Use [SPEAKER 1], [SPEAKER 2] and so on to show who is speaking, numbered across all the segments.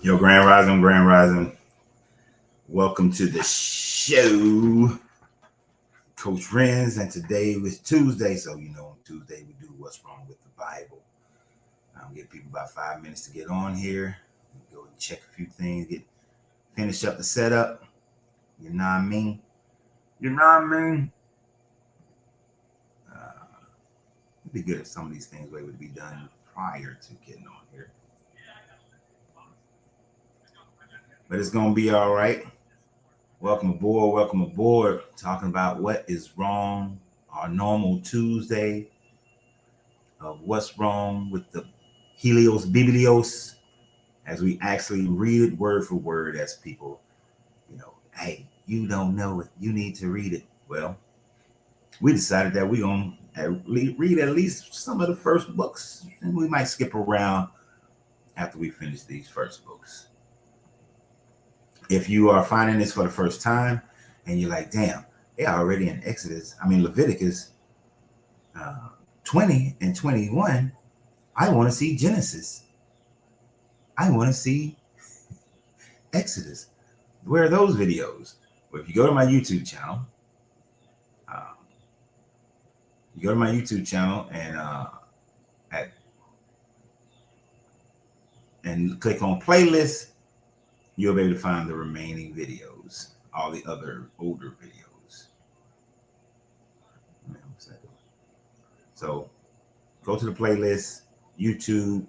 [SPEAKER 1] Yo, Grand Rising. Welcome to the show, Coach Renz. And today was Tuesday, so on Tuesday we do What's Wrong with the Bible. I'll give people about 5 minutes to get on here, go and check a few things, finish up the setup. You know what I mean? It'd be good if some of these things would be done prior to getting on here. But it's gonna be all right. Welcome aboard. Talking about what is wrong, our normal Tuesday of what's wrong with the Helios Biblios, as we actually read it word for word as people, hey, you don't know it, you need to read it. Well, we decided that we're going to read at least some of the first books, and we might skip around after we finish these first books. If you are finding this for the first time and you're like, damn, they're already in Leviticus 20 and 21, I want to see Genesis. I want to see Exodus. Where are those videos? Well, if you go to my YouTube channel, and click on playlist, you'll be able to find the remaining videos, all the other older videos. So go to the playlist, YouTube,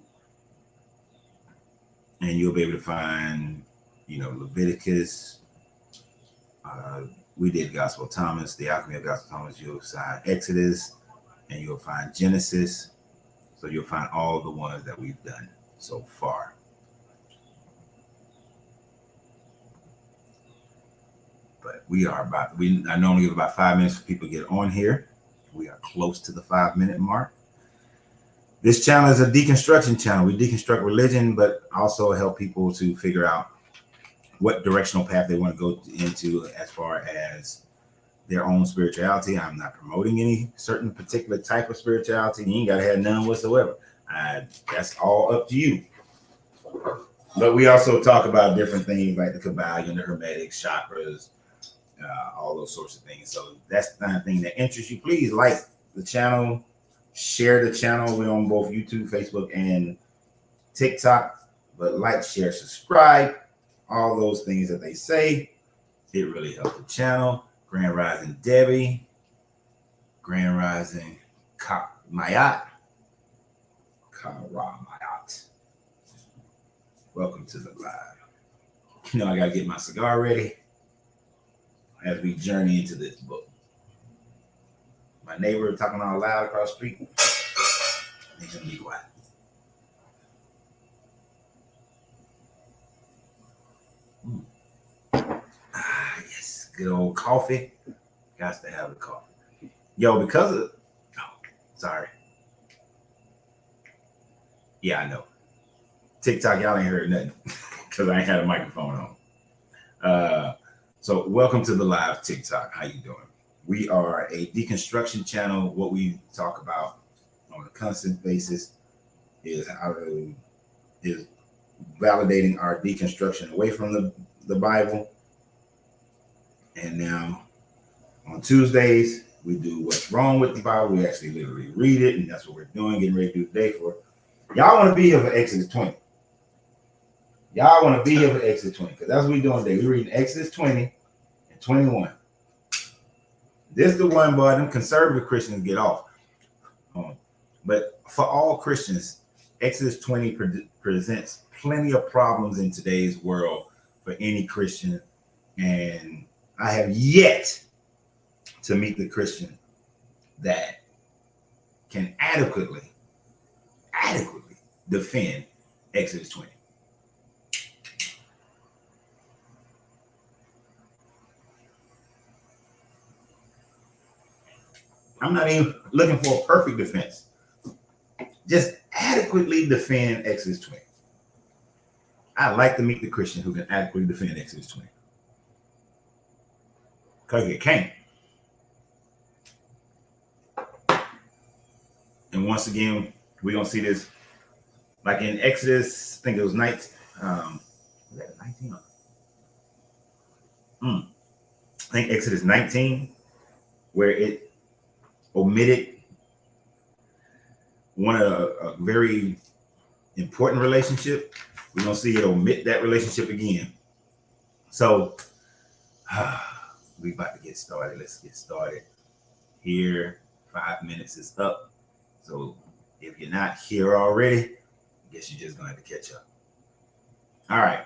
[SPEAKER 1] and you'll be able to find, Leviticus. We did Gospel of Thomas, the Alchemy of Gospel of Thomas. You'll find Exodus, and you'll find Genesis. So you'll find all the ones that we've done so far. But I normally give about 5 minutes for people to get on here. We are close to the 5-minute mark. This channel is a deconstruction channel. We deconstruct religion, but also help people to figure out what directional path they want to go into as far as their own spirituality. I'm not promoting any certain particular type of spirituality. You ain't got to have none whatsoever. That's all up to you. But we also talk about different things like the Kabbalion, the Hermetics, chakras, all those sorts of things. So that's the kind of thing that interests you. Please like the channel, share the channel. We're on both YouTube, Facebook, and TikTok. But like, share, subscribe, all those things that they say. It really helps the channel. Grand Rising Debbie, Grand Rising Mayat, Mayat. Welcome to the live. I gotta get my cigar ready as we journey into this book. My neighbor talking all loud across the street. He's gonna be quiet. Yes, good old coffee. Got to have the coffee. Yo, sorry. Yeah, I know. TikTok, y'all ain't heard nothing because I ain't had a microphone on. So welcome to the live TikTok. How you doing? We are a deconstruction channel. What we talk about on a constant basis is validating our deconstruction away from the Bible. And now on Tuesdays, we do What's Wrong with the Bible. We actually literally read it, and that's what we're doing, getting ready to do today for. Y'all want to be here for Exodus 20. Y'all want to be here for Exodus 20, because that's what we're doing today. We're reading Exodus 20 and 21. This is the one, boy, them conservative Christians get off. But for all Christians, Exodus 20 presents plenty of problems in today's world for any Christian. And I have yet to meet the Christian that can adequately defend Exodus 20. I'm not even looking for a perfect defense. Just adequately defend Exodus 20. I'd like to meet the Christian who can adequately defend Exodus 20. Because you can't. And once again, we're going to see this like in Exodus, I think it was Is that 19? I think Exodus 19, where it omitted one of a very important relationship. We're gonna see it omit that relationship again. So we about to get started. Let's get started here. 5 minutes is up. So if you're not here already, I guess you're just gonna have to catch up. All right.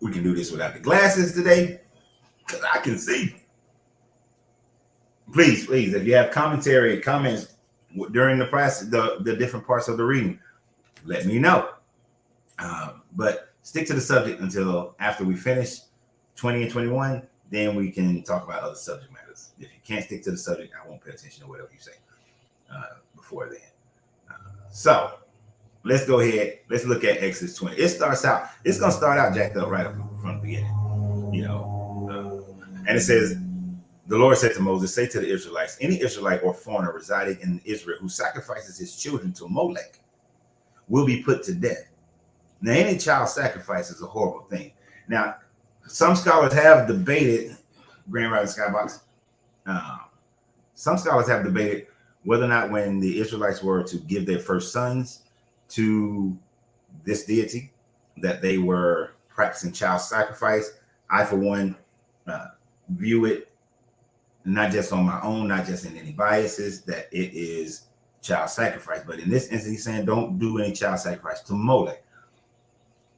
[SPEAKER 1] We can do this without the glasses today, because I can see. Please, if you have commentary, comments during the process, the different parts of the reading, let me know. But stick to the subject until after we finish 20 and 21, then we can talk about other subject matters. If you can't stick to the subject, I won't pay attention to whatever you say before then. So let's go ahead. Let's look at Exodus 20. It's going to start out jacked up right up from the beginning. And it says, the Lord said to Moses, say to the Israelites, any Israelite or foreigner residing in Israel who sacrifices his children to Molech will be put to death. Now, any child sacrifice is a horrible thing. Now, some scholars have debated, Grand Rising Skybox, some scholars have debated whether or not when the Israelites were to give their first sons to this deity, that they were practicing child sacrifice. I, for one, view it not just on my own, not just in any biases, that it is child sacrifice. But in this instance, he's saying don't do any child sacrifice to Molech.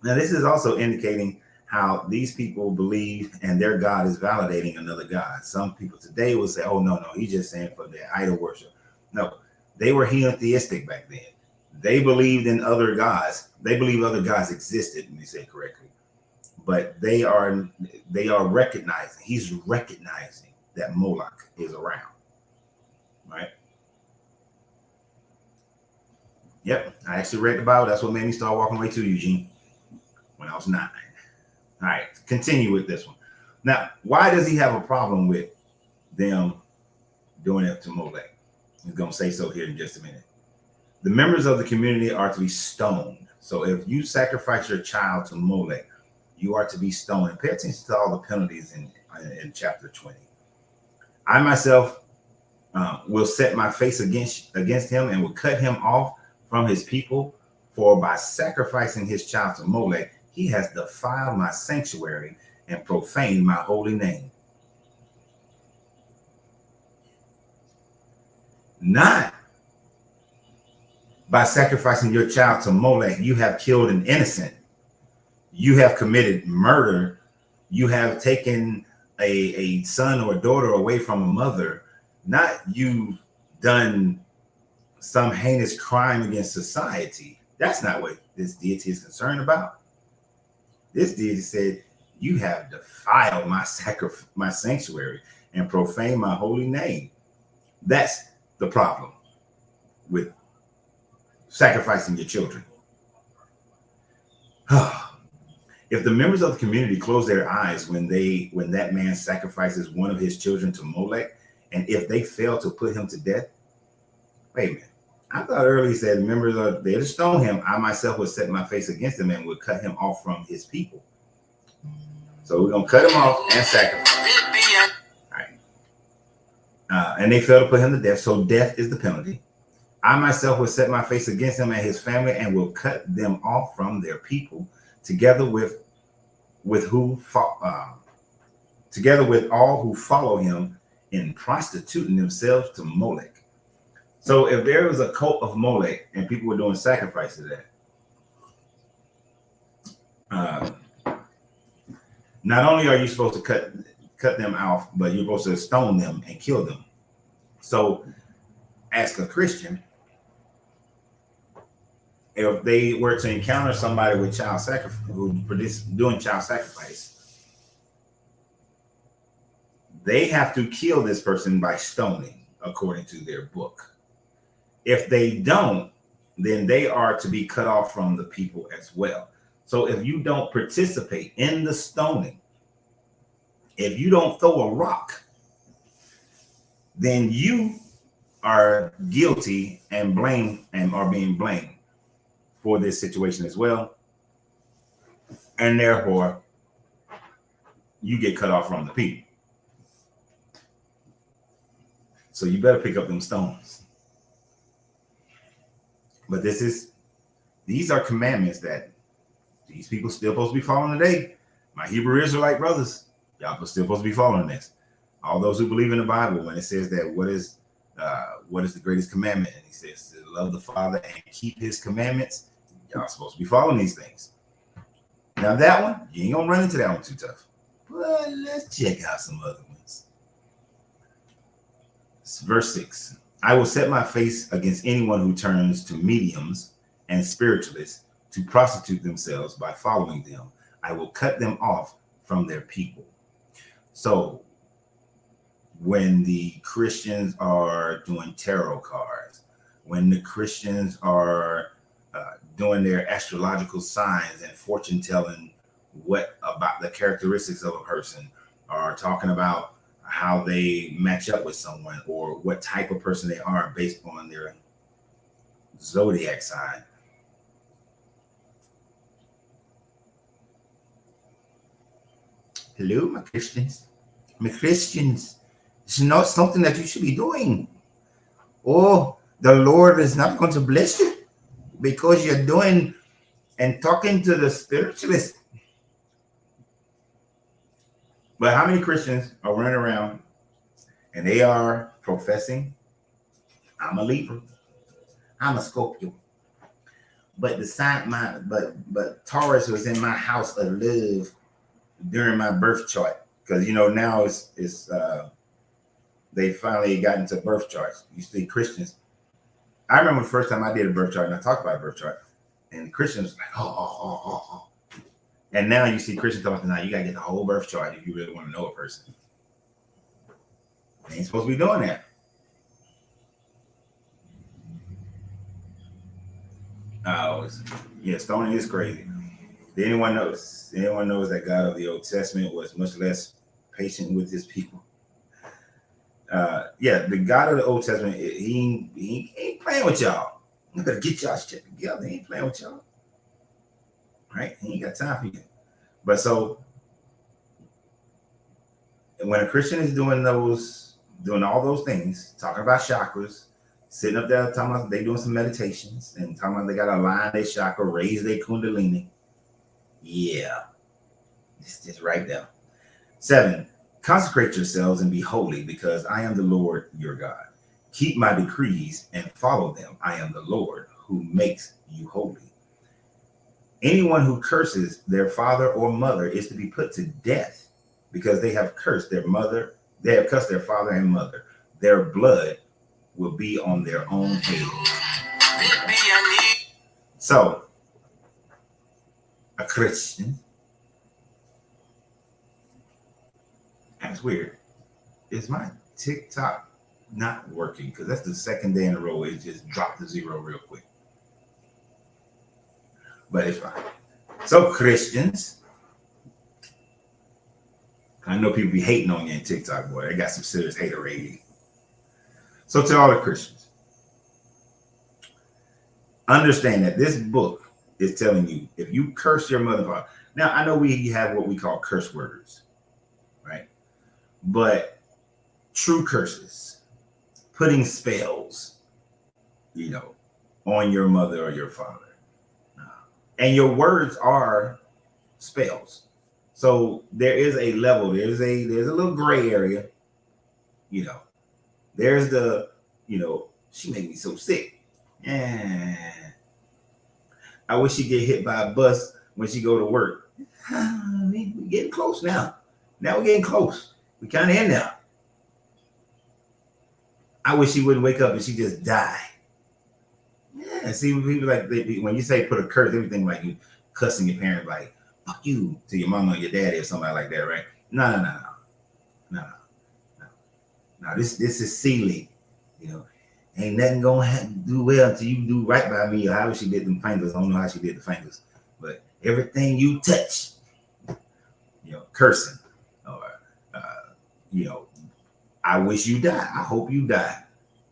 [SPEAKER 1] Now, this is also indicating how these people believe and their God is validating another God. Some people today will say, oh, no, he's just saying for their idol worship. No, they were henotheistic back then. They believed in other gods. They believe other gods existed, let me say it correctly. But they are recognizing, he's recognizing that Moloch is around, right? Yep, I actually read the Bible. That's what made me start walking away too, Eugene, when I was 9. All right, continue with this one. Now, why does he have a problem with them doing it to Molech? He's going to say so here in just a minute. The members of the community are to be stoned. So if you sacrifice your child to Molech, you are to be stoned. And pay attention to all the penalties in chapter 20. I myself will set my face against him and will cut him off from his people. For by sacrificing his child to Molech, he has defiled my sanctuary and profaned my holy name. Not by sacrificing your child to Molech, you have killed an innocent. You have committed murder. You have taken a son or a daughter away from a mother. Not you've done some heinous crime against society. That's not what this deity is concerned about. This deity said, you have defiled my sanctuary and profaned my holy name. That's the problem with sacrificing your children. If the members of the community close their eyes when that man sacrifices one of his children to Molech, and if they fail to put him to death, wait a minute. I thought earlier he said members are there to stone him. I myself would set my face against him and would cut him off from his people. So we're gonna cut him off and sacrifice. All right. And they fail to put him to death. So death is the penalty. I myself will set my face against him and his family and will cut them off from their people, together with all who follow him in prostituting themselves to Molech. So if there was a cult of Molech and people were doing sacrifice to that, not only are you supposed to cut them off, but you're supposed to stone them and kill them. So as a Christian, if they were to encounter somebody with child sacrifice, doing child sacrifice, they have to kill this person by stoning, according to their book. If they don't, then they are to be cut off from the people as well. So if you don't participate in the stoning, if you don't throw a rock, then you are guilty and are being blamed. for this situation as well. And therefore, you get cut off from the people. So you better pick up them stones. But these are commandments that these people still supposed to be following today. My Hebrew Israelite brothers, y'all still supposed to be following this. All those who believe in the Bible, when it says that what is the greatest commandment, and he says to love the Father and keep his commandments, y'all supposed to be following these things. Now that one, you ain't gonna run into that one too tough. But let's check out some other ones. Verse 6. I will set my face against anyone who turns to mediums and spiritualists to prostitute themselves by following them. I will cut them off from their people. So when the Christians are doing tarot cards, when the Christians are doing their astrological signs and fortune telling, what about the characteristics of a person, or talking about how they match up with someone, or what type of person they are based on their zodiac sign. Hello, my Christians. My Christians, it's not something that you should be doing. Oh, the Lord is not going to bless you because you're doing and talking to the spiritualist. But how many Christians are running around and they are professing, I'm a Libra, I'm a Scorpio, but the sign but Taurus was in my house of love during my birth chart, because now it's they finally got into birth charts. You see Christians. I remember the first time I did a birth chart and I talked about a birth chart, and the Christians were like, oh. And now you see Christians talking, now you gotta get the whole birth chart if you really want to know a person. They ain't supposed to be doing that. Stoning is crazy. Did anyone knows? Anyone knows that God of the Old Testament was much less patient with his people? The God of the Old Testament, he ain't playing with y'all. You better get y'all shit together. He ain't playing with y'all. Right? He ain't got time for you. But so when a Christian is doing all those things, talking about chakras, sitting up there talking about they doing some meditations and talking about they gotta align their chakra, raise their kundalini. Yeah. It's just right there. 7. Consecrate yourselves and be holy, because I am the Lord your God. Keep my decrees and follow them. I am the Lord who makes you holy. Anyone who curses their father or mother is to be put to death, because they have cursed their mother. They have cursed their father and mother. Their blood will be on their own head. So, a Christian. That's weird. Is my TikTok not working? Because that's the second day in a row it just dropped to 0 real quick. But it's fine. So Christians, I know people be hating on you in TikTok, boy. They got some serious hater rating. So to all the Christians, understand that this book is telling you, if you curse your mother, father. Now I know we have what we call curse words, right? But true curses, putting spells, on your mother or your father. And your words are spells. So there is a level, there's a little gray area, There's the, she made me so sick. Yeah. I wish she'd get hit by a bus when she go to work. We're getting close now. Now we're getting close. We kind of in now. I wish she wouldn't wake up and she just die. Yeah, see, people when you say put a curse, everything like you cussing your parents, like fuck you to your mama or your daddy or somebody like that, right? No. This is silly, Ain't nothing gonna do well until you do right by me, or however she did them fingers. I don't know how she did the fingers, but everything you touch, cursing, or I wish you die. I hope you die.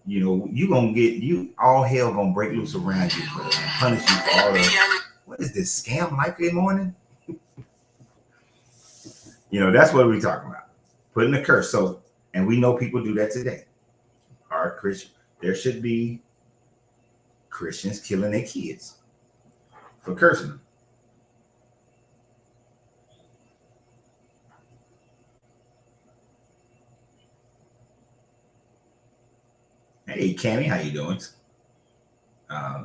[SPEAKER 1] You know, all hell gonna break loose around you and punish you for all the, what is this, scam likely morning? You know, that's what we're talking about. Putting a curse. So, and we know people do that today. Our Christian, there should be Christians killing their kids for cursing them. Hey, Cammy, how you doing?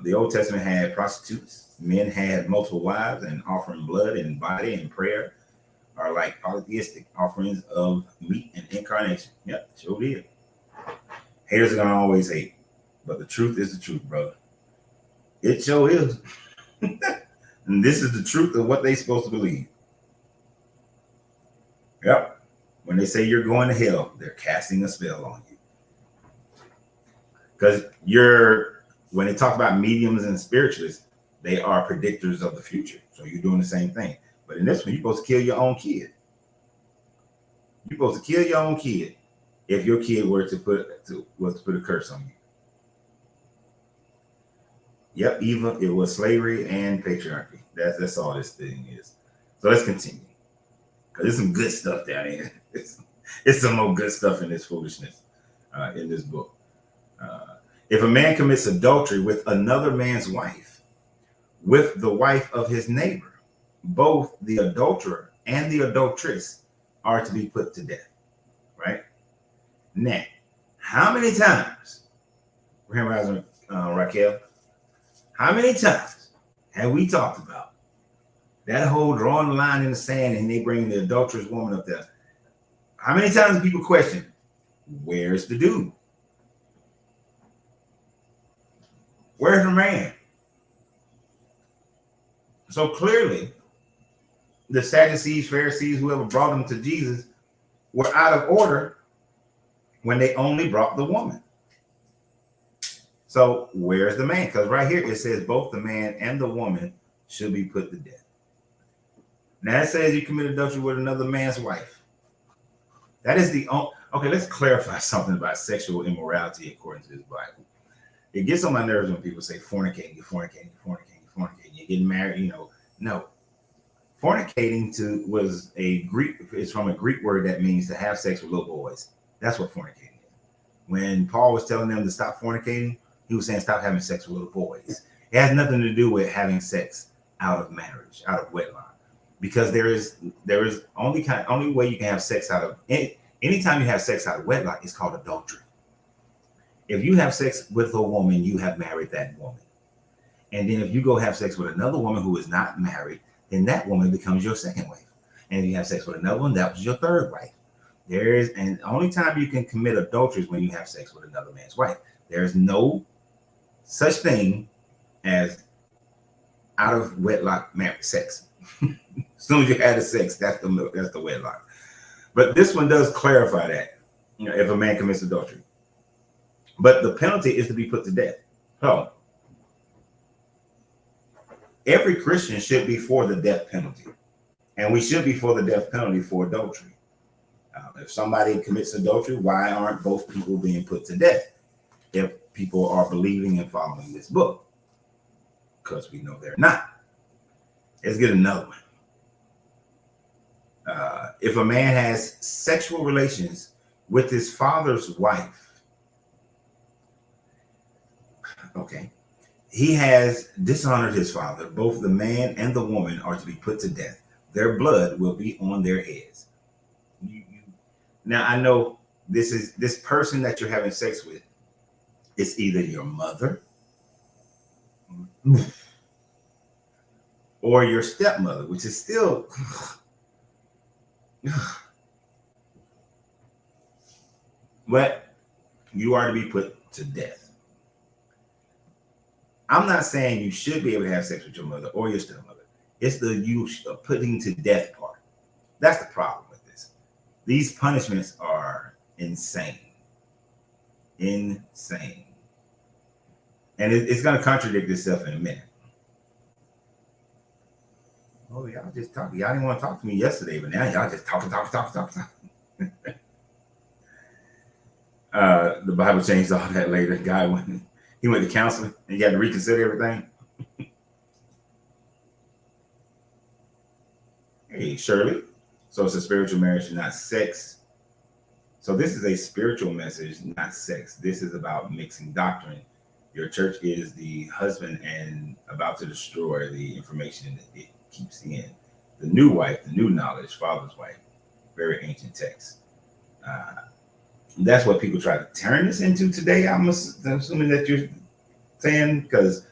[SPEAKER 1] The Old Testament had prostitutes. Men had multiple wives, and offering blood and body and prayer are like polytheistic offerings of meat and incarnation. Yep, sure did. Haters are gonna always hate, but the truth is the truth, brother. It sure is. And this is the truth of what they're supposed to believe. Yep. When they say you're going to hell, they're casting a spell on you. Because when they talk about mediums and spiritualists, they are predictors of the future. So you're doing the same thing. But in this one, you're supposed to kill your own kid. You're supposed to kill your own kid if your kid was to put a curse on you. Yep, even it was slavery and patriarchy. That's all this thing is. So let's continue. Because there's some good stuff down here. It's some more good stuff in this foolishness in this book. If a man commits adultery with another man's wife, with the wife of his neighbor, both the adulterer and the adulteress are to be put to death. Right? Now, how many times, Grandma Raquel, how many times have we talked about that whole drawing the line in the sand and they bring the adulterous woman up there? How many times do people question, where's the dude? Where's the man? So clearly, the Sadducees, Pharisees, whoever brought them to Jesus, were out of order when they only brought the woman. So where's the man? Because right here it says both the man and the woman should be put to death. Now it says you commit adultery with another man's wife. That is the only. Okay, let's clarify something about sexual immorality according to this Bible. It gets on my nerves when people say fornicating, you're fornicating, you're fornicating, you're fornicating, you're getting married. You know, no. Fornicating was it's from a Greek word that means to have sex with little boys. That's what fornicating is. When Paul was telling them to stop fornicating, he was saying stop having sex with little boys. It has nothing to do with having sex out of marriage, out of wedlock, because there is only way you can have sex out of anytime you have sex out of wedlock, it's called adultery. If you have sex with a woman, you have married that woman. And then if you go have sex with another woman who is not married, then that woman becomes your second wife. And if you have sex with another one, that was your third wife. And the only time you can commit adultery is when you have sex with another man's wife. There's no such thing as out of wedlock marriage sex. As soon as you had the sex, that's the wedlock. But this one does clarify that, if a man commits adultery. But the penalty is to be put to death. So every Christian should be for the death penalty. And we should be for the death penalty for adultery. If somebody commits adultery, why aren't both people being put to death? If people are believing and following this book, because we know they're not. Let's get another one. If a man has sexual relations with his father's wife, okay, he has dishonored his father. Both the man and the woman are to be put to death. Their blood will be on their heads. Now, I know this person that you're having sex with, it's either your mother or your stepmother, which is still but you are to be put to death. I'm not saying you should be able to have sex with your mother or your stepmother. It's the you putting to death part. That's the problem with this. These punishments are insane. Insane. And it's going to contradict itself in a minute. Oh, y'all just talking. Y'all didn't want to talk to me yesterday, but now y'all just talking. The Bible changed all that later. The guy went to counseling and he had to reconsider everything. Hey, Shirley. So it's a spiritual marriage, not sex. So this is a spiritual message, not sex. This is about mixing doctrine. Your church is the husband and about to destroy the information that it keeps in. The new wife, the new knowledge, father's wife. Very ancient text. That's what people try to turn this into today. I'm assuming that you're saying, because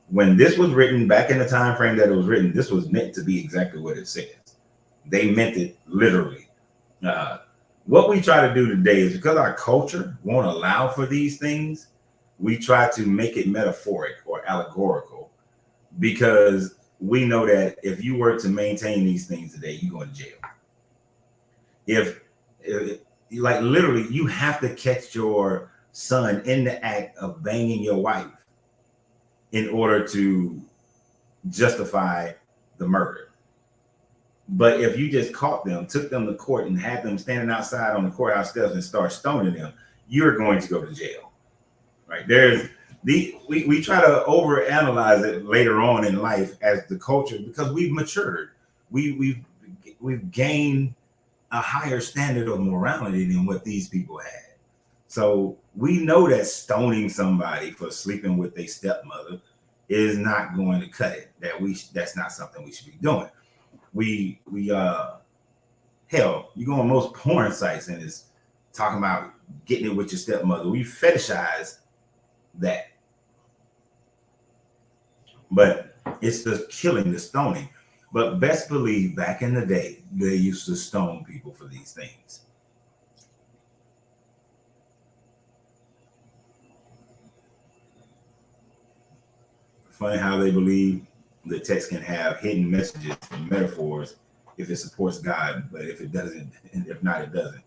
[SPEAKER 1] when this was written back in the time frame that it was written, this was meant to be exactly what it says. They meant it literally. What we try to do today is, because our culture won't allow for these things, we try to make it metaphoric or allegorical, because we know that if you were to maintain these things today, you're going to jail. If like literally, you have to catch your son in the act of banging your wife in order to justify the murder. But if you just caught them, took them to court, and had them standing outside on the courthouse steps and start stoning them, you're going to go to jail, right? We try to overanalyze it later on in life as the culture, because we've matured. We've gained a higher standard of morality than what these people had. So we know that stoning somebody for sleeping with their stepmother is not going to cut it. That's not something we should be doing. Hell, you go on most porn sites and it's talking about getting it with your stepmother. We fetishize that. But it's the killing, the stoning. But best believe back in the day, they used to stone people for these things. Funny how they believe the text can have hidden messages and metaphors if it supports God, but if it doesn't, and if not, it doesn't.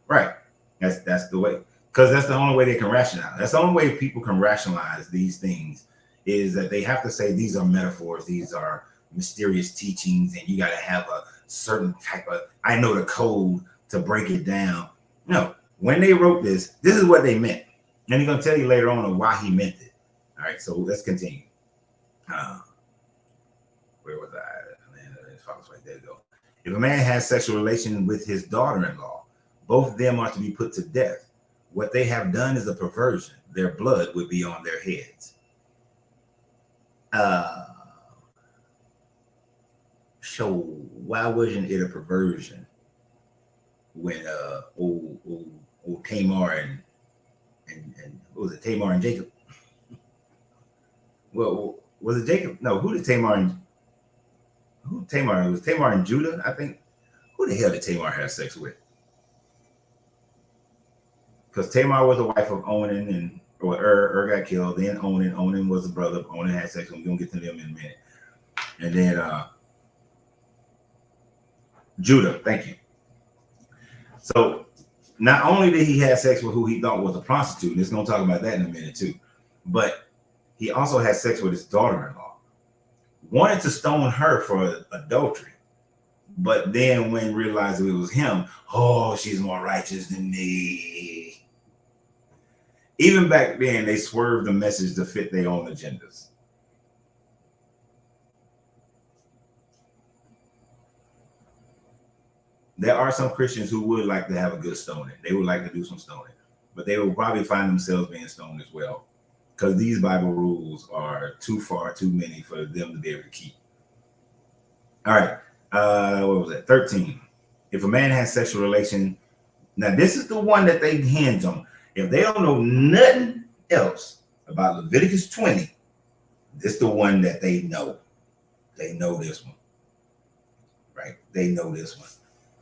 [SPEAKER 1] Right. That's the way. Because that's the only way they can rationalize. That's the only way people can rationalize these things, is that they have to say these are metaphors, these are mysterious teachings, and you got to have a certain type of, I know the code to break it down. No, when they wrote this is what they meant. And he's going to tell you later on why he meant it. All right, so let's continue. Where was I? Man, there you go. If a man has sexual relation with his daughter-in-law, both of them are to be put to death. What they have done is a perversion. Their blood would be on their heads. So why wasn't it a perversion when old Tamar and what was it, Tamar and Jacob? Well, was it Jacob? No, who did Tamar and Tamar? It was Tamar and Judah, I think. Who the hell did Tamar have sex with? Because Tamar was the wife of Onan, and got killed. Then Onan was the brother. Onan had sex with him. We're gonna get to them in a minute. And then Judah, thank you. So not only did he have sex with who he thought was a prostitute, and it's gonna talk about that in a minute too, but he also had sex with his daughter-in-law. Wanted to stone her for adultery, but then when realized it was him, oh, she's more righteous than me. Even back then, they swerved the message to fit their own agendas. There are some Christians who would like to have a good stoning. They would like to do some stoning, but they will probably find themselves being stoned as well, because these Bible rules are too many for them to be able to keep. All right. What was that? 13. If a man has sexual relation, now this is the one that they hinge on. If they don't know nothing else about Leviticus 20, this is the one that they know. They know this one. Right? They know this one.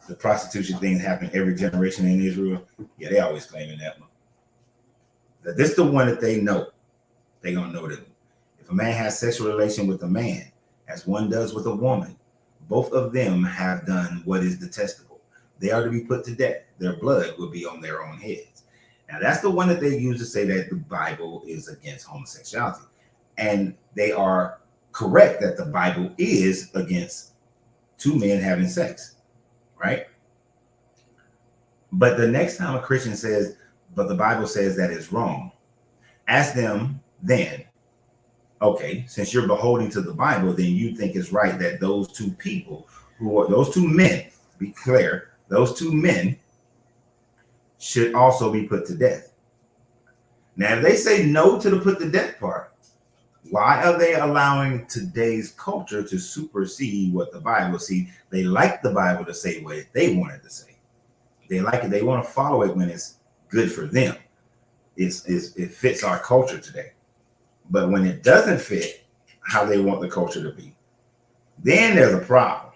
[SPEAKER 1] The prostitution thing happened every generation in Israel. Yeah, they always claiming that one. This is the one that they know. They don't know that. If a man has sexual relation with a man, as one does with a woman, both of them have done what is detestable. They are to be put to death. Their blood will be on their own heads. Now, that's the one that they use to say that the Bible is against homosexuality. And they are correct that the Bible is against two men having sex, right? But the next time a Christian says but the Bible says that is wrong. Ask them then, okay, since you're beholding to the Bible, then you think it's right that those two people, those two men, be clear, those two men should also be put to death. Now, if they say no to the put to death part, why are they allowing today's culture to supersede what the Bible? See, they like the Bible to say what they want it to say. They like it. They want to follow it when it's good for them. It fits our culture today. But when it doesn't fit how they want the culture to be, then there's a problem.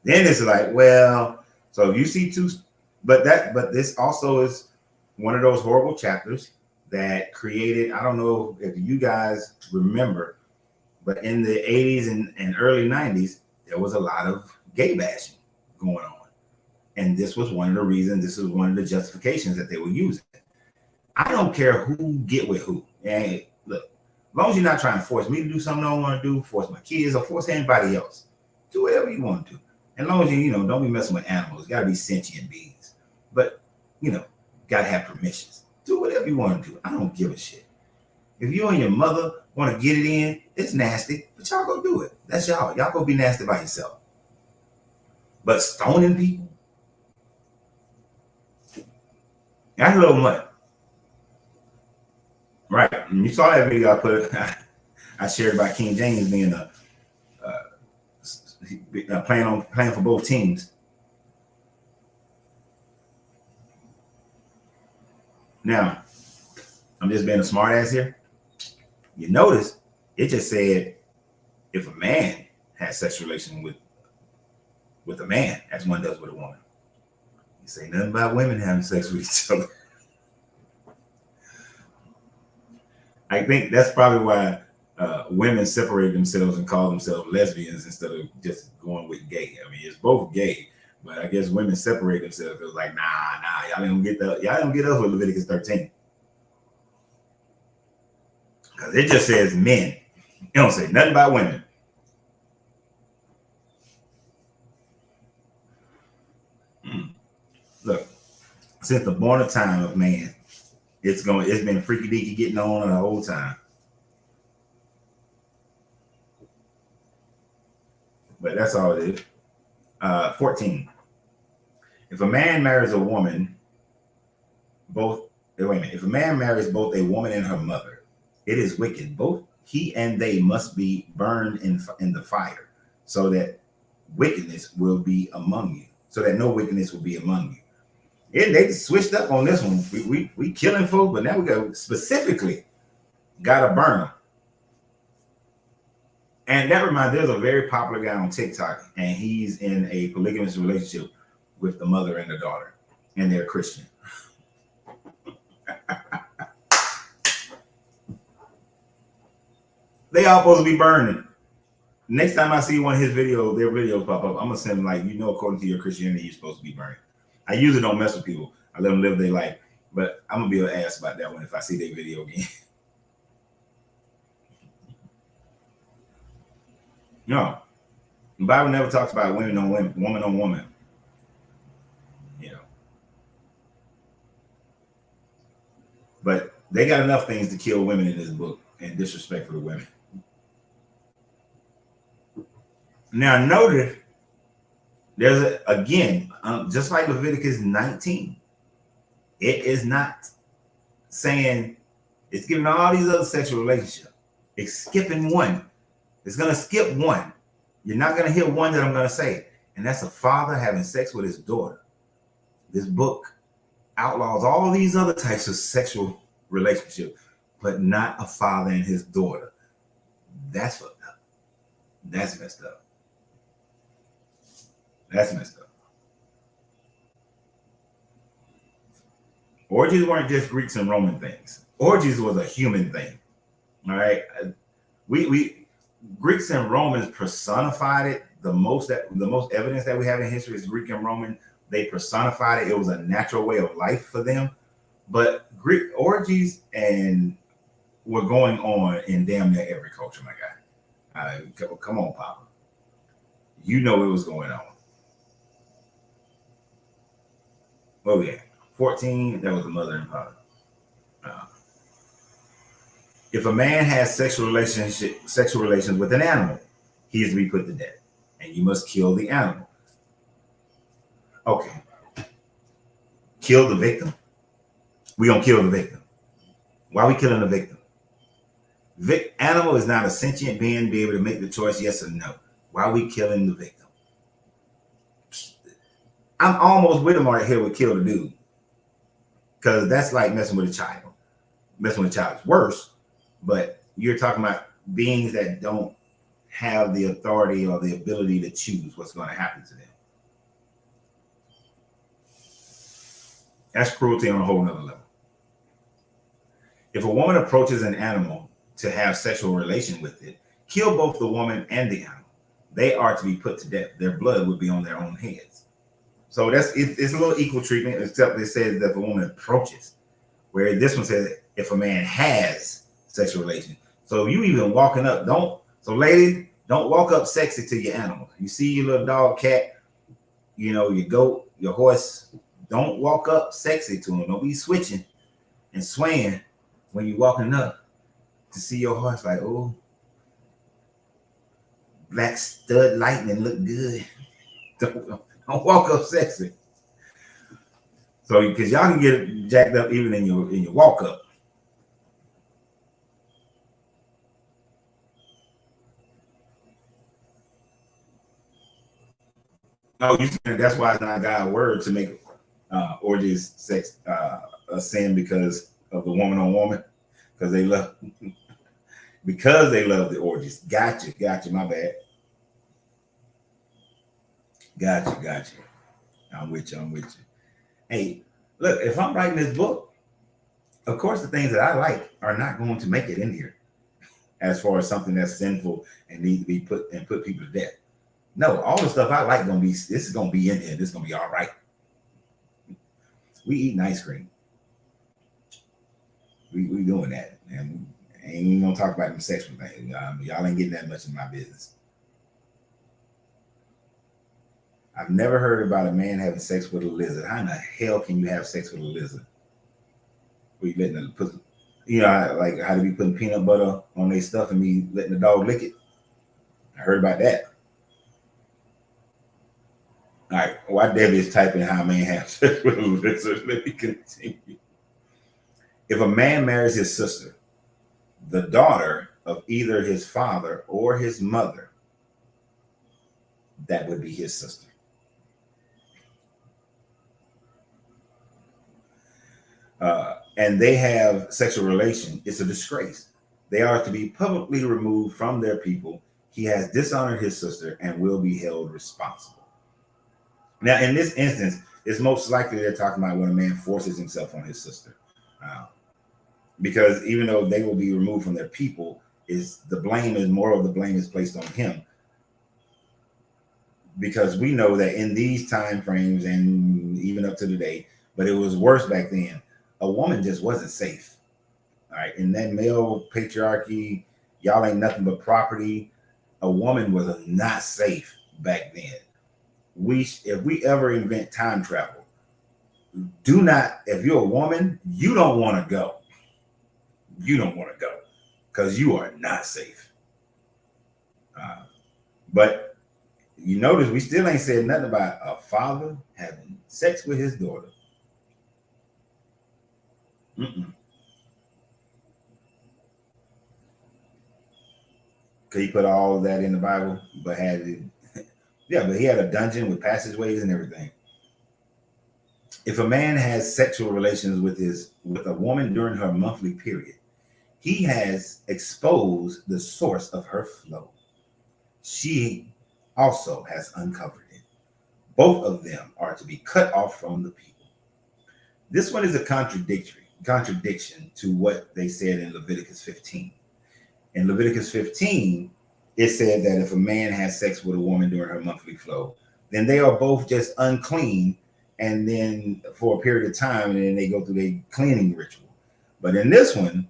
[SPEAKER 1] Then it's like, well, so you see two, but this also is one of those horrible chapters that created, I don't know if you guys remember, but in the 80s and early 90s, there was a lot of gay bashing going on. And this was one of the reasons, this was one of the justifications that they were using. I don't care who get with who. And look, as long as you're not trying to force me to do something I don't want to do, force my kids or force anybody else, do whatever you want to do. As long as you don't be messing with animals. Got to be sentient beings. But, got to have permissions. Do whatever you want to do. I don't give a shit. If you and your mother want to get it in, it's nasty, but y'all go do it. That's y'all. Y'all go be nasty by yourself. But stoning people, that's a little much. Right. And you saw that video I put. I shared about King James being playing for both teams. Now, I'm just being a smart ass here. You notice it just said if a man has sexual relation with a man, as one does with a woman. You say nothing about women having sex with each other. I think that's probably why women separate themselves and call themselves lesbians instead of just going with gay. I mean, it's both gay, but I guess women separate themselves. It was like, nah, y'all don't get us with Leviticus 13. Because it just says men. It don't say nothing about women. Look, since the born of time of man, it's been freaky deaky getting on the whole time. But that's all it is. 14. If a man marries a woman, if a man marries both a woman and her mother, it is wicked. Both he and they must be burned in the fire, so that wickedness will be among you, so that no wickedness will be among you. They switched up on this one. We killing folks, but now we got specifically gotta burn them. And that reminds, there's a very popular guy on TikTok, and he's in a polygamous relationship with the mother and the daughter, and they're Christian. They all supposed to be burning. Next time I see one of their videos pop up, I'm gonna send them like, according to your Christianity, you're supposed to be burning. I usually don't mess with people. I let them live their life, but I'm gonna be an ass about that one if I see their video again. No, the Bible never talks about women on women, woman on woman. But they got enough things to kill women in this book and disrespect for the women. Now, notice there's just like Leviticus 19, it is not saying, it's giving all these other sexual relationships. It's skipping one. It's going to skip one. You're not going to hear one that I'm going to say, and that's a father having sex with his daughter. This book outlaws all these other types of sexual relationships, but not a father and his daughter. That's fucked up. That's messed up. That's messed up. Orgies weren't just Greeks and Roman things. Orgies was a human thing. All right. We Greeks and Romans personified it. The most evidence that we have in history is Greek and Roman. They personified it. It was a natural way of life for them. But Greek orgies were going on in damn near every culture, my guy. Come on, Papa. You know it was going on. Oh, yeah. 14, that was the mother and father. Uh, if a man has sexual relations with an animal, he is to be put to death, and you must kill the animal. Okay, kill the victim. We gonna kill the victim. Why are we killing the victim? Animal is not a sentient being, be able to make the choice yes or no. Why are we killing the victim? I'm almost with him right here with kill the dude, because that's like messing with a child. Messing with a child is worse, but you're talking about beings that don't have the authority or the ability to choose what's going to happen to them. That's cruelty on a whole nother level. If a woman approaches an animal to have sexual relation with it, kill both the woman and the animal. They are to be put to death. Their blood would be on their own heads. So it's a little equal treatment, except it says that if a woman approaches, where this one says if a man has sexual relation. So you even walking up, ladies, don't walk up sexy to your animal. You see your little dog, cat, your goat, your horse, don't walk up sexy to them. Don't be switching and swaying when you're walking up to see your horse like, oh, black stud lightning look good. Don't walk up sexy. So because y'all can get jacked up even in your walk up. No, that's why it's not God's word to make orgies sex a sin because of the woman on woman, because they love the orgies. Gotcha, my bad. Gotcha. I'm with you. Hey, look, if I'm writing this book, of course the things that I like are not going to make it in here as far as something that's sinful and need to be put people to death. No, all the stuff I like this is gonna be in here. This is gonna be all right. We eating ice cream. We doing that, and ain't even gonna talk about them sexual things. Y'all ain't getting that much in my business. I've never heard about a man having sex with a lizard. How in the hell can you have sex with a lizard? Were you letting them put, like how to be putting peanut butter on their stuff and me letting the dog lick it? I heard about that. All right, while Debbie is typing how a man has sex with a lizard, let me continue. If a man marries his sister, the daughter of either his father or his mother, that would be his sister. And they have sexual relation, it's a disgrace. They are to be publicly removed from their people. He has dishonored his sister and will be held responsible. Now, in this instance, it's most likely they're talking about when a man forces himself on his sister. Because even though they will be removed from their people, more of the blame is placed on him. Because we know that in these time frames and even up to today, but it was worse back then, a woman just wasn't safe. All right. In that male patriarchy, y'all ain't nothing but property. A woman was not safe back then. If we ever invent time travel, if you're a woman, you don't want to go. You don't want to go because you are not safe. But you notice we still ain't said nothing about a father having sex with his daughter. He put all of that in the Bible, but but he had a dungeon with passageways and everything. If a man has sexual relations with a woman during her monthly period, he has exposed the source of her flow. She also has uncovered it. Both of them are to be cut off from the people. This one is a contradiction to what they said in Leviticus 15. In Leviticus 15, it said that if a man has sex with a woman during her monthly flow, then they are both just unclean, and then for a period of time, and then they go through their cleaning ritual. But in this one,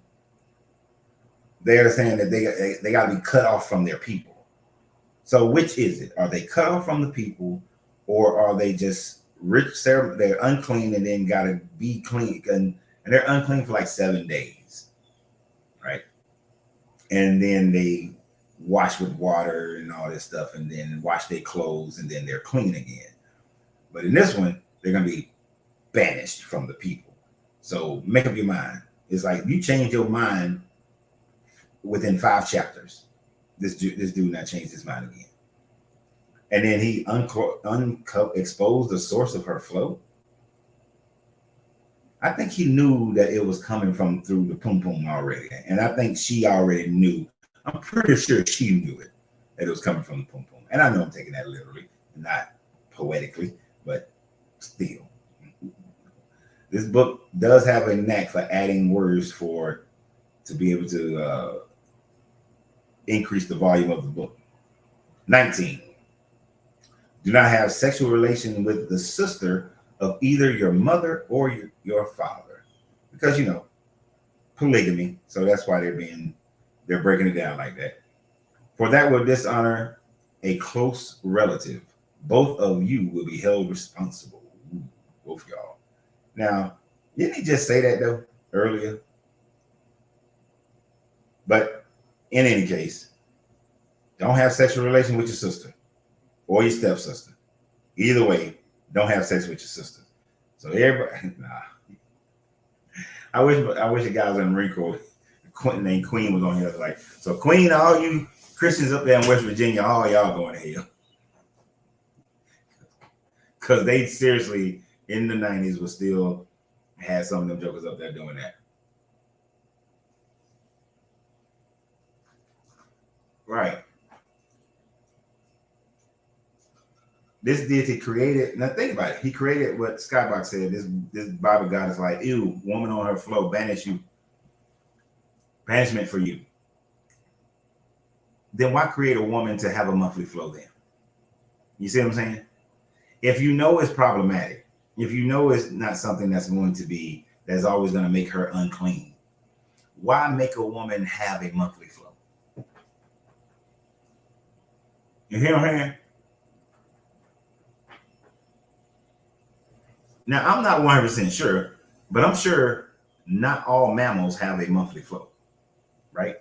[SPEAKER 1] they are saying that they got to be cut off from their people. So which is it? Are they cut off from the people, or are they just they're unclean and then gotta be clean, and they're unclean for like 7 days, right? And then they wash with water and all this stuff, and then wash their clothes, and then they're clean again. But in this one, they're gonna be banished from the people. So make up your mind. It's like you change your mind within 5 chapters. This dude not changed his mind again. And then he exposed the source of her flow. I think he knew that it was coming from through the pum pum already, and I think she already knew. I'm pretty sure she knew it, that it was coming from the pum pum. And I know I'm taking that literally, not poetically, but still. This book does have a knack for adding words to be able to increase the volume of the book. 19. Do not have sexual relation with the sister of either your mother or your father, because polygamy. So that's why they're breaking it down like that. For that will dishonor a close relative. Both of you will be held responsible. Ooh, both y'all. Now, didn't he just say that though earlier? But in any case, don't have sexual relation with your sister or your stepsister. Either way, don't have sex with your sister. So everybody, nah. I wish a guy was in the Marine Corps named Queen was on here. Like, so Queen, all you Christians up there in West Virginia, all y'all going to hell. Because they seriously, in the 90s, was still had some of them jokers up there doing that. Right. This deity created, now think about it. He created what Skybox said. This Bible God is like, ew, woman on her flow, banish you. Banishment for you. Then why create a woman to have a monthly flow then? You see what I'm saying? If you know it's problematic, if you know it's not something that's always going to make her unclean, why make a woman have a monthly flow? You hear what I'm saying? Now, I'm not 100% sure, but I'm sure not all mammals have a monthly flow, right?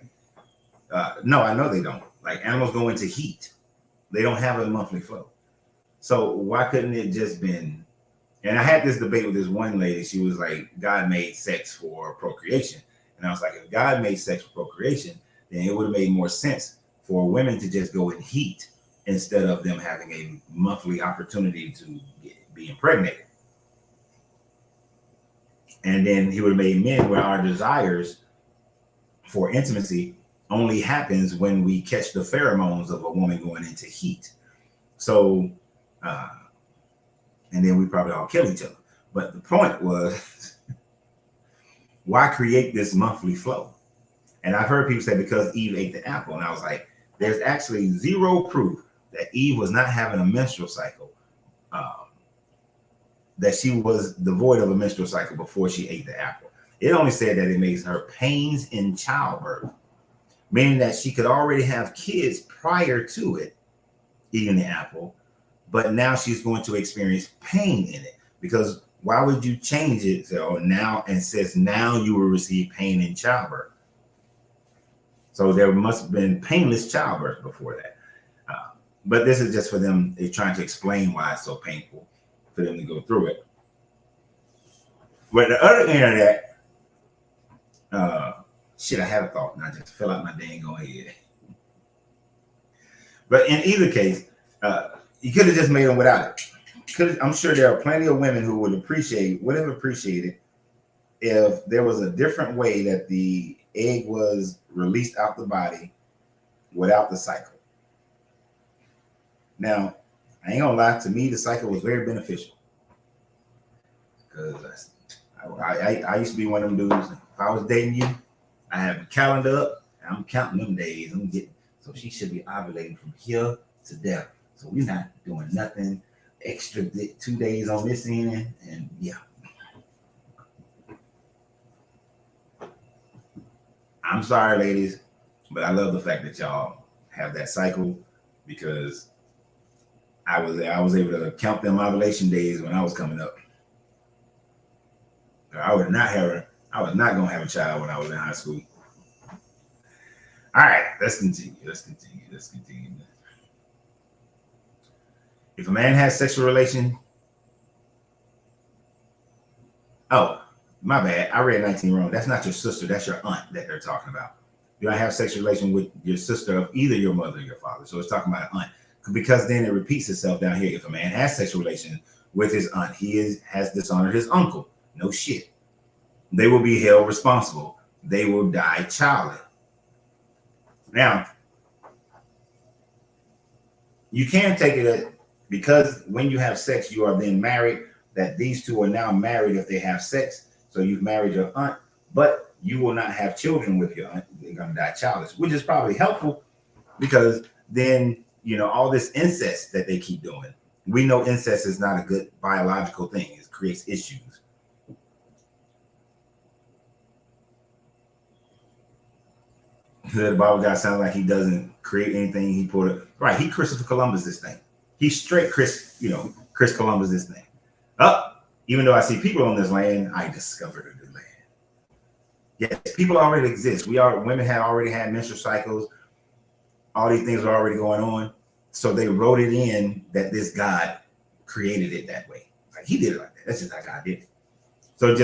[SPEAKER 1] No, I know they don't. Like, animals go into heat. They don't have a monthly flow. So why couldn't it just been, and I had this debate with this one lady. She was like, God made sex for procreation. And I was like, if God made sex for procreation, then it would have made more sense for women to just go in heat instead of them having a monthly opportunity to be impregnated. And then he would have made men where our desires for intimacy only happens when we catch the pheromones of a woman going into heat. So, and then we probably all kill each other. But the point was, why create this monthly flow? And I've heard people say because Eve ate the apple. And I was like, there's actually zero proof that Eve was not having a menstrual cycle, that she was devoid of a menstrual cycle before she ate the apple. It only said that it makes her pains in childbirth, meaning that she could already have kids prior to it eating the apple, but now she's going to experience pain in it. Because why would you change it now and says now you will receive pain in childbirth? So there must have been painless childbirth before that. But this is just for them. They're trying to explain why it's so painful for them to go through it. But the other end of that, I had a thought and I just fell out my dang on head. But in either case, you could have just made them without it. I'm sure there are plenty of women who would have appreciated if there was a different way that the egg was released out the body without the cycle. Now, I ain't gonna lie, to me, the cycle was very beneficial. Because I used to be one of them dudes. If I was dating you, I have a calendar up, and I'm counting them days. So she should be ovulating from here to there. So we're not doing nothing extra 2 days on this end, and yeah. I'm sorry, ladies, but I love the fact that y'all have that cycle, because I was able to count them ovulation days when I was coming up. I was not gonna have a child when I was in high school. All right, let's continue. If a man has sexual relation, oh, my bad, I read 19 wrong. That's not your sister, that's your aunt that they're talking about. You don't have sexual relation with your sister of either your mother or your father. So it's talking about an aunt. Because then it repeats itself down here. If a man has sexual relation with his aunt, he has dishonored his uncle. No shit. They will be held responsible. They will die childless. Now, you can take it because when you have sex, you are then married, that these two are now married if they have sex. So you've married your aunt, but you will not have children with your aunt. They're going to die childless, which is probably helpful because then, all this incest that they keep doing. We know incest is not a good biological thing. It creates issues. The Bible guy sounds like he doesn't create anything. He put it right. He Christopher Columbus this thing. He's straight Chris Columbus this thing. Even though I see people on this land, I discovered a new land. Yes, people already exist. Women had already had menstrual cycles. All these things are already going on. So they wrote it in that this God created it that way. Like he did it like that. That's just how God did it. So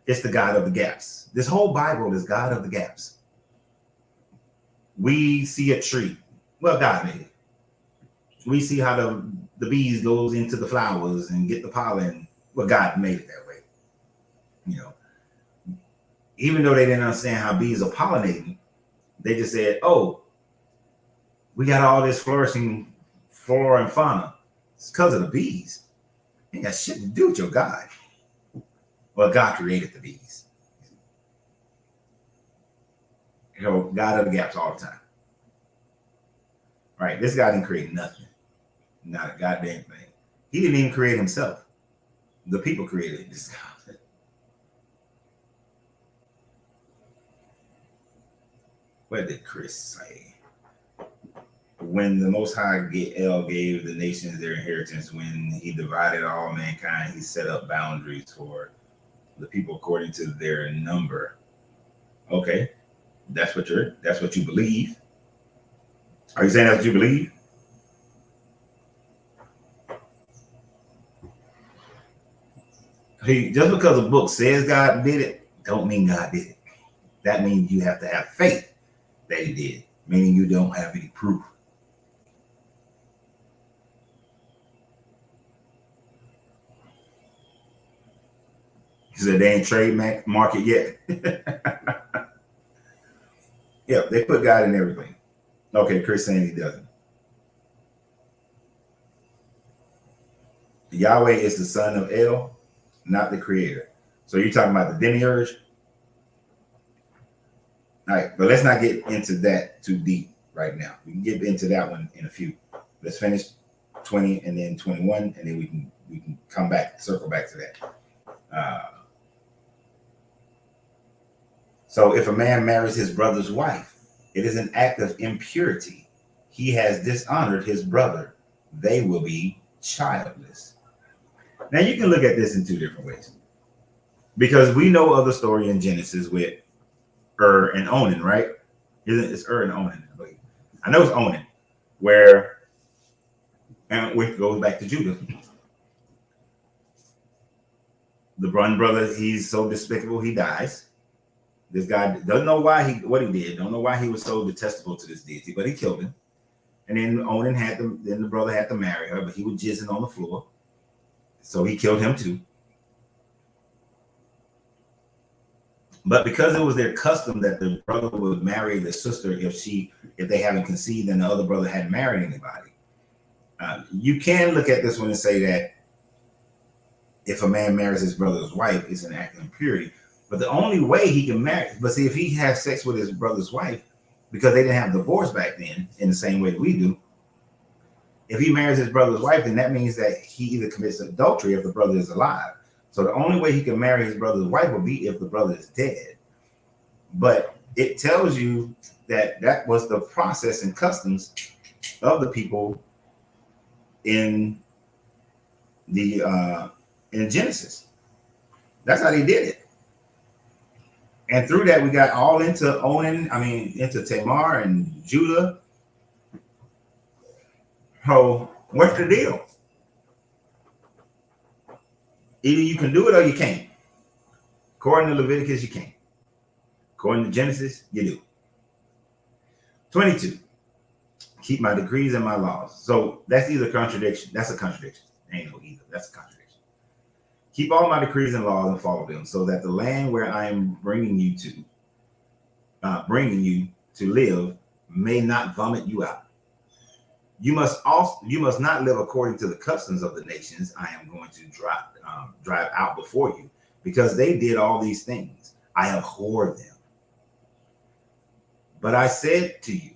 [SPEAKER 1] it's the God of the gaps. This whole Bible is God of the gaps. We see a tree. Well, God made it. We see how the bees goes into the flowers and get the pollen. Well, God made it that way. Even though they didn't understand how bees are pollinating, they just said, oh, we got all this flourishing flora and fauna. It's because of the bees. It ain't got shit to do with your God. Well, God created the bees. God of the gaps all the time. Right? This guy didn't create nothing. Not a goddamn thing. He didn't even create himself. The people created this guy. What did Chris say? When the Most High gave the nations their inheritance, when he divided all mankind, he set up boundaries for the people according to their number. Okay, that's what you believe. Are you saying that's what you believe? Just because a book says God did it, don't mean God did it. That means you have to have faith that he did, meaning you don't have any proof. He said they ain't trademark it yet. Yeah, they put God in everything. Okay, Chris saying he doesn't. Yahweh is the son of El, not the creator. So you're talking about the demiurge? All right, but let's not get into that too deep right now. We can get into that one in a few. Let's finish 20 and then 21, and then we can come back, circle back to that. So if a man marries his brother's wife, it is an act of impurity. He has dishonored his brother. They will be childless. Now you can look at this in two different ways. Because we know of the story in Genesis with and Onan, right? It's and Onan, I believe. I know it's Onan, which goes back to Judah. The one brother, he's so despicable, he dies. This guy doesn't know what he did, don't know why he was so detestable to this deity, but he killed him. And then Onan then the brother had to marry her, but he was jizzing on the floor. So he killed him too. But because it was their custom that the brother would marry the sister if they haven't conceived and the other brother hadn't married anybody, you can look at this one and say that if a man marries his brother's wife, it's an act of impurity. But the only way he can marry, but see, if he has sex with his brother's wife, because they didn't have divorce back then in the same way that we do, if he marries his brother's wife, then that means that he either commits adultery if the brother is alive. So the only way he can marry his brother's wife would be if the brother is dead. But it tells you that was the process and customs of the people in in Genesis. That's how they did it. And through that, we got all into into Tamar and Judah. So what's the deal? Either you can do it or you can't. According to Leviticus, you can't. According to Genesis, you do. 22. Keep my decrees and my laws. So that's either contradiction. That's a contradiction. Ain't no either. That's a contradiction. Keep all my decrees and laws and follow them, so that the land where I am bringing you to live may not vomit you out. You must not live according to the customs of the nations I am going to drive out before you, because they did all these things. I abhor them. But I said to you,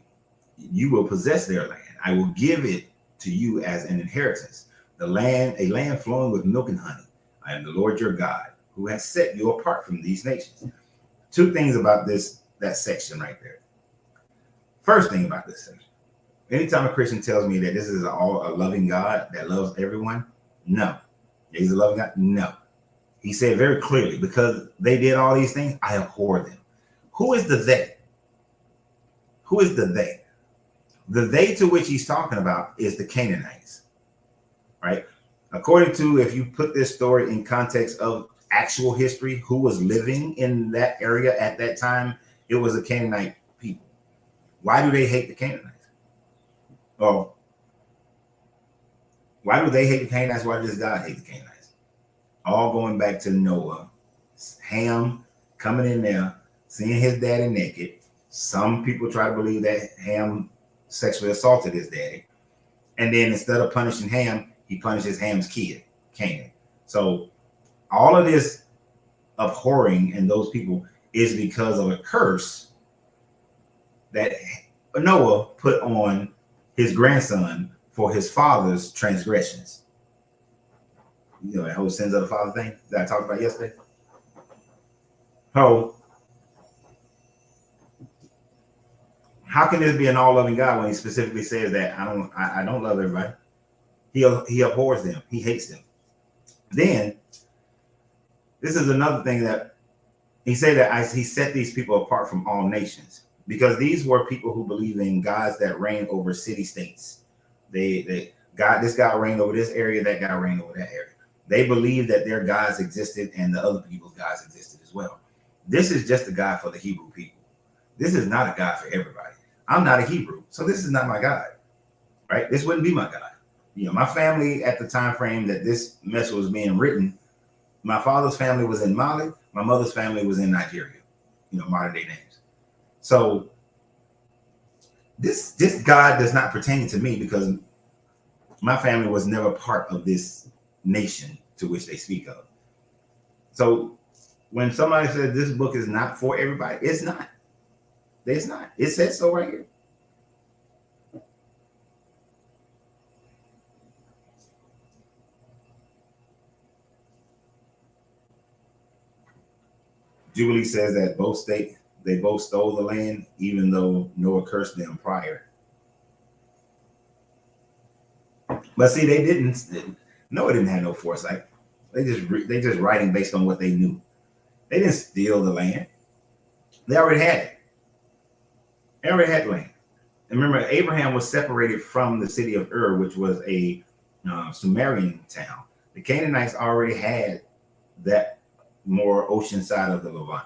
[SPEAKER 1] you will possess their land. I will give it to you as an inheritance, a land flowing with milk and honey. I am the Lord your God, who has set you apart from these nations. Two things about that section right there. First thing about this section. Anytime a Christian tells me that this is a loving God that loves everyone, no. He's a loving God? No. He said very clearly, because they did all these things, I abhor them. Who is the they? Who is the they? The they to which he's talking about is the Canaanites, right? According to, if you put this story in context of actual history, who was living in that area at that time, it was the Canaanite people. Why do they hate the Canaanites? Oh, why do they hate the Canaanites? Why does God hate the Canaanites? All going back to Noah, Ham coming in there, seeing his daddy naked. Some people try to believe that Ham sexually assaulted his daddy. And then instead of punishing Ham, he punishes Ham's kid, Canaan. So all of this abhorring in those people is because of a curse that Noah put on his grandson for his father's transgressions. You know, that whole sins of the father thing that I talked about yesterday. So how can this be an all-loving God when he specifically says that I don't love everybody? He abhors them. He hates them. Then, this is another thing that he said, that he set these people apart from all nations, because these were people who believe in gods that reign over city-states. This guy reigned over this area, that guy reigned over that area. They believed that their gods existed and the other people's gods existed as well. This is just a God for the Hebrew people. This is not a God for everybody. I'm not a Hebrew, so this is not my God, right? This wouldn't be my God. You know, my family at the time frame that this message was being written, my father's family was in Mali, my mother's family was in Nigeria, you know, modern day names. So this God does not pertain to me, because my family was never part of this nation to which they speak of. So when somebody says this book is not for everybody, it's not. It's not. It says so right here. Jubilee says that they both stole the land, even though Noah cursed them prior. But see, Noah didn't have no foresight. They just writing based on what they knew. They didn't steal the land. They already had it. They already had land. And remember, Abraham was separated from the city of Ur, which was a Sumerian town. The Canaanites already had that more ocean side of the Levant.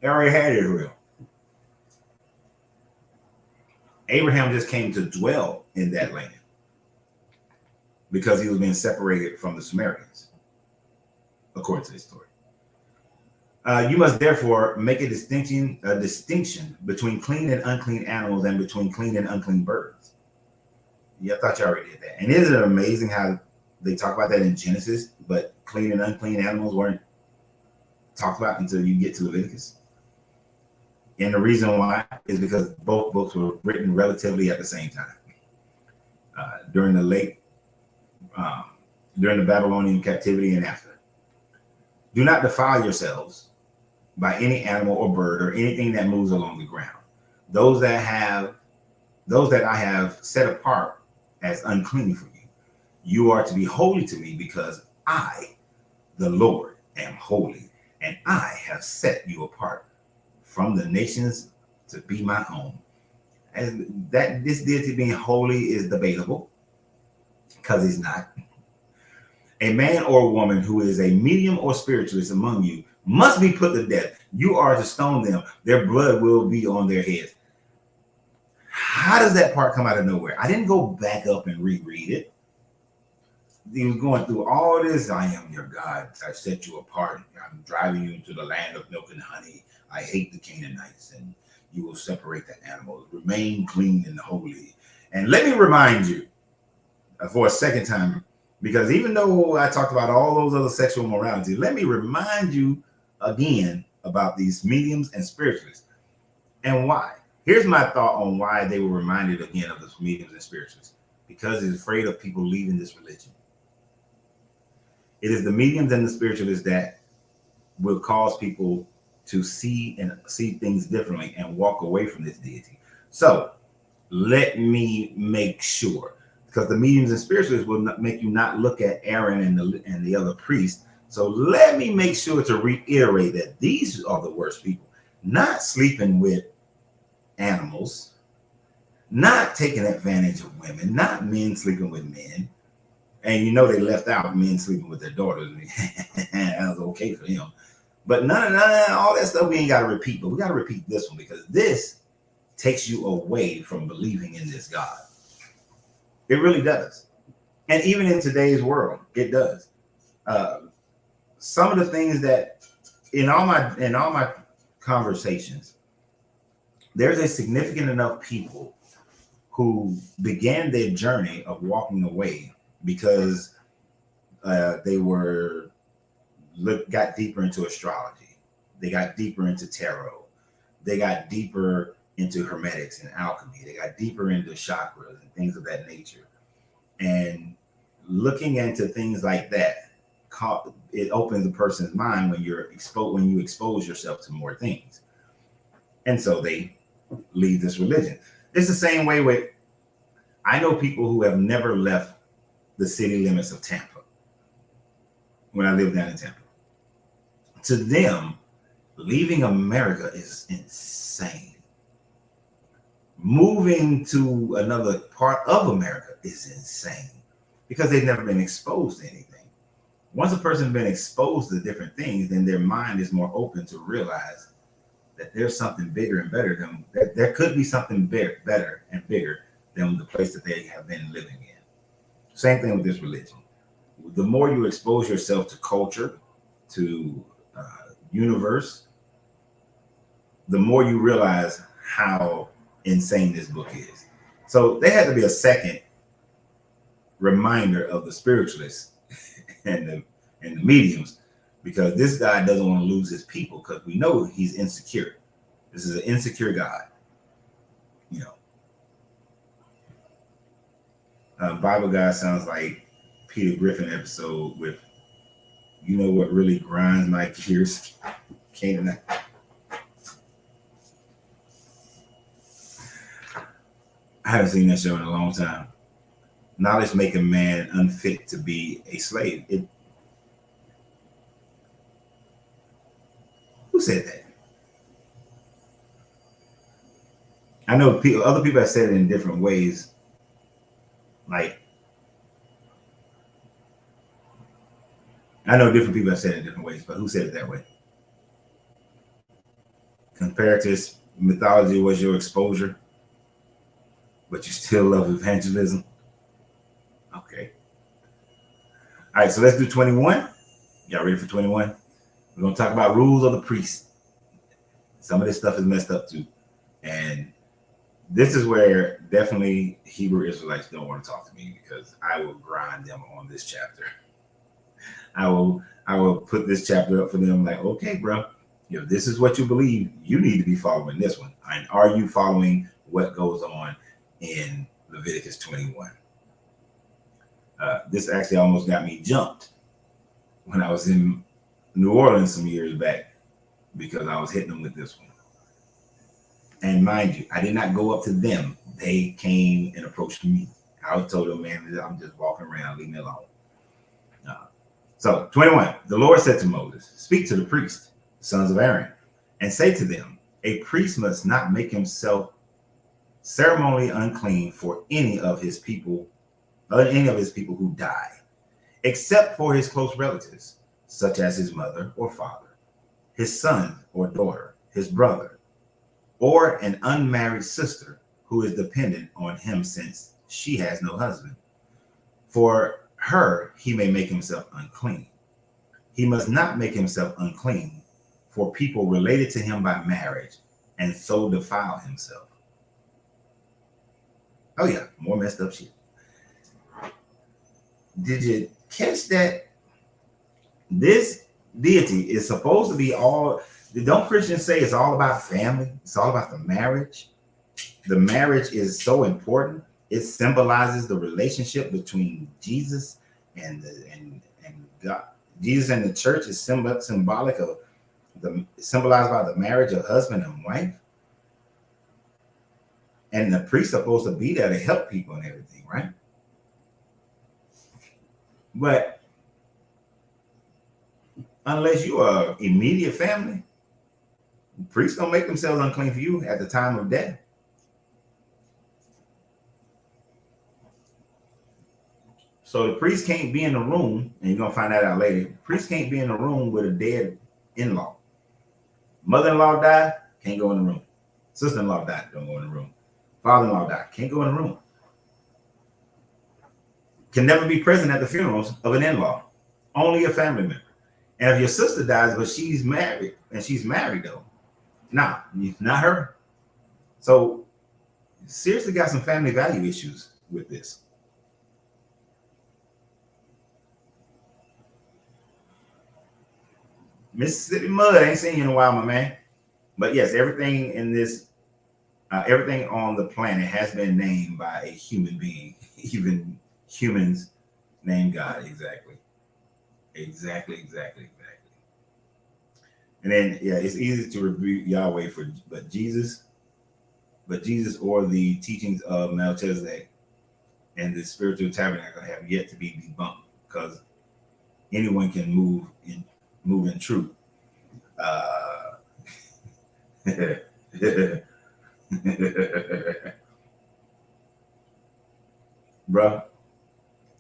[SPEAKER 1] They already had Israel. Abraham just came to dwell in that land because he was being separated from the Sumerians, according to this story. You must therefore make a distinction between clean and unclean animals and between clean and unclean birds. Yeah, I thought you already did that. And isn't it amazing how they talk about that in Genesis, but clean and unclean animals weren't talked about until you get to Leviticus? And the reason why is because both books were written relatively at the same time. During the Babylonian captivity and after. Do not defile yourselves by any animal or bird or anything that moves along the ground. Those that I have set apart as unclean for you. You are to be holy to me because I, the Lord, am holy, and I have set you apart from the nations to be my own. And that this deity being holy is debatable because he's not. A man or woman who is a medium or spiritualist among you must be put to death. You are to stone them. Their blood will be on their heads. How does that part come out of nowhere? I didn't go back up and reread it. He was going through all this. I am your God. I set you apart. I'm driving you into the land of milk and honey. I hate the Canaanites, and you will separate the animals. Remain clean and holy. And let me remind you for a second time, because even though I talked about all those other sexual morality, let me remind you again about these mediums and spiritualists and why. Here's my thought on why they were reminded again of the mediums and spiritualists. Because he's afraid of people leaving this religion. It is the mediums and the spiritualists that will cause people to see things differently and walk away from this deity. So let me make sure, because the mediums and spiritualists will not make you not look at Aaron and the other priests. So let me make sure to reiterate that these are the worst people. Not sleeping with animals, not taking advantage of women, not men sleeping with men. And you know they left out men sleeping with their daughters. That was okay for them. But none of all that stuff we ain't got to repeat. But we got to repeat this one because this takes you away from believing in this God. It really does. And even in today's world, it does. Some of the things that in all my conversations, there's a significant enough people who began their journey of walking away because they got deeper into astrology, they got deeper into tarot, they got deeper into hermetics and alchemy, they got deeper into chakras and things of that nature. And looking into things like that, it opens a person's mind when you expose yourself to more things, and so they leave this religion. It's the same way with, I know people who have never left the city limits of Tampa when I lived down in Tampa. To them, leaving America is insane. Moving to another part of America is insane because they've never been exposed to anything. Once a person's been exposed to different things, then their mind is more open to realize that there's something bigger and better than that. There could be something better and bigger than the place that they have been living in. Same thing with this religion. The more you expose yourself to culture, to universe, the more you realize how insane this book is. So there had to be a second reminder of the spiritualists and the mediums, because this guy doesn't want to lose his people, because we know he's insecure. This is an insecure God, you know. Bible guy sounds like Peter Griffin episode with, you know what really grinds my gears? Canaanite. I haven't seen that show in a long time. Knowledge make a man unfit to be a slave. Who said that? I know other people have said it in different ways. Like, I know different people have said it in different ways, but who said it that way? Comparative mythology was your exposure, but you still love evangelism. Okay. All right, so let's do 21. Y'all ready for 21? We're going to talk about rules of the priest. Some of this stuff is messed up too. And this is where definitely Hebrew Israelites don't want to talk to me, because I will grind them on this chapter. I will put this chapter up for them like, okay, bro, if this is what you believe, you need to be following this one. And are you following what goes on in Leviticus 21? This actually almost got me jumped when I was in New Orleans some years back, because I was hitting them with this one. And mind you, I did not go up to them. They came and approached me. I told him, man, I'm just walking around, leave me alone. So 21, the Lord said to Moses, speak to the priests, sons of Aaron, and say to them, a priest must not make himself ceremonially unclean for any of his people who die, except for his close relatives, such as his mother or father, his son or daughter, his brother, or an unmarried sister who is dependent on him since she has no husband. For her, he may make himself unclean. He must not make himself unclean for people related to him by marriage and so defile himself. Oh yeah, more messed up shit. Did you catch that? This deity is supposed to be all, don't Christians say it's all about family? It's all about the marriage. The marriage is so important. It symbolizes the relationship between Jesus and God. Jesus and the church is symbolic of symbolized by the marriage of husband and wife. And the priest is supposed to be there to help people and everything, right? But unless you are immediate family, priests don't make themselves unclean for you at the time of death. So the priest can't be in the room, and you're gonna find that out later. The priest can't be in the room with a dead in-law. Mother-in-law died, can't go in the room. Sister-in-law died, don't go in the room. Father-in-law died, can't go in the room. Can never be present at the funerals of an in-law. Only a family member. And if your sister dies, but she's married, and she's married though, nah, not her. So seriously got some family value issues with this. Mississippi Mud, I ain't seen you in a while, my man. But yes, everything in this, everything on the planet has been named by a human being. Even humans name God. Exactly. And then, yeah, it's easy to rebuke Yahweh but Jesus or the teachings of Melchizedek and the spiritual tabernacle have yet to be debunked, because anyone can move in truth. Bro,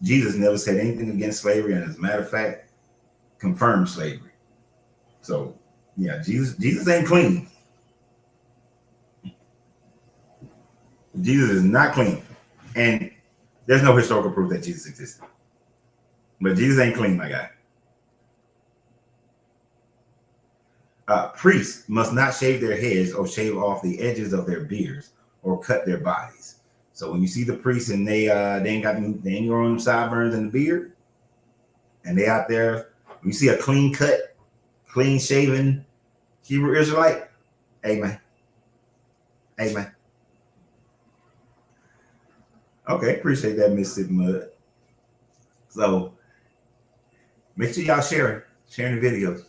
[SPEAKER 1] Jesus never said anything against slavery, and as a matter of fact, confirmed slavery. So yeah, Jesus ain't clean. Jesus is not clean, and there's no historical proof that Jesus existed. But Jesus ain't clean, my guy. Priests must not shave their heads or shave off the edges of their beards or cut their bodies. So when you see the priests and they ain't growing sideburns in the beard, and they out there, you see a clean cut, clean shaven Hebrew Israelite, amen. Amen. Okay, appreciate that, Mississippi Mud. So make sure y'all sharing the videos.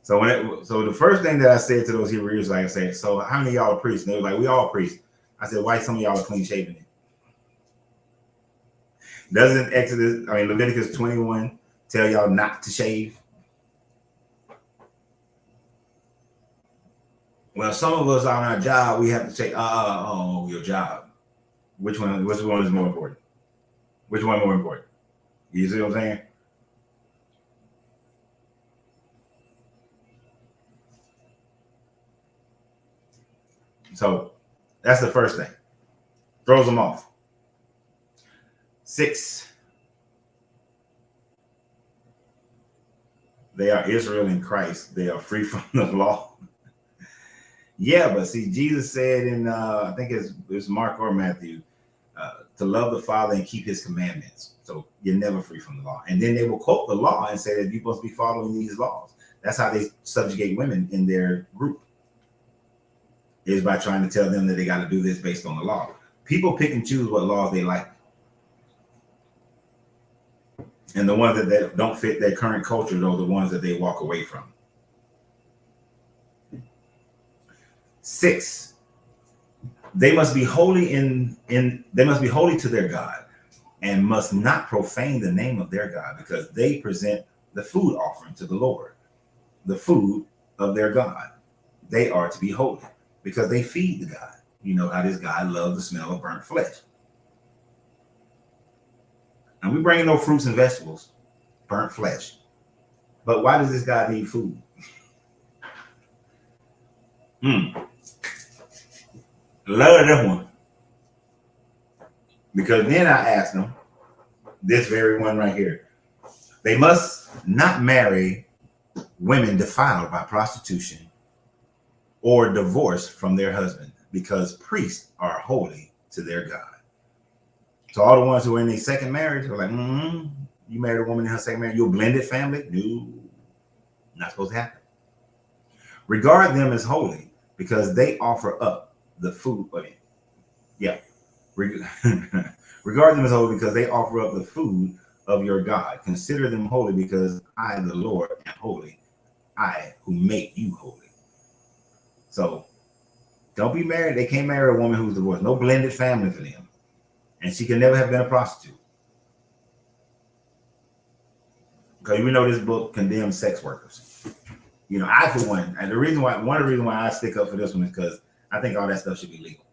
[SPEAKER 1] So so the first thing that I said to those Hebrew Israelites, I said, so how many of y'all are priests? And they were like, we all priests. I said, why some of y'all are clean shaven? Doesn't Leviticus 21 tell y'all not to shave? Well, some of us on our job, we have to say, your job. Which one is more important? Which one more important? You see what I'm saying? So that's the first thing. Throws them off. 6, they are Israel in Christ. They are free from the law. Yeah, but see, Jesus said in, I think it's Mark or Matthew, to love the Father and keep his commandments. So you're never free from the law. And then they will quote the law and say that you're supposed to be following these laws. That's how they subjugate women in their group, is by trying to tell them that they got to do this based on the law. People pick and choose what laws they like. And the ones that don't fit their current culture, are the ones that they walk away from. 6, They must be holy they must be holy to their God, and must not profane the name of their God, because they present the food offering to the Lord, the food of their God. They are to be holy because they feed the God. You know how this God loves the smell of burnt flesh. And we bring in no fruits and vegetables, burnt flesh. But why does this God need food? Love this one. Because then I asked them, this very one right here. They must not marry women defiled by prostitution or divorced from their husband, because priests are holy to their God. So all the ones who are in their second marriage are like, you married a woman in her second marriage, you're a blended family? No, not supposed to happen. Regard them as holy because they offer up the food. Yeah. Regard them as holy because they offer up the food of your God. Consider them holy because I, the Lord, am holy. I who make you holy. So don't be married. They can't marry a woman who's divorced. No blended family for them. And she can never have been a prostitute. Because we know this book condemns sex workers. You know, I, for one, and one of the reasons why I stick up for this one is because I think all that stuff should be legal.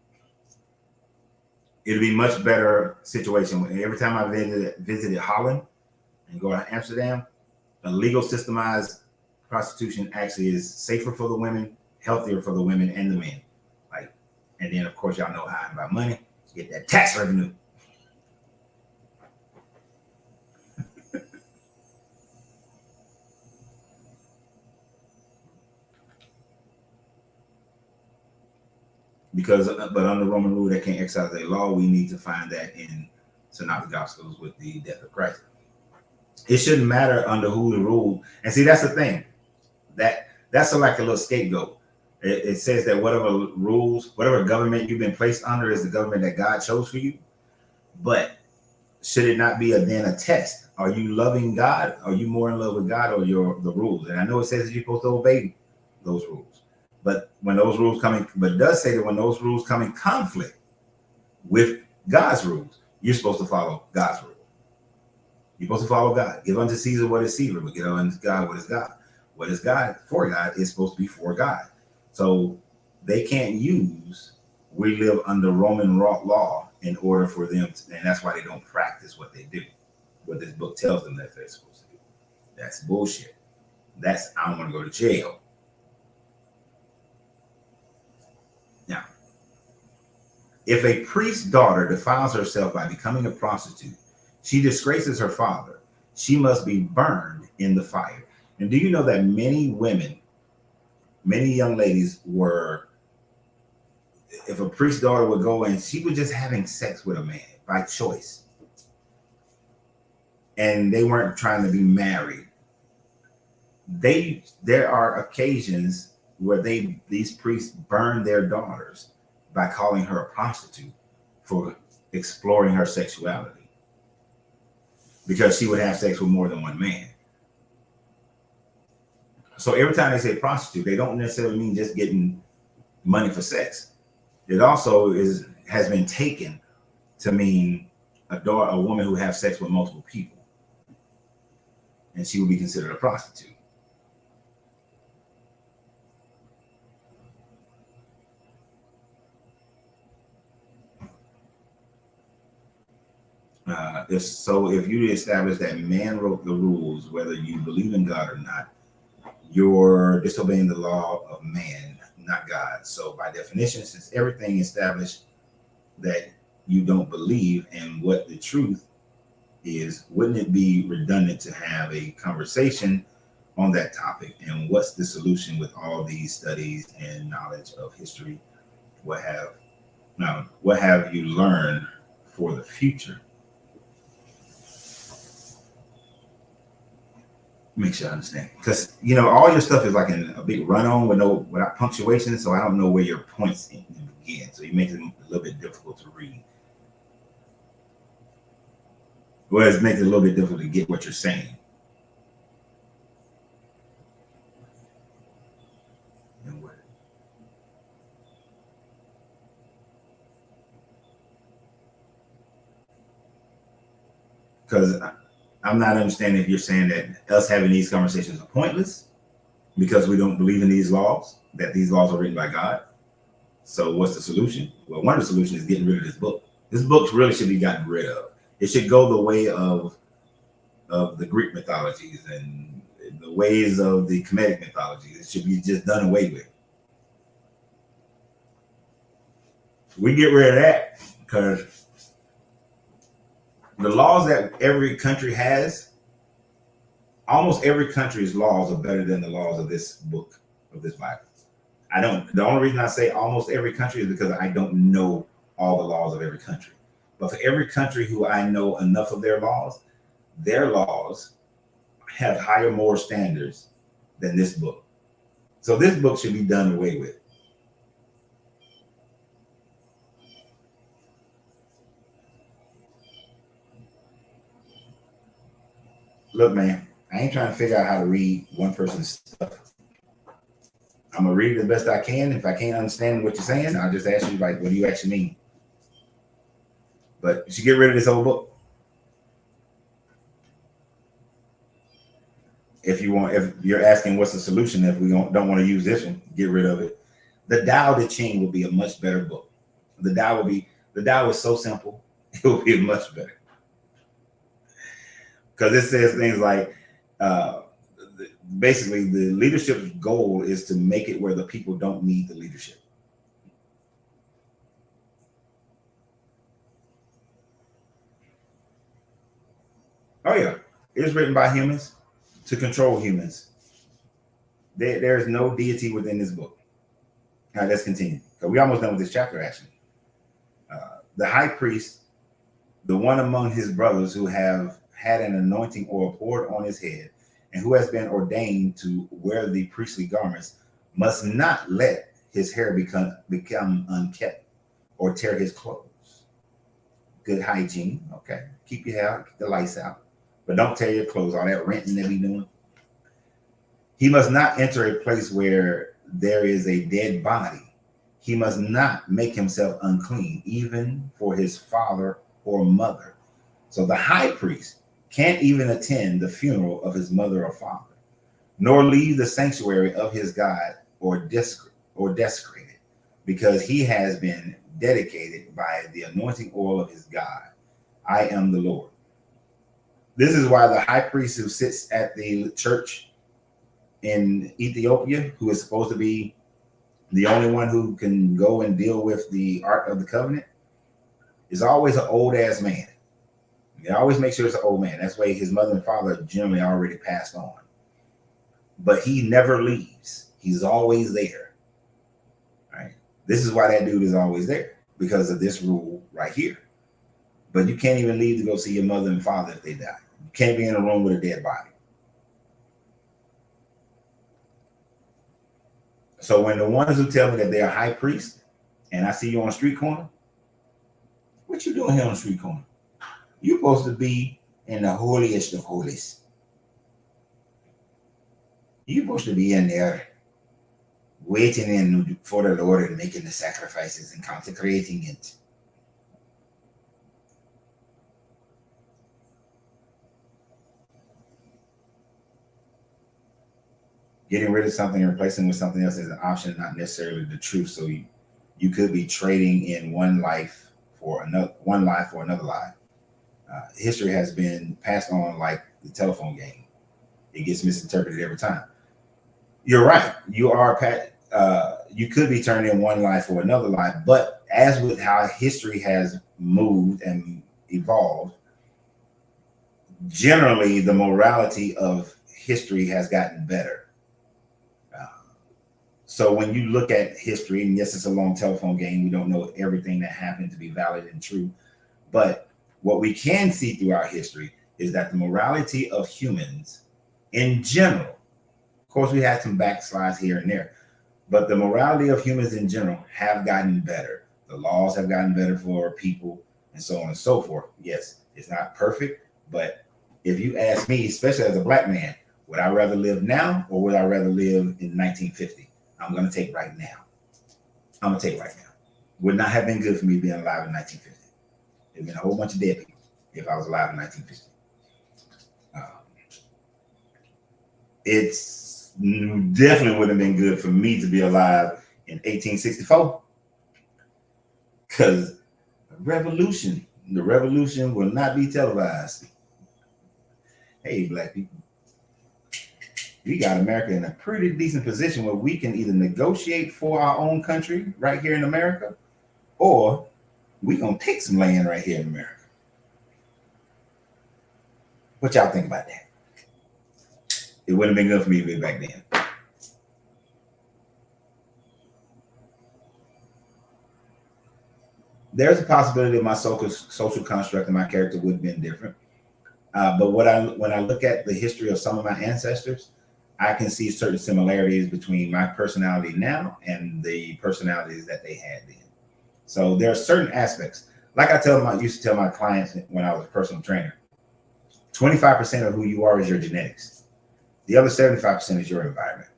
[SPEAKER 1] It'd be much better situation when every time I visited Holland and go to Amsterdam, a legal systemized prostitution actually is safer for the women, healthier for the women and the men. Like, and then of course y'all know how I buy money, get that tax revenue. Because, but under Roman rule, they can't exercise their law. We need to find that in Synoptic Gospels with the death of Christ. It shouldn't matter under who the rule. And see, that's the thing. That's like a little scapegoat. It says that whatever rules, whatever government you've been placed under is the government that God chose for you. But should it not be then a test? Are you loving God? Are you more in love with God or the rules? And I know it says that you're supposed to obey those rules. But when those rules come in, but it does say that when those rules come in conflict with God's rules, you're supposed to follow God's rules. You're supposed to follow God. Give unto Caesar what is Caesar, but give unto God what is God. What is God for God is supposed to be for God. So they can't use, we live under Roman law in order for them to, and that's why they don't practice what they do, what this book tells them that they're supposed to do. That's bullshit. I don't want to go to jail. Now, if a priest's daughter defiles herself by becoming a prostitute, she disgraces her father. She must be burned in the fire. And do you know that many women, many young ladies were, if a priest's daughter would go and she was just having sex with a man by choice, and they weren't trying to be married, there are occasions where these priests burn their daughters by calling her a prostitute for exploring her sexuality, because she would have sex with more than one man. So every time they say prostitute, they don't necessarily mean just getting money for sex. It also has been taken to mean a woman who has sex with multiple people, and she would be considered a prostitute. If you establish that man wrote the rules, whether you believe in God or not, you're disobeying the law of man, not God. So by definition, since everything established that you don't believe in what the truth is, wouldn't it be redundant to have a conversation on that topic? And what's the solution with all these studies and knowledge of history? What have you learned for the future? Make sure I understand, because all your stuff is like in a big run-on without punctuation, so I don't know where your points begin. So it makes it a little bit difficult to read. Well, it makes it a little bit difficult to get what you're saying. And what? because I'm not understanding if you're saying that us having these conversations are pointless because we don't believe in these laws, that these laws are written by God. So what's the solution? Well, one of the solutions is getting rid of this book. This book really should be gotten rid of. It should go the way of the Greek mythologies and the ways of the Kemetic mythologies. It should be just done away with. We get rid of that because the laws that every country has, almost every country's laws are better than the laws of this book, of this Bible. The only reason I say almost every country is because I don't know all the laws of every country. But for every country who I know enough of their laws have higher moral standards than this book. So this book should be done away with. Look, man, I ain't trying to figure out how to read one person's stuff. I'm gonna read it the best I can. If I can't understand what you're saying, I'll just ask you, like, what do you actually mean? But you should get rid of this whole book. If you're asking what's the solution, if we don't want to use this one, get rid of it. The Tao Te Ching would be a much better book. The Tao is so simple, it would be much better. Because it says things like, basically, the leadership's goal is to make it where the people don't need the leadership. Oh yeah, it's written by humans to control humans. There is no deity within this book. All right, let's continue. Because we almost done with this chapter, actually. The high priest, the one among his brothers who have had an anointing oil poured on his head, and who has been ordained to wear the priestly garments, must not let his hair become unkept or tear his clothes. Good hygiene, okay. Keep your hair, keep the lights out, but don't tear your clothes, all that renting they be doing. He must not enter a place where there is a dead body. He must not make himself unclean, even for his father or mother. So the high priest can't even attend the funeral of his mother or father, nor leave the sanctuary of his God or desecrate it, because he has been dedicated by the anointing oil of his God. I am the Lord. This is why the high priest who sits at the church in Ethiopia, who is supposed to be the only one who can go and deal with the Ark of the Covenant, is always an old ass man. They always make sure it's an old man. That's why his mother and father generally already passed on. But he never leaves. He's always there. Right? This is why that dude is always there, because of this rule right here. But you can't even leave to go see your mother and father if they die. You can't be in a room with a dead body. So when the ones who tell me that they're high priests, and I see you on a street corner, what you doing here on the street corner? You're supposed to be in the holiest of holies. You're supposed to be in there waiting in for the Lord and making the sacrifices and consecrating it. Getting rid of something and replacing with something else is an option, not necessarily the truth. So you could be trading in one life for another life. History has been passed on like the telephone game. It gets misinterpreted every time. You're right. You could be turning in one life for another life, but as with how history has moved and evolved, generally the morality of history has gotten better. So when you look at history, and yes, it's a long telephone game, we don't know everything that happened to be valid and true, but what we can see throughout history is that the morality of humans in general, of course, we had some backslides here and there, but the morality of humans in general have gotten better. The laws have gotten better for people and so on and so forth. Yes, it's not perfect, but if you ask me, especially as a black man, would I rather live now or would I rather live in 1950? I'm going to take right now. I'm going to take right now. Would not have been good for me being alive in 1950. There'd been a whole bunch of dead people if I was alive in 1950. It's definitely would have been good for me to be alive in 1864, because the revolution will not be televised. Hey, black people, we got America in a pretty decent position where we can either negotiate for our own country right here in America, or we gonna take some land right here in America. What y'all think about that? It wouldn't have been good for me to be back then. There's a possibility that my social construct and my character would have been different. But when I look at the history of some of my ancestors, I can see certain similarities between my personality now and the personalities that they had then. So there are certain aspects, like used to tell my clients when I was a personal trainer, 25% of who you are is your genetics. The other 75% is your environment.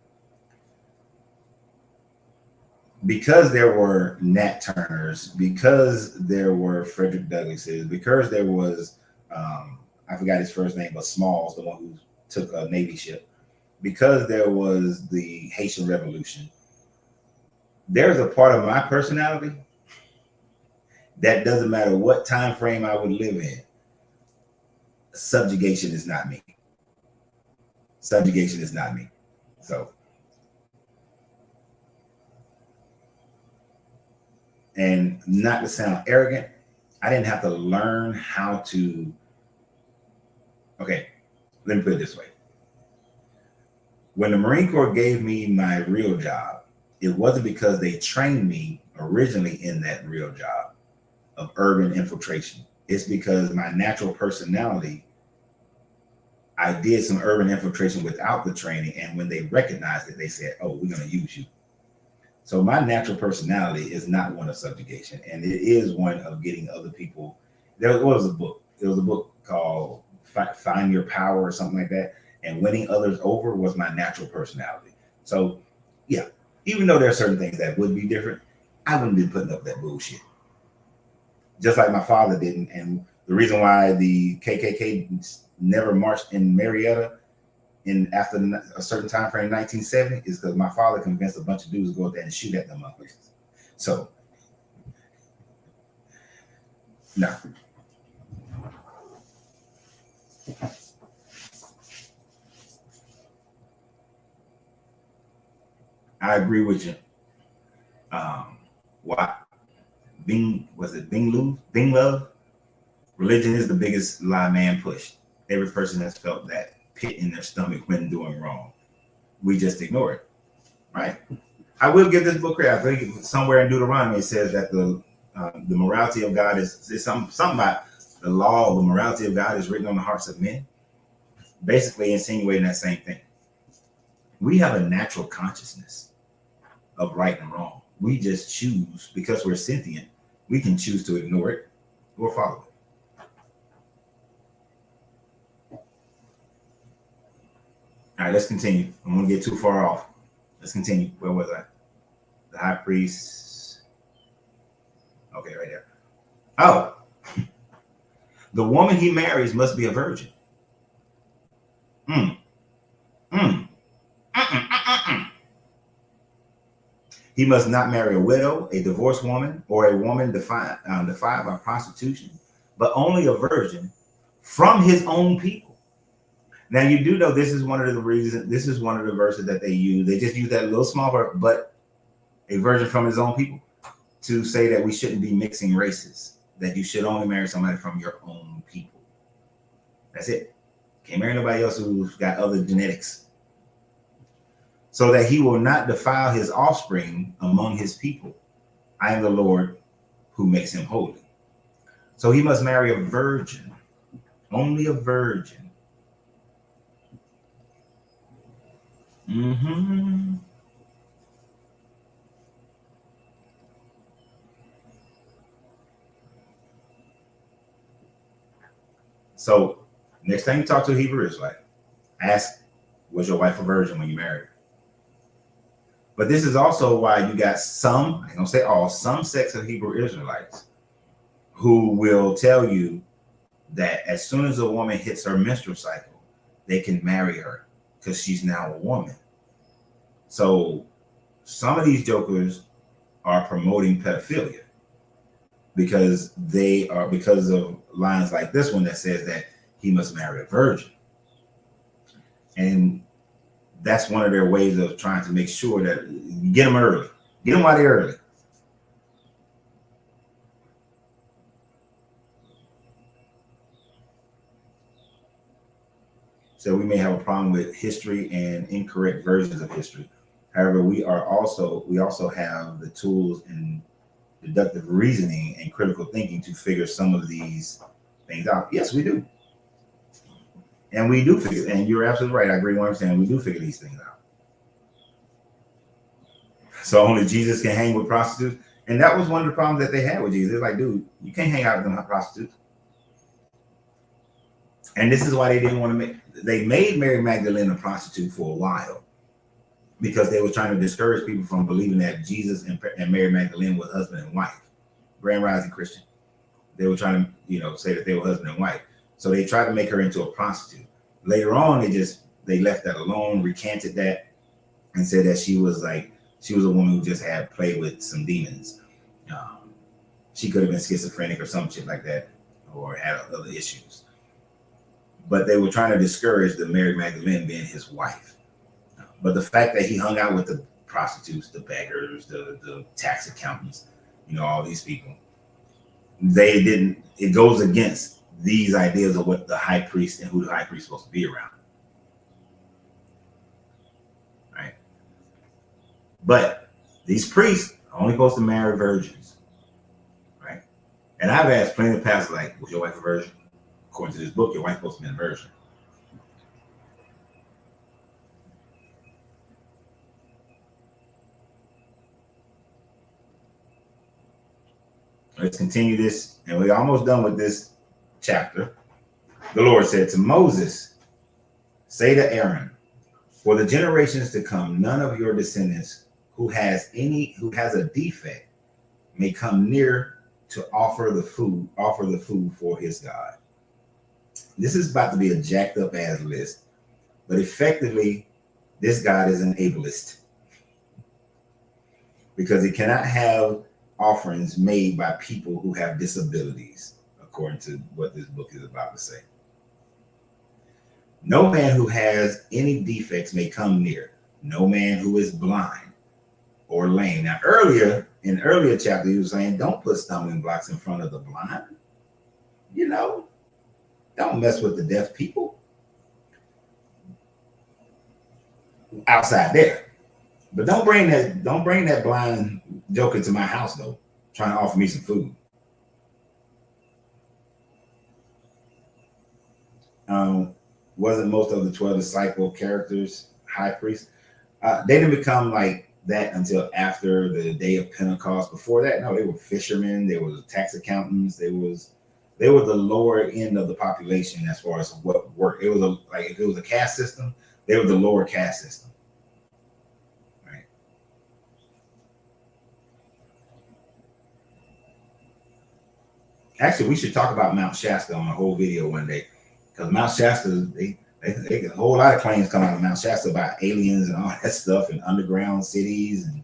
[SPEAKER 1] Because there were Nat Turners, because there were Frederick Douglasses, because there was, I forgot his first name, but Smalls, the one who took a Navy ship, because there was the Haitian Revolution, there's a part of my personality that doesn't matter what time frame I would live in. Subjugation is not me. Subjugation is not me. So, and not to sound arrogant, I didn't have to learn how to. Okay, let me put it this way. When the Marine Corps gave me my real job, it wasn't because they trained me originally in that real job of urban infiltration. It's because my natural personality, I did some urban infiltration without the training. And when they recognized it, they said, oh, we're going to use you. So my natural personality is not one of subjugation. And it is one of getting other people. There was a book. There was a book called Find Your Power or something like that. And winning others over was my natural personality. So yeah, even though there are certain things that would be different, I wouldn't be putting up that bullshit. Just like my father didn't. And the reason why the KKK never marched in Marietta after a certain time frame in 1970 is because my father convinced a bunch of dudes to go out there and shoot at them motherfuckers. So, no. I agree with you. Why? Bing Love? Religion is the biggest lie man pushed. Every person has felt that pit in their stomach when doing wrong. We just ignore it, right? I will give this book credit. I think somewhere in Deuteronomy it says that the morality of God is something about the law of the morality of God is written on the hearts of men, basically insinuating that same thing. We have a natural consciousness of right and wrong. We just choose, because we're sentient, we can choose to ignore it or follow it. All right, let's continue. I don't want to get too far off. Let's continue. Where was I? The high priest. Okay, right there. Oh, the woman he marries must be a virgin. He must not marry a widow, a divorced woman, or a woman defiled by prostitution, but only a virgin from his own people. Now you do know this is one of the reasons. This is one of the verses that they use. They just use that little small word, but a virgin from his own people, to say that we shouldn't be mixing races. That you should only marry somebody from your own people. That's it. Can't marry nobody else who's got other genetics. So that he will not defile his offspring among his people. I am the Lord who makes him holy. So he must marry a virgin, only a virgin. So next time you talk to a Hebrew Israelite, ask, was your wife a virgin when you married her? But this is also why you got some, I don't say all, some sects of Hebrew Israelites who will tell you that as soon as a woman hits her menstrual cycle, they can marry her because she's now a woman. So some of these jokers are promoting pedophilia because of lines like this one that says that he must marry a virgin. And that's one of their ways of trying to make sure that you get them early. Get them while they're early. So we may have a problem with history and incorrect versions of history. However, we also have the tools and deductive reasoning and critical thinking to figure some of these things out. Yes, we do. And we do figure, and you're absolutely right. I agree with what I'm saying. We do figure these things out. So only Jesus can hang with prostitutes. And that was one of the problems that they had with Jesus. They're like, dude, you can't hang out with them prostitutes. And this is why they didn't want to they made Mary Magdalene a prostitute for a while because they were trying to discourage people from believing that Jesus and Mary Magdalene was husband and wife. Grand Rising Christian. They were trying to, say that they were husband and wife. So they tried to make her into a prostitute. Later on, they left that alone, recanted that, and said that she was a woman who just had played with some demons. She could have been schizophrenic or some shit like that, or had other issues. But they were trying to discourage the Mary Magdalene being his wife. But the fact that he hung out with the prostitutes, the beggars, the tax accountants, all these people, it goes against these ideas of what the high priest and who the high priest is supposed to be around. Right? But these priests are only supposed to marry virgins. Right? And I've asked plenty of pastors, like, was your wife a virgin? According to this book, your wife's supposed to be a virgin. Let's continue this, and we're almost done with this chapter. The Lord said to Moses, say to Aaron, for the generations to come, none of your descendants who has a defect may come near to offer the food for his God. This is about to be a jacked up ass list, but effectively, this God is an ableist because he cannot have offerings made by people who have disabilities, according to what this book is about to say. No man who has any defects may come near. No man who is blind or lame. Now, in earlier chapter, he was saying, don't put stumbling blocks in front of the blind. Don't mess with the deaf people outside there. But don't bring that blind joker to my house though, trying to offer me some food. Wasn't most of the 12 disciple characters high priests? They didn't become like that until after the day of Pentecost. Before that, no, they were fishermen. They were tax accountants. They were the lower end of the population as far as what work. It was if it was a caste system, they were the lower caste system. Right. Actually, we should talk about Mount Shasta on a whole video one day, because Mount Shasta, they get a whole lot of claims come out of Mount Shasta about aliens and all that stuff and underground cities, and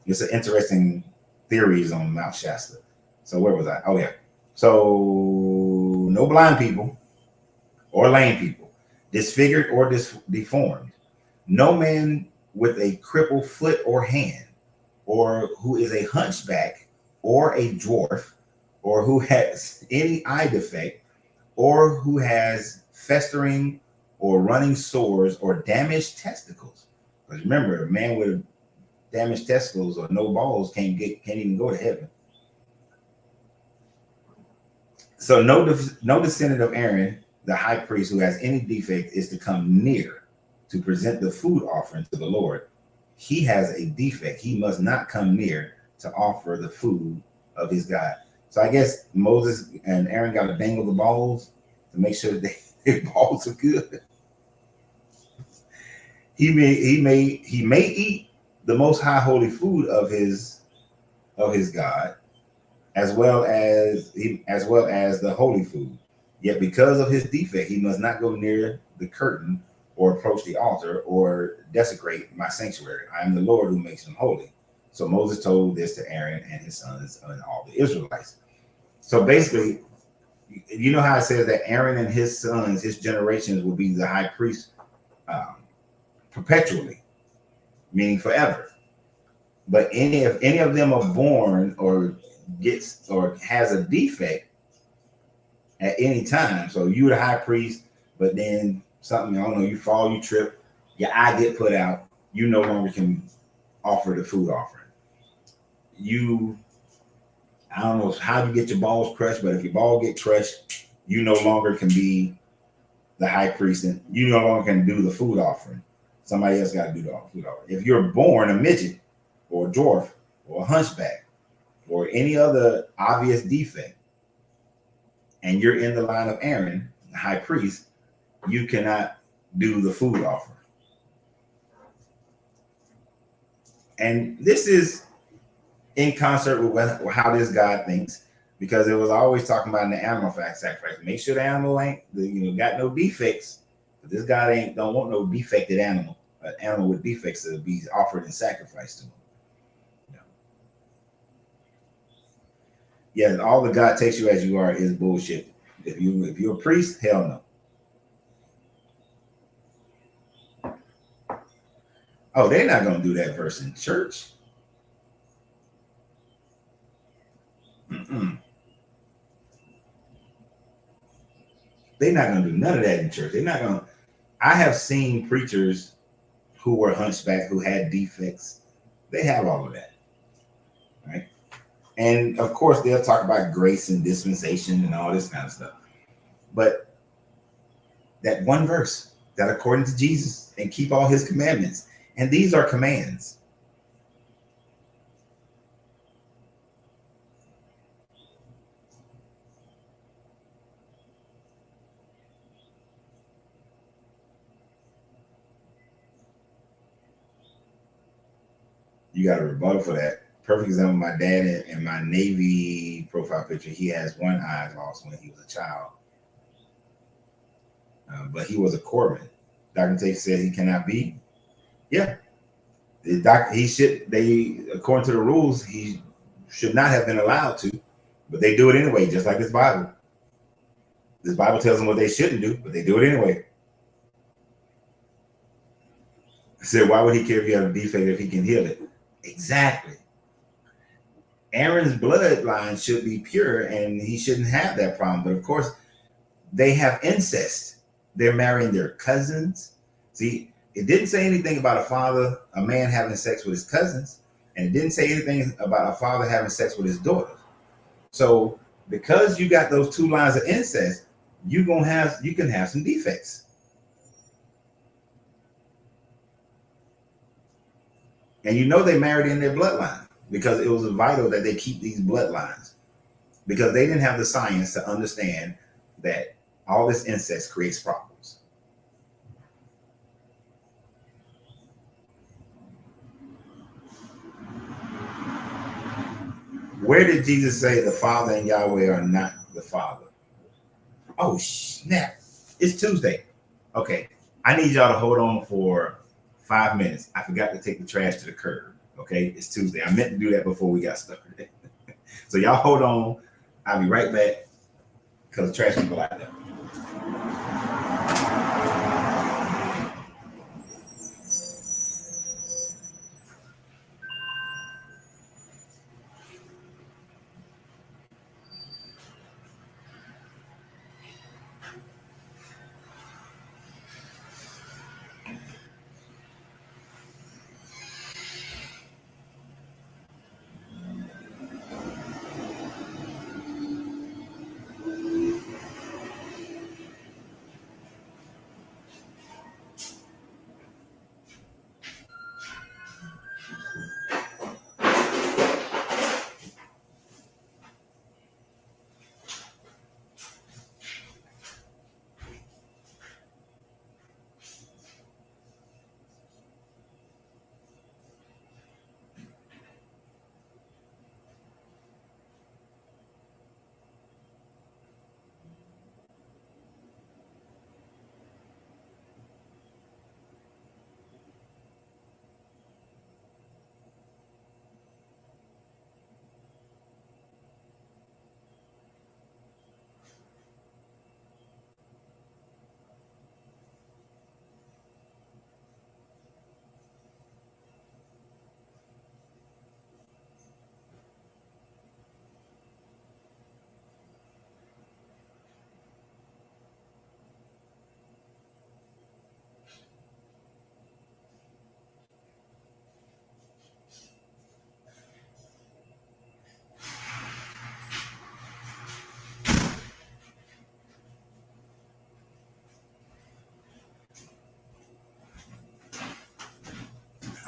[SPEAKER 1] it's an interesting theories on Mount Shasta. So where was I? Oh yeah. So no blind people or lame people, disfigured or deformed, no man with a crippled foot or hand, or who is a hunchback or a dwarf, or who has any eye defect, or who has festering or running sores or damaged testicles. Because remember, a man with damaged testicles or no balls can't even go to heaven. So no descendant of Aaron, the high priest, who has any defect is to come near to present the food offering to the Lord. He has a defect. He must not come near to offer the food of his God. So I guess Moses and Aaron got to dangle the balls to make sure that their balls are good. He may eat the most high holy food of his God, as well as the holy food. Yet because of his defect, he must not go near the curtain or approach the altar or desecrate my sanctuary. I am the Lord who makes them holy. So Moses told this to Aaron and his sons and all the Israelites. So basically, you know how it says that Aaron and his sons, his generations, will be the high priest um, perpetually, meaning forever. But if any of them are born or gets or has a defect at any time, so you the high priest, but then something, I don't know, you fall, you trip, your eye get put out, you no longer can offer the food offering. You, I don't know how you get your balls crushed, but if your ball get crushed, you no longer can be the high priest, and you no longer can do the food offering. Somebody else got to do the food offering. If you're born a midget or a dwarf or a hunchback or any other obvious defect, and you're in the line of Aaron, the high priest, you cannot do the food offering. And this is in concert with how this God thinks, because it was always talking about in the animal sacrifice. Make sure the animal ain't, got no defects. But this God don't want no defected animal, an animal with defects to be offered and sacrificed to him. Yeah, all the God takes you as you are is bullshit. If you're a priest, hell no. Oh, they're not gonna do that verse in church. Mm-mm. They're not gonna do none of that in church. They're not gonna. I have seen preachers who were hunchback, who had defects. They have all of that, right? And of course, they'll talk about grace and dispensation and all this kind of stuff. But that one verse, that according to Jesus and keep all his commandments, and these are commands. You got a rebuttal for that. Perfect example, my dad in my Navy profile picture, he has one eye lost when he was a child. But he was a corpsman. Dr. Tate said he cannot be. Yeah. He should, according to the rules, he should not have been allowed to, but they do it anyway, just like this Bible. This Bible tells them what they shouldn't do, but they do it anyway. I said, why would he care if you have a defect if he can heal it? Exactly. Aaron's bloodline should be pure and he shouldn't have that problem. But of course, they have incest. They're marrying their cousins. See, it didn't say anything about a man having sex with his cousins, and it didn't say anything about a father having sex with his daughters. So because you got those two lines of incest, you can have some defects. And they married in their bloodline because it was vital that they keep these bloodlines, because they didn't have the science to understand that all this incest creates problems. Where did Jesus say the Father and Yahweh are not the Father? Oh, snap. It's Tuesday. Okay. I need y'all to hold on for 5 minutes. I forgot to take the trash to the curb. Okay. It's Tuesday. I meant to do that before we got started. So y'all hold on. I'll be right back because the trash people out there.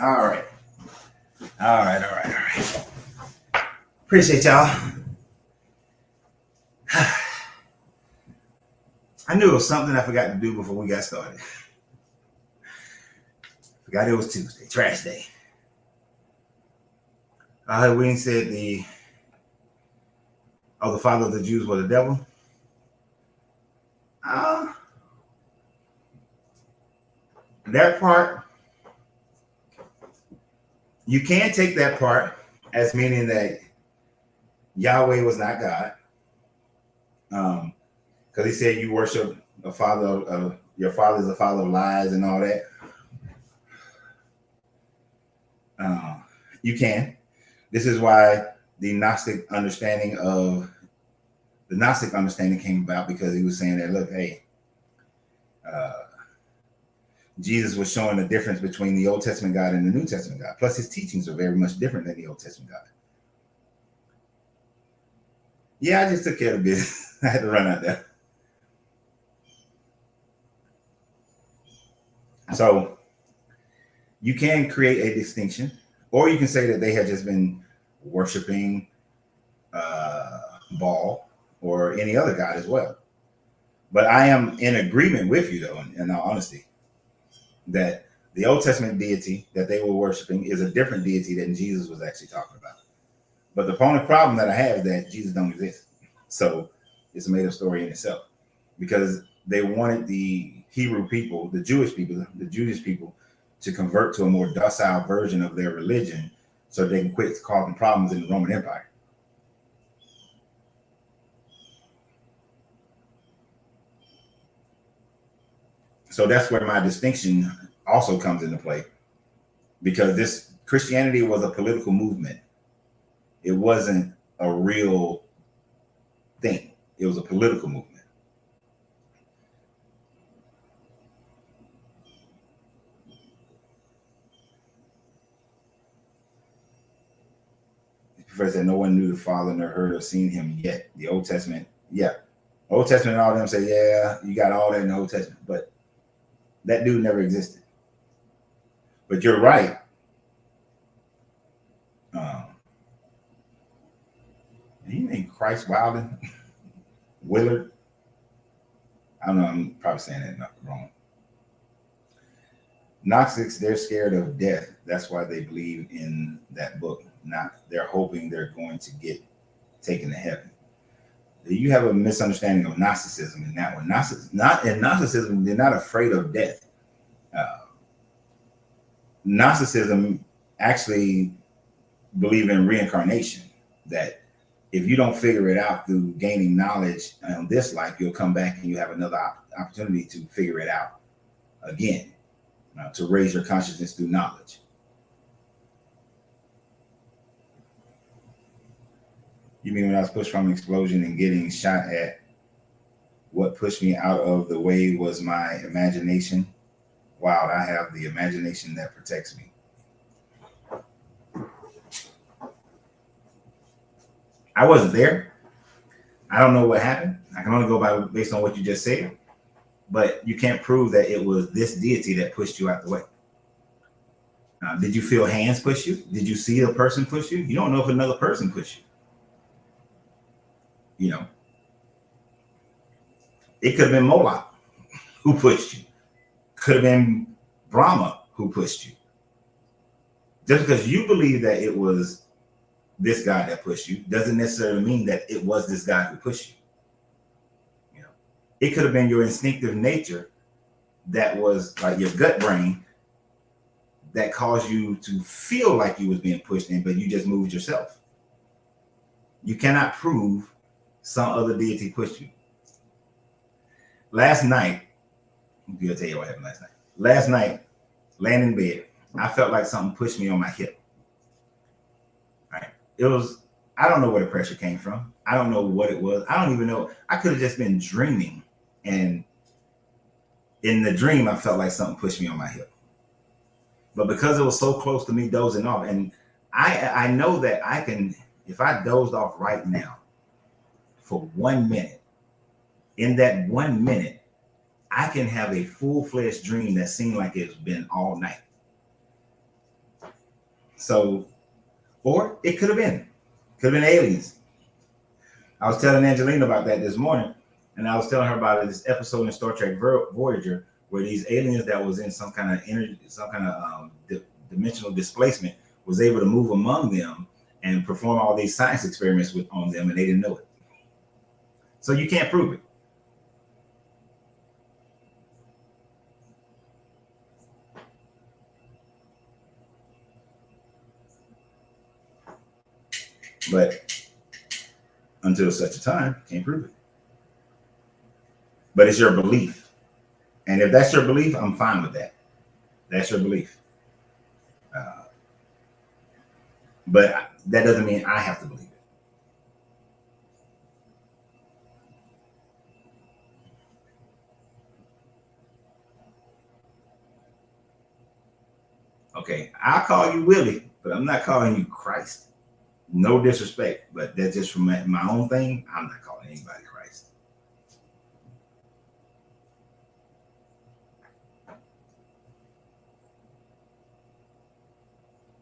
[SPEAKER 1] All right. All right. Appreciate y'all. I knew it was something I forgot to do before we got started. Forgot it was Tuesday, trash day. We said the father of the Jews was the devil. That part, you can take that part as meaning that Yahweh was not God. Because he said you worship a father of your father is a father of lies and all that. You can. This is why the Gnostic understanding came about, because he was saying that, look, hey, Jesus was showing the difference between the Old Testament God and the New Testament God. Plus, his teachings are very much different than the Old Testament God. Yeah, I just took care of business. I had to run out there. So you can create a distinction, or you can say that they had just been worshiping Baal or any other god as well. But I am in agreement with you, though, in all honesty, that the Old Testament deity that they were worshiping is a different deity than Jesus was actually talking about. But the only problem that I have is that Jesus don't exist. So it's a made-up story in itself, because they wanted the Hebrew people, the Jewish people, to convert to a more docile version of their religion so they can quit causing problems in the Roman Empire. So that's where my distinction also comes into play, because this Christianity was a political movement. It wasn't a real thing. It was a political movement. Professor said no one knew the Father nor heard or seen him yet. The Old Testament, yeah. Old Testament and all of them say, yeah, you got all that in the Old Testament, but that dude never existed. But you're right. You named Christ Wilden? Willard? I don't know, I'm probably saying that wrong. Gnostics, they're scared of death. That's why they believe in that book. They're hoping they're going to get taken to heaven. You have a misunderstanding of Gnosticism in that one. Gnosticism, they're not afraid of death. Gnosticism actually believe in reincarnation, that if you don't figure it out through gaining knowledge on this life, you'll come back and you have another opportunity to figure it out again, to raise your consciousness through knowledge. You mean when I was pushed from an explosion and getting shot at, what pushed me out of the way was my imagination? Wow, I have the imagination that protects me. I wasn't there. I don't know what happened. I can only go based on what you just said. But you can't prove that it was this deity that pushed you out the way. Did you feel hands push you? Did you see a person push you? You don't know if another person pushed you. It could have been Moloch who pushed you. Could have been Brahma who pushed you. Just because you believe that it was this guy that pushed you doesn't necessarily mean that it was this guy who pushed you. It could have been your instinctive nature that was like your gut brain that caused you to feel like you was being pushed in, but you just moved yourself. You cannot prove some other deity pushed you. Last night, I'll tell you what happened last night. Last night, laying in bed, I felt like something pushed me on my hip. Right? It was, I don't know where the pressure came from. I don't know what it was. I don't even know. I could have just been dreaming. And in the dream, I felt like something pushed me on my hip. But because it was so close to me dozing off, and I know that I can, if I dozed off right now for 1 minute, in that 1 minute, I can have a full-fledged dream that seemed like it's been all night. So, or it could have been aliens. I was telling Angelina about that this morning, and I was telling her about this episode in Star Trek Voyager where these aliens that was in some kind of energy, some kind of dimensional displacement was able to move among them and perform all these science experiments on them, and they didn't know it. So you can't prove it. But until such a time, can't prove it. But it's your belief. And if that's your belief, I'm fine with that. That's your belief. But that doesn't mean I have to believe it. Okay, I'll call you Willie, but I'm not calling you Christ. No disrespect, but that's just from my own thing. I'm not calling anybody Christ.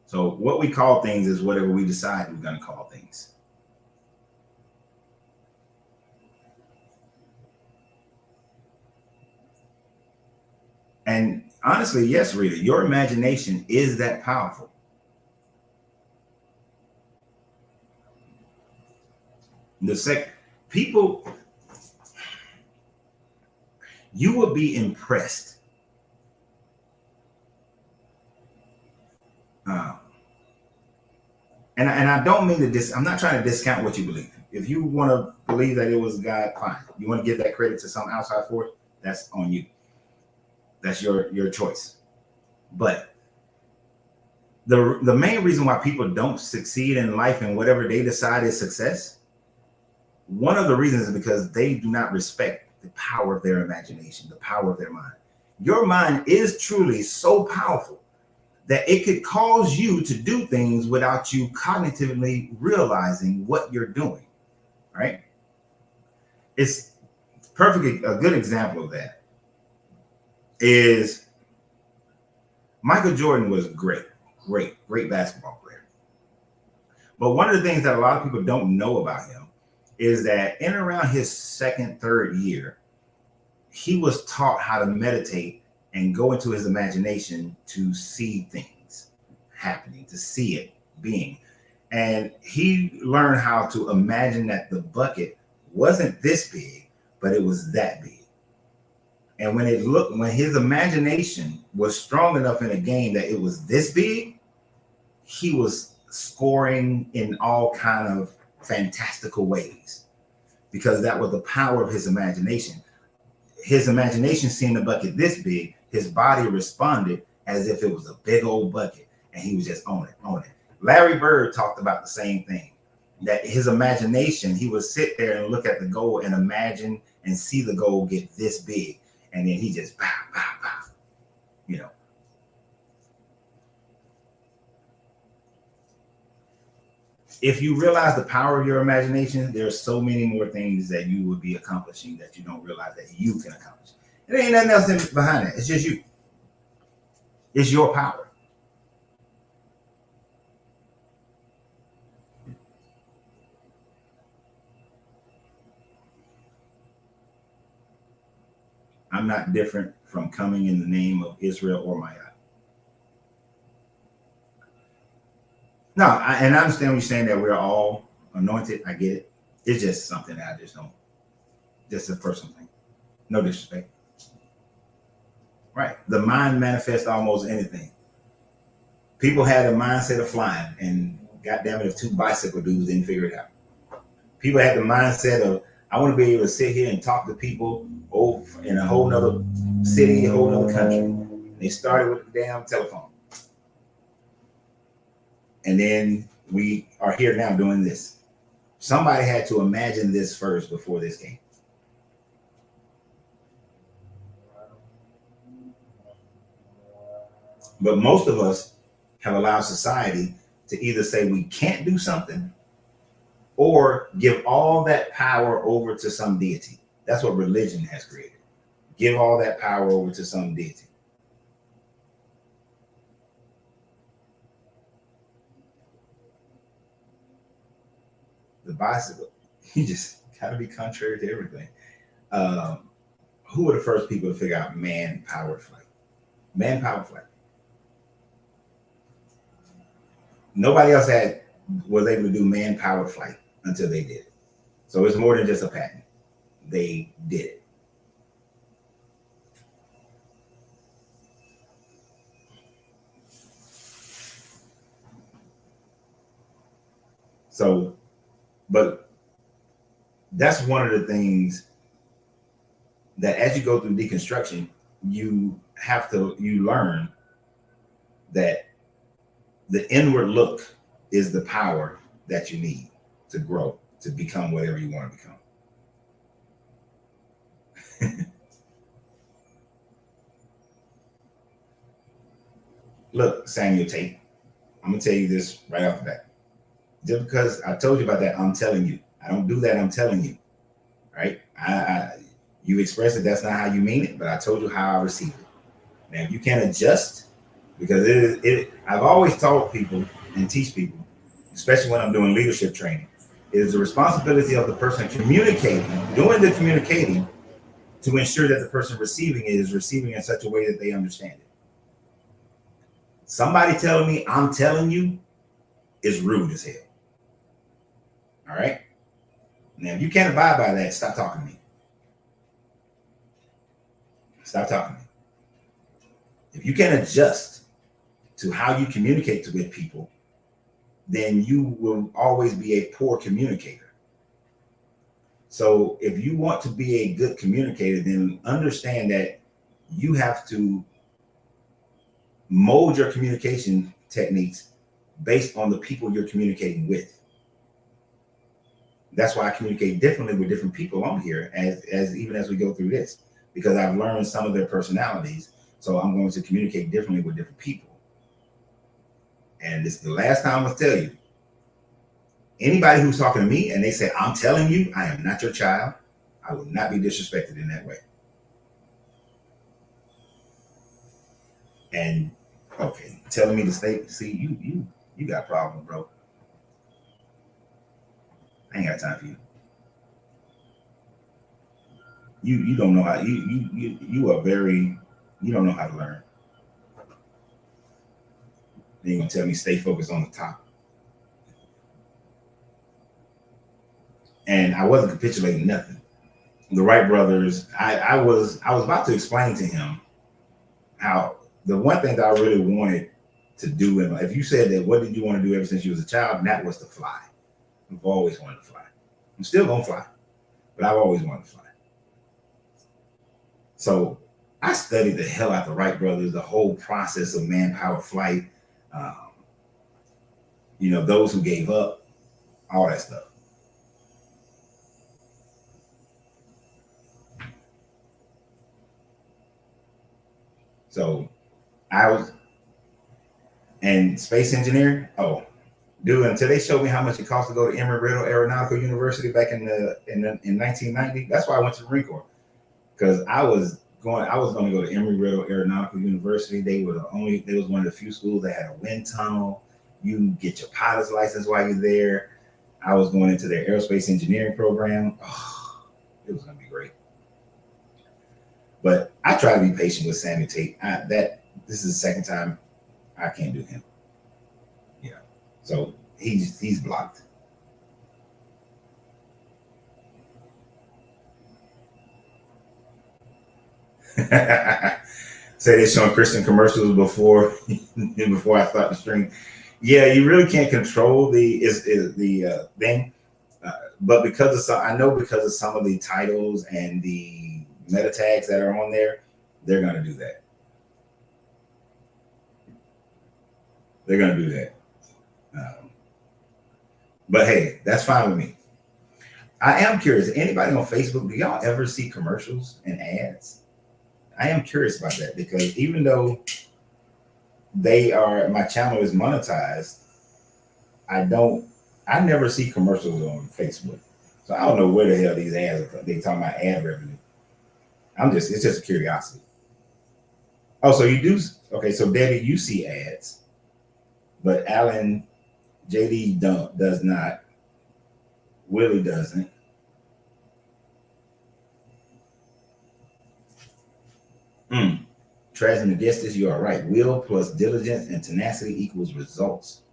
[SPEAKER 1] So what we call things is whatever we decide we're going to call things. And honestly, yes, Rita, your imagination is that powerful. People, you will be impressed. And I don't mean to I'm not trying to discount what you believe. If you want to believe that it was God, fine. You want to give that credit to some outside force, that's on you. That's your choice. But the main reason why people don't succeed in life and whatever they decide is success, one of the reasons is because they do not respect the power of their imagination, the power of their mind. Your mind is truly so powerful that it could cause you to do things without you cognitively realizing what you're doing, right? It's perfectly a good example of that is Michael Jordan was great basketball player. But one of the things that a lot of people don't know about him is that in around his second, third year, he was taught how to meditate and go into his imagination to see things happening, to see it being. And he learned how to imagine that the bucket wasn't this big, but it was that big. And when his imagination was strong enough in a game that it was this big, he was scoring in all kind of fantastical ways because that was the power of his imagination. His imagination seeing the bucket this big, his body responded as if it was a big old bucket, and he was just on it. Larry Bird talked about the same thing, that his imagination, he would sit there and look at the goal and imagine and see the goal get this big, and then he just pow, pow, pow, you know. If you realize the power of your imagination, there's so many more things that you would be accomplishing that you don't realize that you can accomplish. There ain't nothing else behind it. It's just you. It's your power. I'm not different from coming in the name of Israel or my God. No, and I understand what you're saying that we're all anointed. I get it. It's just something that I just don't. Just a personal thing. No disrespect. Right. The mind manifests almost anything. People had a mindset of flying, and goddamn it, if two bicycle dudes didn't figure it out. People had the mindset of, I want to be able to sit here and talk to people over in a whole nother city, a whole nother country. They started with the damn telephone. And then we are here now doing this. Somebody had to imagine this first before this came. But most of us have allowed society to either say we can't do something or give all that power over to some deity. That's what religion has created. Give all that power over to some deity. the bicycle. You just gotta be contrary to everything. Who were the first people to figure out man-powered flight? Man-powered flight. Nobody else was able to do man-powered flight until they did it. So it's more than just a patent. They did it. So, but that's one of the things that as you go through deconstruction, you learn that the inward look is the power that you need to grow, to become whatever you want to become. Look, Samuel Tate, I'm gonna tell you this right off the bat. Just because I told you about that, I'm telling you. I don't do that, I'm telling you. Right? You express it, that's not how you mean it, but I told you how I received it. Now, if you can't adjust, because I've always taught people and teach people, especially when I'm doing leadership training, it is the responsibility of the person communicating, doing the communicating, to ensure that the person receiving it is receiving in such a way that they understand it. Somebody telling me I'm telling you is rude as hell. All right? Now, if you can't abide by that, stop talking to me. Stop talking to me. If you can't adjust to how you communicate with people, then you will always be a poor communicator. So if you want to be a good communicator, then understand that you have to mold your communication techniques based on the people you're communicating with. That's why I communicate differently with different people on here as even as we go through this, because I've learned some of their personalities. So I'm going to communicate differently with different people. And this is the last time I'm going to tell you, anybody who's talking to me and they say, I'm telling you, I am not your child, I will not be disrespected in that way. And okay, telling me to stay, see, you got problems, bro. I ain't got time for you. You don't know how you are very, you don't know how to learn. Then you're gonna tell me stay focused on the top. And I wasn't capitulating nothing. The Wright brothers, I was about to explain to him how the one thing that I really wanted to do in life, if you said that what did you want to do ever since you was a child, and that was to fly. I've always wanted to fly. I'm still gonna fly, but I've always wanted to fly. So I studied the hell out the Wright brothers, the whole process of man-powered flight, those who gave up, all that stuff. So I was, and space engineering, oh, dude, until they showed me how much it cost to go to Embry-Riddle Aeronautical University back in 1990, that's why I went to the Marine Corps. Because I was going to go to Embry-Riddle Aeronautical University. They was one of the few schools that had a wind tunnel. You get your pilot's license while you're there. I was going into their aerospace engineering program. Oh, it was going to be great. But I try to be patient with Samuel Tate. This is the second time I can't do him. Yeah. So he's blocked. Say they're showing Christian commercials before I start the stream. Yeah, you really can't control the thing, but because of some of the titles and the meta tags that are on there, they're gonna do that. They're gonna do that. But hey, that's fine with me. I am curious. Anybody on Facebook, do y'all ever see commercials and ads? I am curious about that because even though my channel is monetized, I never see commercials on Facebook. So I don't know where the hell these ads are. They talking about ad revenue. It's just a curiosity. Oh, so you do? Okay, so Debbie, you see ads, but Alan, JD does not. Willie doesn't. Trashing the distance, you are right. Will plus diligence and tenacity equals results.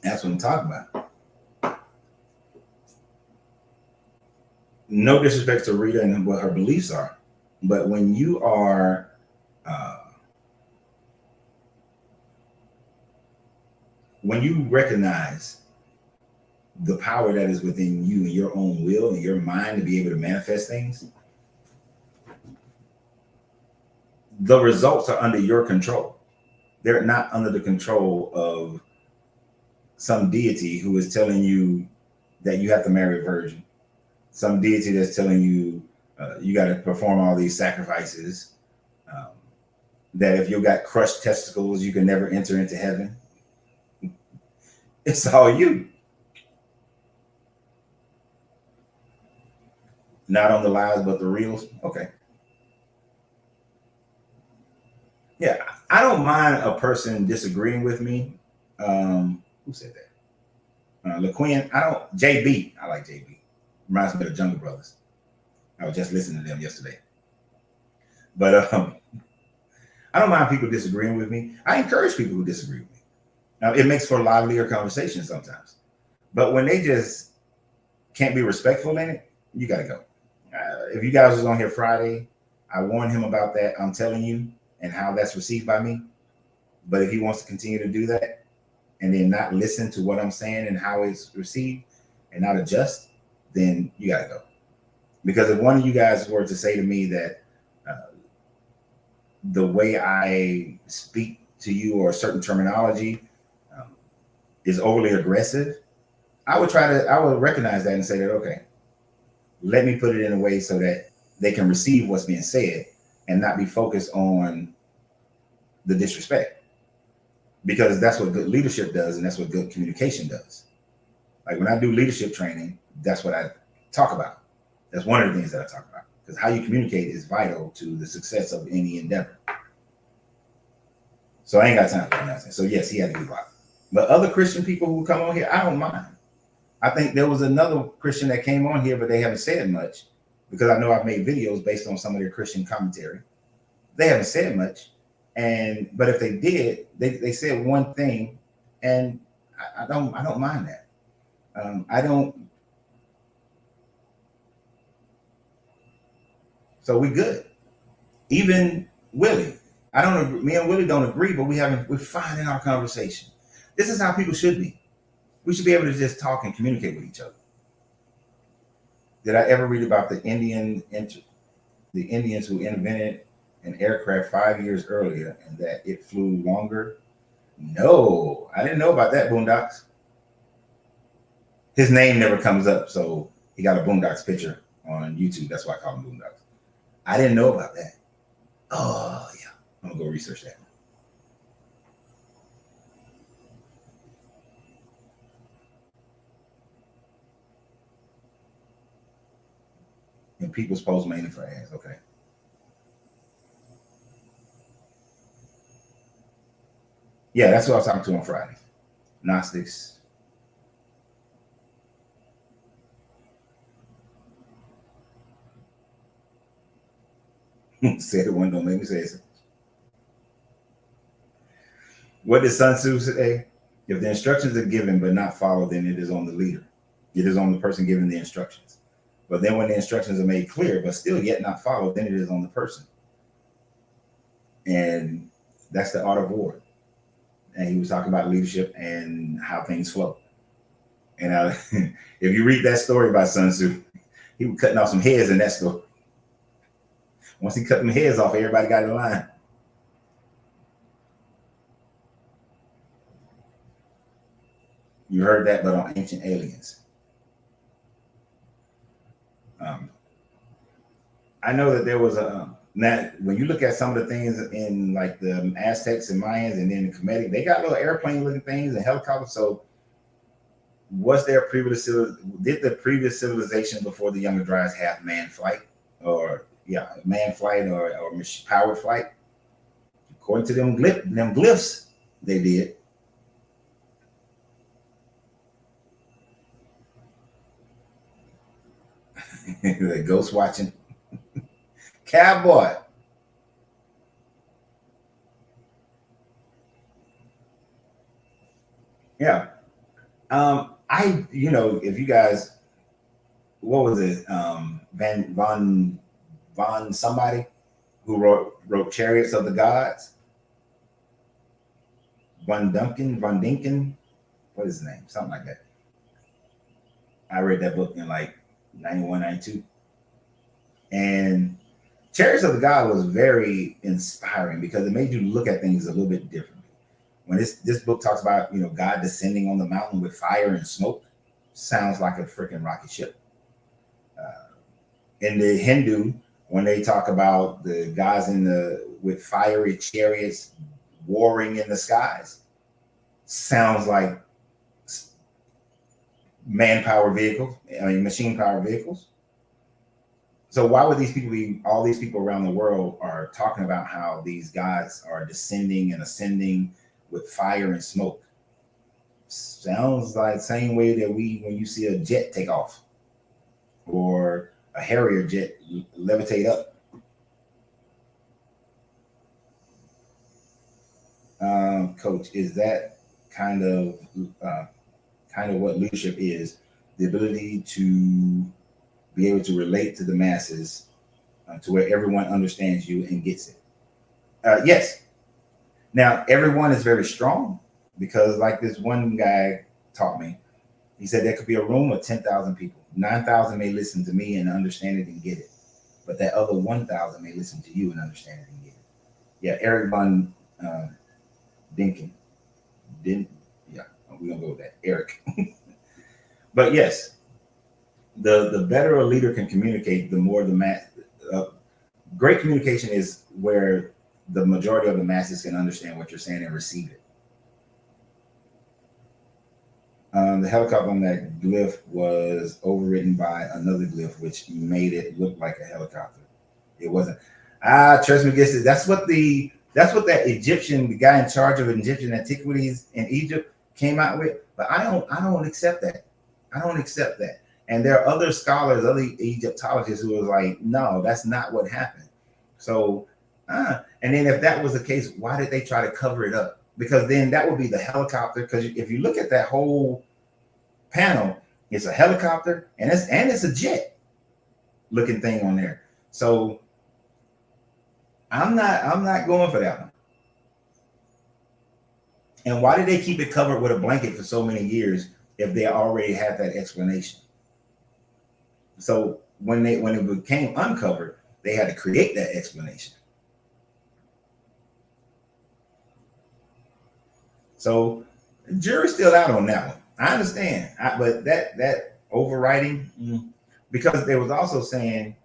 [SPEAKER 1] That's what I'm talking about. No disrespect to Rita and what her beliefs are, but when you are when you recognize the power that is within you and your own will and your mind to be able to manifest things, the results are under your control. They're not under the control of some deity who is telling you that you have to marry a virgin, some deity that's telling you you got to perform all these sacrifices, that if you got crushed testicles, you can never enter into heaven. It's all you. Not on the lies, but the reals. Okay. Yeah, I don't mind a person disagreeing with me. Who said that? LaQuinn. I don't. JB. I like JB. Reminds me of the Jungle Brothers. I was just listening to them yesterday. But I don't mind people disagreeing with me. I encourage people who disagree with me. Now, it makes for livelier conversation sometimes. But when they just can't be respectful in it, you got to go. If you guys was on here Friday, I warned him about that. I'm telling you, and how that's received by me. But if he wants to continue to do that and then not listen to what I'm saying and how it's received and not adjust, then you got to go. Because if one of you guys were to say to me that the way I speak to you or a certain terminology is overly aggressive, I would recognize that and say that, okay, let me put it in a way so that they can receive what's being said and not be focused on the disrespect. Because that's what good leadership does, and that's what good communication does. Like when I do leadership training, that's what I talk about. That's one of the things that I talk about. Because how you communicate is vital to the success of any endeavor. So I ain't got time for that nonsense. So yes, he had to be blocked. But other Christian people who come on here, I don't mind. I think there was another Christian that came on here, but they haven't said much because I know I've made videos based on some of their Christian commentary. They haven't said much. But if they did, they said one thing, and I don't mind that. I don't. So we good. Even Willie, I don't agree. Me and Willie don't agree, but we're fine in our conversation. This is how people should be. We should be able to just talk and communicate with each other. Did I ever read about the Indians who invented an aircraft 5 years earlier and that it flew longer? No, I didn't know about that, Boondocks. His name never comes up, so he got a Boondocks picture on YouTube. That's why I call him Boondocks. I didn't know about that. Oh, yeah. I'm going to go research that. And people's post mainly for ads. Okay. Yeah, that's what I was talking to on Friday. Gnostics. Said it one, don't make me say it. What did Sun Tzu say? If the instructions are given but not followed, then it is on the leader. It is on the person giving the instructions. But then when the instructions are made clear, but still yet not followed, then it is on the person. And that's the art of war. And he was talking about leadership and how things flow. And if you read that story by Sun Tzu, he was cutting off some heads in that story. Once he cut them heads off, everybody got in line. You heard that, but on Ancient Aliens. I know that there was now when you look at some of the things in like the Aztecs and Mayans and then the Kemetic, they got little airplane looking things and helicopters. So was there did the previous civilization before the Younger Dryas have man flight or man flight or powered flight? According to them glyphs, they did. The ghost watching. Cowboy. Yeah. If you guys, what was it? Von somebody who wrote Chariots of the Gods. Von Dinkin. What is his name? Something like that. I read that book in like 91, 92. And Chariots of the God was very inspiring because it made you look at things a little bit differently. When this book talks about, God descending on the mountain with fire and smoke, sounds like a freaking rocket ship. In the Hindu, when they talk about the gods with fiery chariots warring in the skies, sounds like machine power vehicles. So why would all these people around the world are talking about how these gods are descending and ascending with fire and smoke? Sounds like the same way that when you see a jet take off or a Harrier jet levitate up. Coach, is that kind of what leadership is? The ability to be able to relate to the masses, to where everyone understands you and gets it. Yes. Now, everyone is very strong because, like this one guy taught me, he said there could be a room of 10,000 people. 9,000 may listen to me and understand it and get it, but that other 1,000 may listen to you and understand it and get it. Yeah, Eric von Dinkin. Yeah, we're gonna go with that, Eric. But yes, the better a leader can communicate, the more great communication is where the majority of the masses can understand what you're saying and receive it. The helicopter on that glyph was overwritten by another glyph, which made it look like a helicopter. It wasn't. Trust me, guess it. That's what that Egyptian, the guy in charge of Egyptian antiquities in Egypt, came out with. But I don't accept that. I don't accept that. And there are other scholars, other Egyptologists who are like, no, that's not what happened. So, and then if that was the case, why did they try to cover it up? Because then that would be the helicopter. Because if you look at that whole panel, it's a helicopter and it's a jet looking thing on there. So I'm not going for that one. And why did they keep it covered with a blanket for so many years if they already had that explanation? So when it became uncovered, they had to create that explanation. So the jury's still out on that one. I understand, but that overwriting, because they was also saying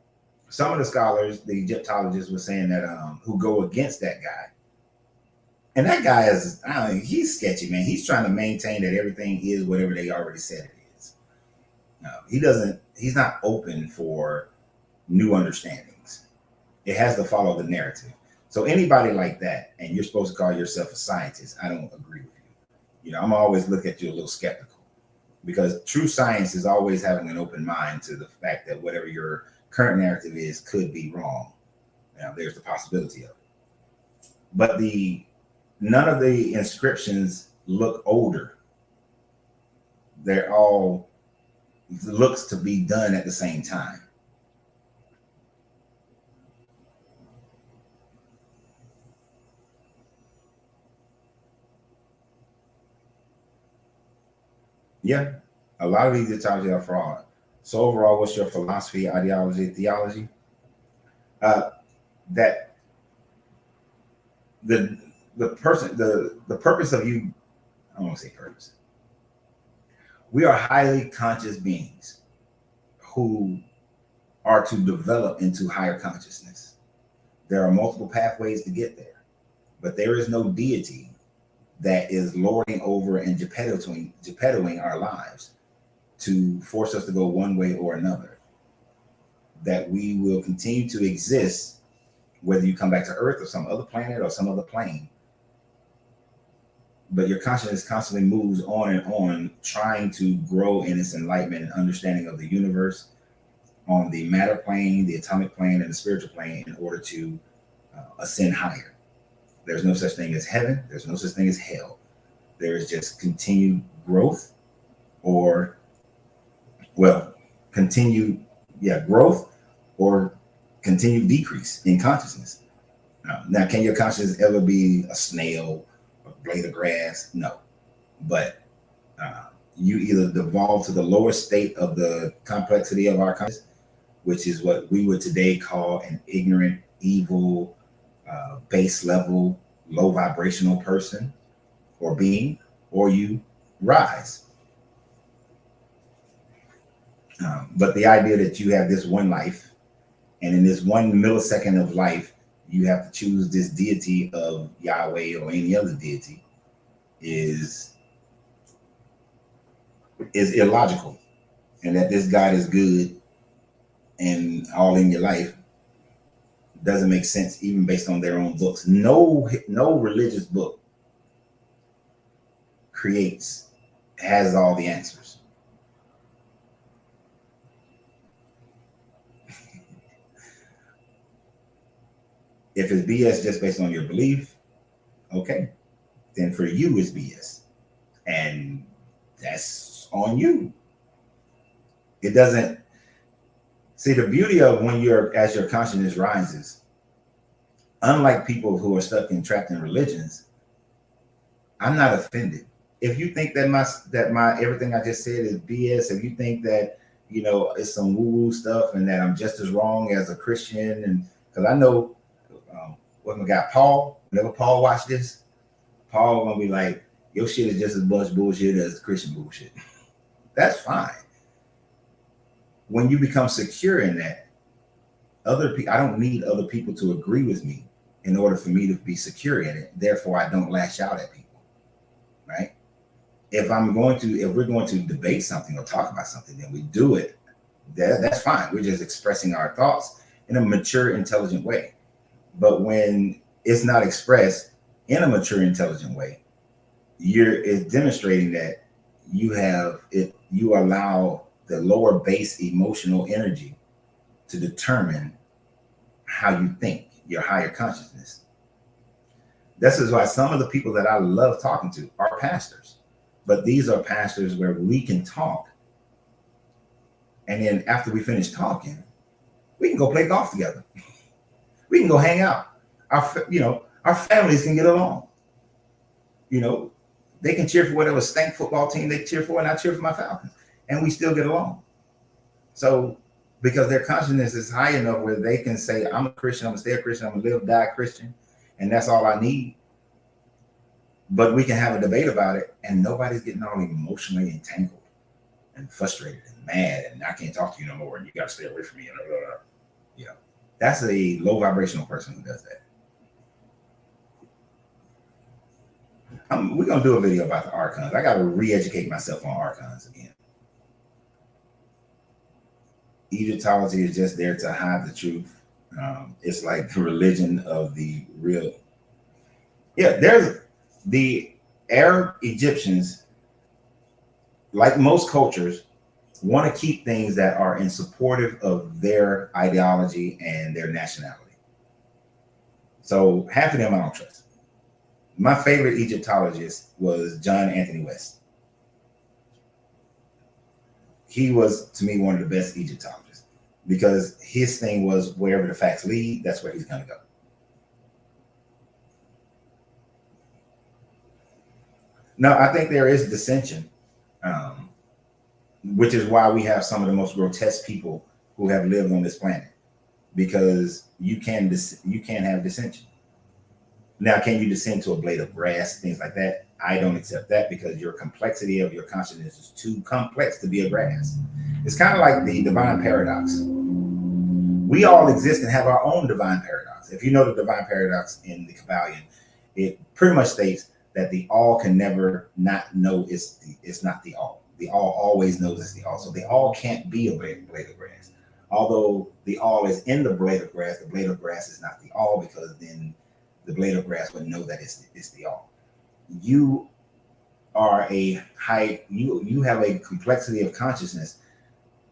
[SPEAKER 1] some of the scholars, the Egyptologists, were saying that who go against that guy, and that guy is, he's sketchy, man. He's trying to maintain that everything is whatever they already said it is. He's not open for new understandings. It has to follow the narrative. So anybody like that, and you're supposed to call yourself a scientist, I don't agree with you. I'm always look at you a little skeptical, because true science is always having an open mind to the fact that whatever your current narrative is could be wrong. Now, there's the possibility of it. But none of the inscriptions look older. They're all looks to be done at the same time. Yeah, a lot of these Egyptology are fraud. So overall, what's your philosophy, ideology, theology? Uh, that the the purpose of you, I don't want to say purpose. We are highly conscious beings who are to develop into higher consciousness. There are multiple pathways to get there, but there is no deity that is lording over and geppettoing our lives to force us to go one way or another. That we will continue to exist, whether you come back to Earth or some other planet or some other plane. But your consciousness constantly moves on and on, trying to grow in its enlightenment and understanding of the universe, on the matter plane, the atomic plane, and the spiritual plane in order to ascend higher. There's no such thing as heaven. There's no such thing as hell. There is just continued growth or, well, continued, growth or continued decrease in consciousness. Now, can your consciousness ever be a snail, a blade of grass? No. But you either devolve to the lower state of the complexity of our consciousness, which is what we would today call an ignorant, evil, base level, low vibrational person or being, or you rise. But the idea that you have this one life, and in this 1 millisecond of life, you have to choose this deity of Yahweh or any other deity is illogical. And that this God is good and all in your life doesn't make sense, even based on their own books. No religious book has all the answers. If it's BS just based on your belief, okay, then for you it's BS. And that's on you. It doesn't, see, the beauty of as your consciousness rises, unlike people who are trapped in religions, I'm not offended. If you think that my everything I just said is BS, if you think that, it's some woo-woo stuff and that I'm just as wrong as a Christian, and because I know, what's my guy, Paul, whenever Paul watched this, Paul gonna be like, your shit is just as much bullshit as Christian bullshit. That's fine. When you become secure in that, I don't need other people to agree with me in order for me to be secure in it. Therefore, I don't lash out at people, right? If we're going to debate something or talk about something, then we do it. That's fine. We're just expressing our thoughts in a mature, intelligent way. But when it's not expressed in a mature, intelligent way, it's demonstrating that you allow the lower base emotional energy to determine how you think, your higher consciousness. This is why some of the people that I love talking to are pastors, but these are pastors where we can talk. And then after we finish talking, we can go play golf together. We can go hang out. Our families can get along. They can cheer for whatever stank football team they cheer for, and I cheer for my Falcons, and we still get along. So, because their consciousness is high enough where they can say, I'm a Christian, I'm gonna stay a Christian, I'm gonna live, die Christian, and that's all I need. But we can have a debate about it, and nobody's getting all emotionally entangled and frustrated and mad, and I can't talk to you no more, and you gotta stay away from me. And blah, blah, blah. Yeah, that's a low vibrational person who does that. We're gonna do a video about the archons. I gotta re-educate myself on archons again. Egyptology is just there to hide the truth. It's like the religion of the real. Yeah, there's the Arab Egyptians, like most cultures, want to keep things that are in supportive of their ideology and their nationality. So half of them I don't trust. My favorite Egyptologist was John Anthony West. He was, to me, one of the best Egyptologists because his thing was wherever the facts lead, that's where he's going to go. No, I think there is dissension, which is why we have some of the most grotesque people who have lived on this planet, because you can have dissension. Now, can you descend to a blade of grass, things like that? I don't accept that because your complexity of your consciousness is too complex to be a grass. It's kind of like the divine paradox. We all exist and have our own divine paradox. If you know the divine paradox in the Kabbalion, it pretty much states that the all can never not know it's not the all. The all always knows it's the all. So the all can't be a blade of grass. Although the all is in the blade of grass is not the all, because then the blade of grass would know that it's the all. You are you have a complexity of consciousness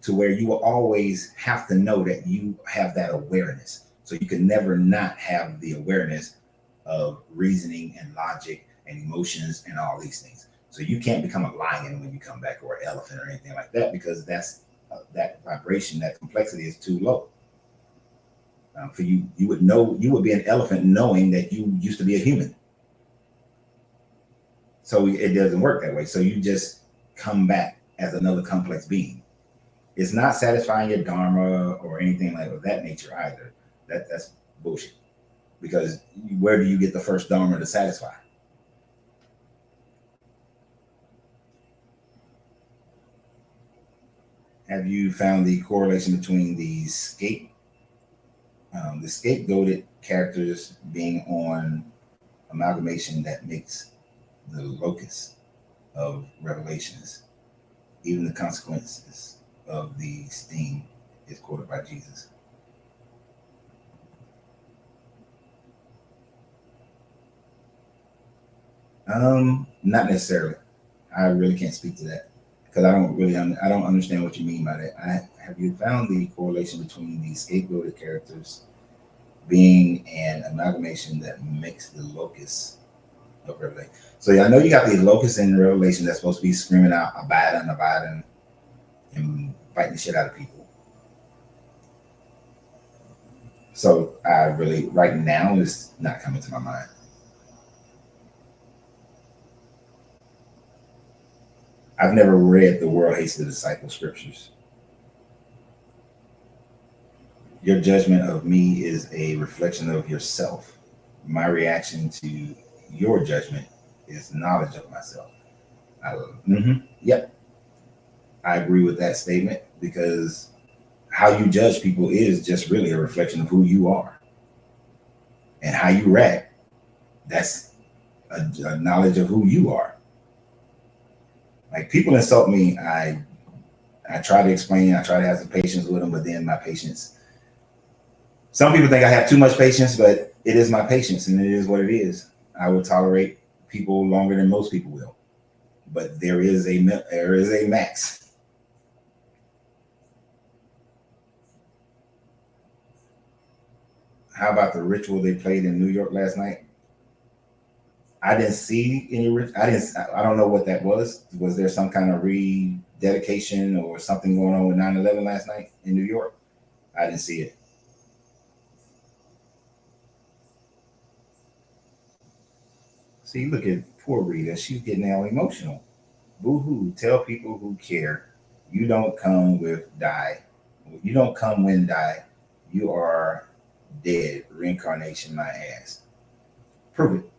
[SPEAKER 1] to where you will always have to know that you have that awareness. So you can never not have the awareness of reasoning and logic and emotions and all these things. So you can't become a lion when you come back, or an elephant or anything like that, because that vibration, that complexity is too low. For you, you would know, you would be an elephant knowing that you used to be a human. So it doesn't work that way. So you just come back as another complex being. It's not satisfying your dharma or anything like of that nature either. That's bullshit. Because where do you get the first dharma to satisfy? Have you found the correlation between the scapegoated characters being on amalgamation that makes the locus of revelations, even the consequences of the sting is quoted by Jesus? Not necessarily. I really can't speak to that because I don't understand what you mean by that. Have you found the correlation between the scapegoated characters being an amalgamation that makes the locus of Revelation? So yeah, I know you got these locusts in Revelation that's supposed to be screaming out Abaddon, Abaddon, and biting the shit out of people. So I really right now is not coming to my mind. I've never read the world hates the disciple scriptures. Your judgment of me is a reflection of yourself. My reaction to your judgment is knowledge of myself. Yep, I agree with that statement because how you judge people is just really a reflection of who you are, and how you react. That's a knowledge of who you are. Like people insult me, I try to explain. I try to have some patience with them, but then my patience. Some people think I have too much patience, but it is my patience, and it is what it is. I will tolerate people longer than most people will, but there is a max. How about the ritual they played in New York last night? I didn't see any. I didn't. I don't know what that was. Was there some kind of rededication or something going on with 9/11 last night in New York? I didn't see it. See, look at poor Rita. She's getting all emotional. Boo hoo. Tell people who care. You don't come with die. You don't come when die. You are dead. Reincarnation, my ass. Prove it.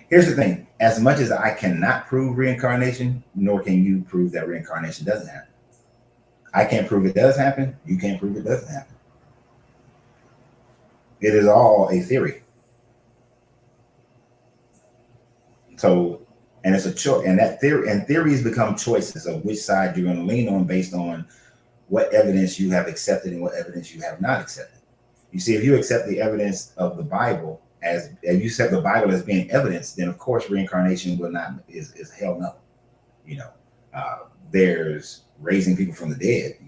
[SPEAKER 1] Here's the thing. As much as I cannot prove reincarnation, nor can you prove that reincarnation doesn't happen. I can't prove it does happen. You can't prove it doesn't happen. It is all a theory. So, and it's a choice, and that theory and theories become choices of which side you're going to lean on based on what evidence you have accepted and what evidence you have not accepted. You see, if you accept the evidence of the Bible as if you accept the Bible as being evidence, then of course reincarnation will not is hell no. You know, there's raising people from the dead.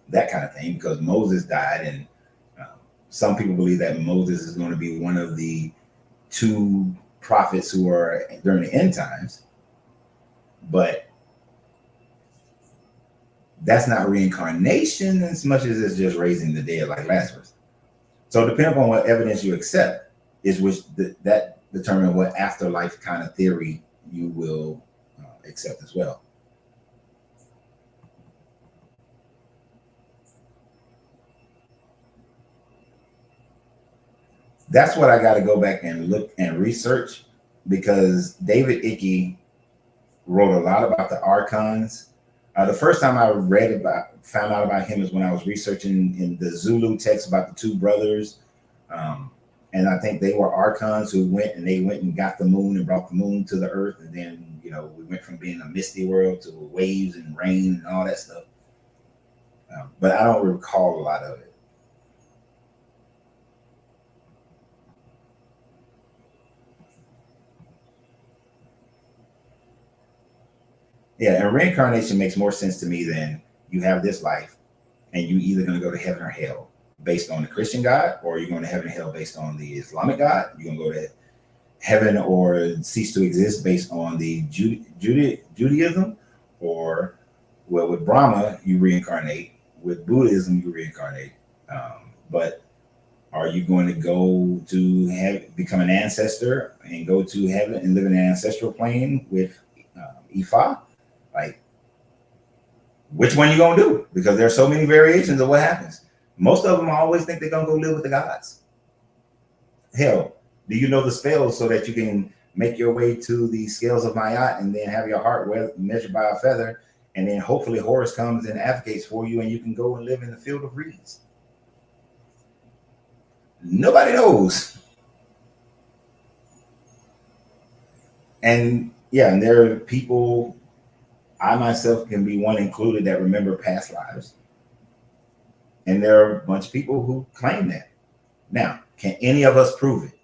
[SPEAKER 1] That kind of thing because Moses died, and some people believe that Moses is going to be one of the two prophets who are during the end times, but that's not reincarnation as much as it's just raising the dead like Lazarus. So depending on what evidence you accept is that determine what afterlife kind of theory you will accept as well. That's what I got to go back and look and research because David Icke wrote a lot about the archons. The first time I found out about him is when I was researching in the Zulu text about the two brothers. Um, and I think they were archons who went and got the moon and brought the moon to the earth. And then, we went from being a misty world to waves and rain and all that stuff. But I don't recall a lot of it. Yeah, and reincarnation makes more sense to me than you have this life and you either going to go to heaven or hell based on the Christian God, or you're going to heaven and hell based on the Islamic God. You're going to go to heaven or cease to exist based on the Judaism, or well, with Brahma you reincarnate, with Buddhism you reincarnate. But are you going to go to have become an ancestor and go to heaven and live in an ancestral plane with Ifa? Like, which one you gonna do? Because there are so many variations of what happens. Most of them always think they're gonna go live with the gods. Hell, do you know the spells so that you can make your way to the scales of Mayat and then have your heart measured by a feather, and then hopefully Horus comes and advocates for you, and you can go and live in the field of reeds? Nobody knows. And yeah, and there are people, I myself can be one included, that remember past lives. And there are a bunch of people who claim that. Now, can any of us prove it?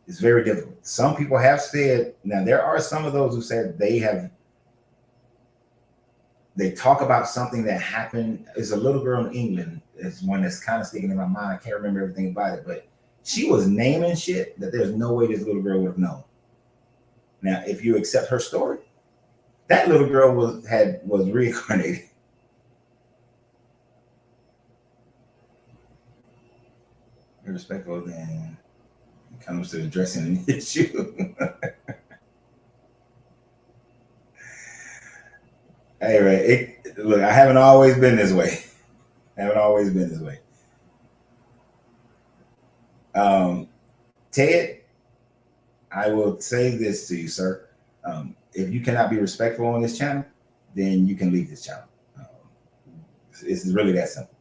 [SPEAKER 1] It's very difficult. Some people have said, now there are some of those who said they talk about something that happened. There's a little girl in England, it's one that's kind of sticking in my mind. I can't remember everything about it, but she was naming shit that there's no way this little girl would have known. Now, if you accept her story, that little girl was reincarnated. Irrespective then it comes to addressing an issue. Anyway, look, I haven't always been this way. Ted, I will say this to you, sir. If you cannot be respectful on this channel, then you can leave this channel. It's really that simple.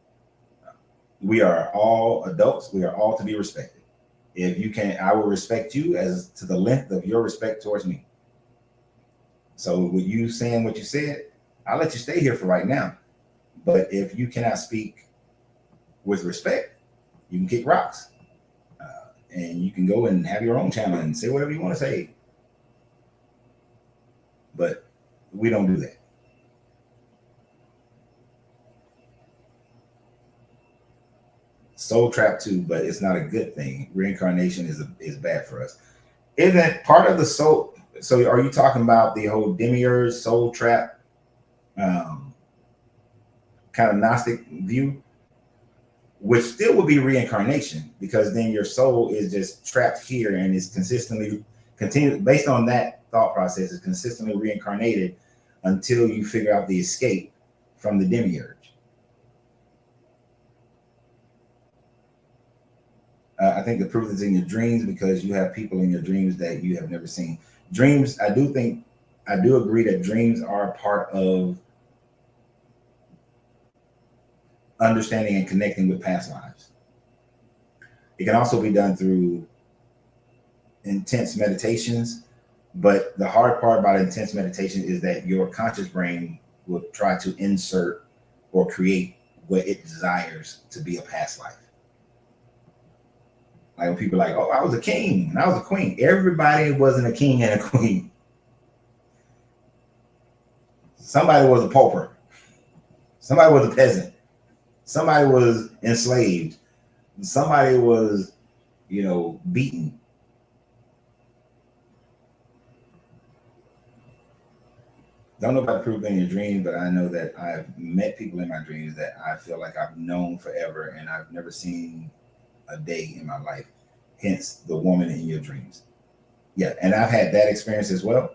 [SPEAKER 1] We are all adults. We are all to be respected. If you can, I will respect you as to the length of your respect towards me. So with you saying what you said, I'll let you stay here for right now. But if you cannot speak with respect, you can kick rocks. And you can go and have your own channel and say whatever you want to say. But we don't do that. Soul trap too, but it's not a good thing. Reincarnation is bad for us. Isn't that part of the soul? So are you talking about the whole demiurge soul trap kind of Gnostic view, which still would be reincarnation, because then your soul is just trapped here and is based on that thought process, is consistently reincarnated until you figure out the escape from the demiurge. I think the proof is in your dreams, because you have people in your dreams that you have never seen. Dreams, I do agree that dreams are part of understanding and connecting with past lives. It can also be done through intense meditations, but the hard part about intense meditation is that your conscious brain will try to insert or create what it desires to be a past life. Like when people are like, oh, I was a king and I was a queen. Everybody wasn't a king and a queen. Somebody was a pauper. Somebody was a peasant. Somebody was enslaved. Somebody was, beaten. Don't know about the proof in your dream, but I know that I've met people in my dreams that I feel like I've known forever, and I've never seen a day in my life. Hence the woman in your dreams. Yeah, and I've had that experience as well.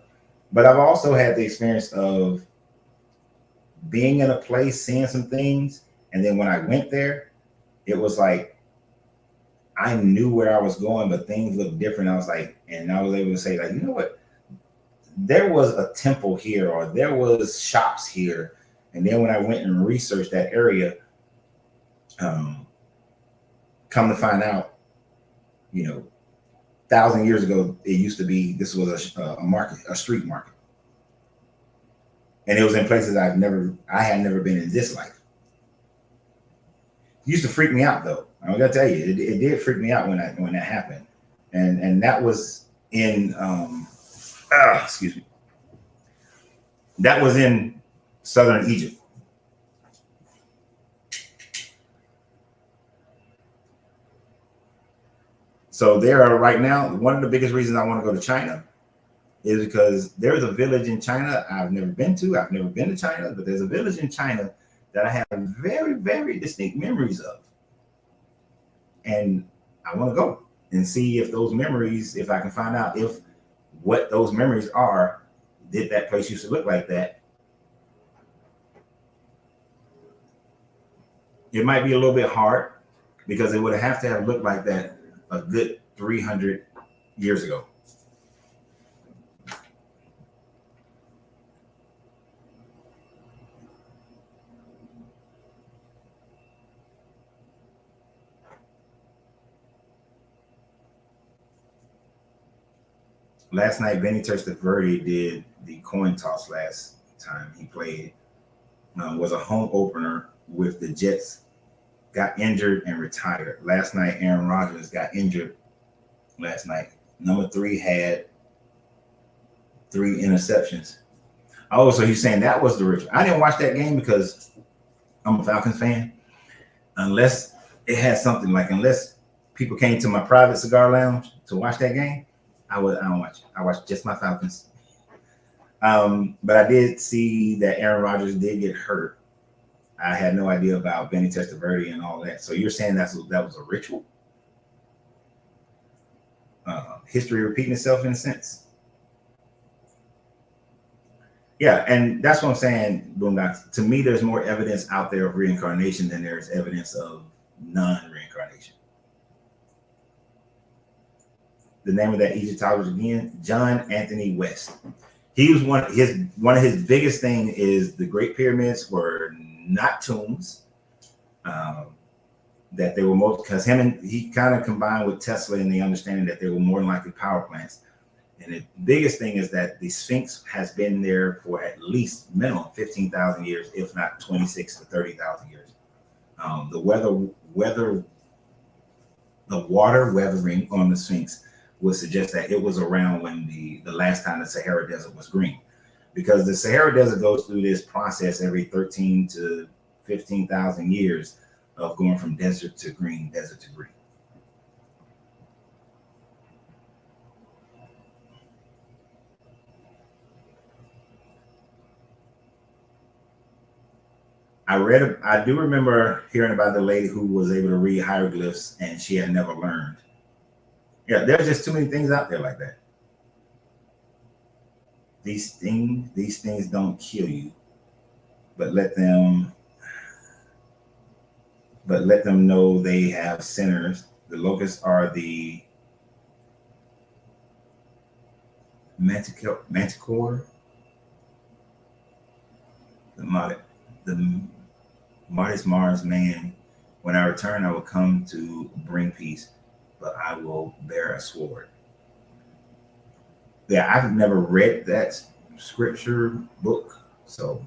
[SPEAKER 1] But I've also had the experience of being in a place, seeing some things, and then when I went there, it was like I knew where I was going, but things looked different. I was like, and I was able to say, like, you know what? There was a temple here, or there was shops here. And then when I went and researched that area, come to find out, 1,000 years ago, it used to be, this was a market, a street market. And it was in places I had never been in this life. It used to freak me out though. I'm gonna tell you, it did freak me out when that happened. And that was in, excuse me. That was in southern Egypt. So there are right now, one of the biggest reasons I want to go to China is because there's a village in China I've never been to. I've never been to China, but there's a village in China that I have very, very distinct memories of. And I want to go and see if those memories, if I can find out if what those memories are, did that place used to look like that? It might be a little bit hard because it would have to have looked like that a good 300 years ago. Last night, Benny Testaverde did the coin toss last time he played. Was a home opener with the Jets, got injured and retired. Last night, Aaron Rodgers got injured last night. Number 3 had 3 interceptions. Oh, so he's saying that was the ritual. I didn't watch that game because I'm a Falcons fan. Unless it had something like, unless people came to my private cigar lounge to watch that game, I don't watch it. I watch just my Falcons. But I did see that Aaron Rodgers did get hurt. I had no idea about Benny Testaverde and all that. So you're saying that was a ritual? History repeating itself in a sense. Yeah, and that's what I'm saying, Boondocks. To me, there's more evidence out there of reincarnation than there's evidence of non-reincarnation. The name of that Egyptologist again, John Anthony West. He was one of his biggest thing is the Great Pyramids were not tombs. That they were most, because he kind of combined with Tesla in the understanding that they were more than likely power plants. And the biggest thing is that the Sphinx has been there for at least minimum 15,000 years, if not 26 to 30,000 years. The water weathering on the Sphinx would suggest that it was around when the last time the Sahara Desert was green, because the Sahara Desert goes through this process every 13 to 15,000 years of going from desert to green, desert to green. I do remember hearing about the lady who was able to read hieroglyphs and she had never learned. Yeah, there's just too many things out there like that. These things don't kill you, but let them know they have sinners. The locusts are the manticore, the Martis Mars man. When I return, I will come to bring peace, but I will bear a sword. Yeah, I've never read that scripture book, so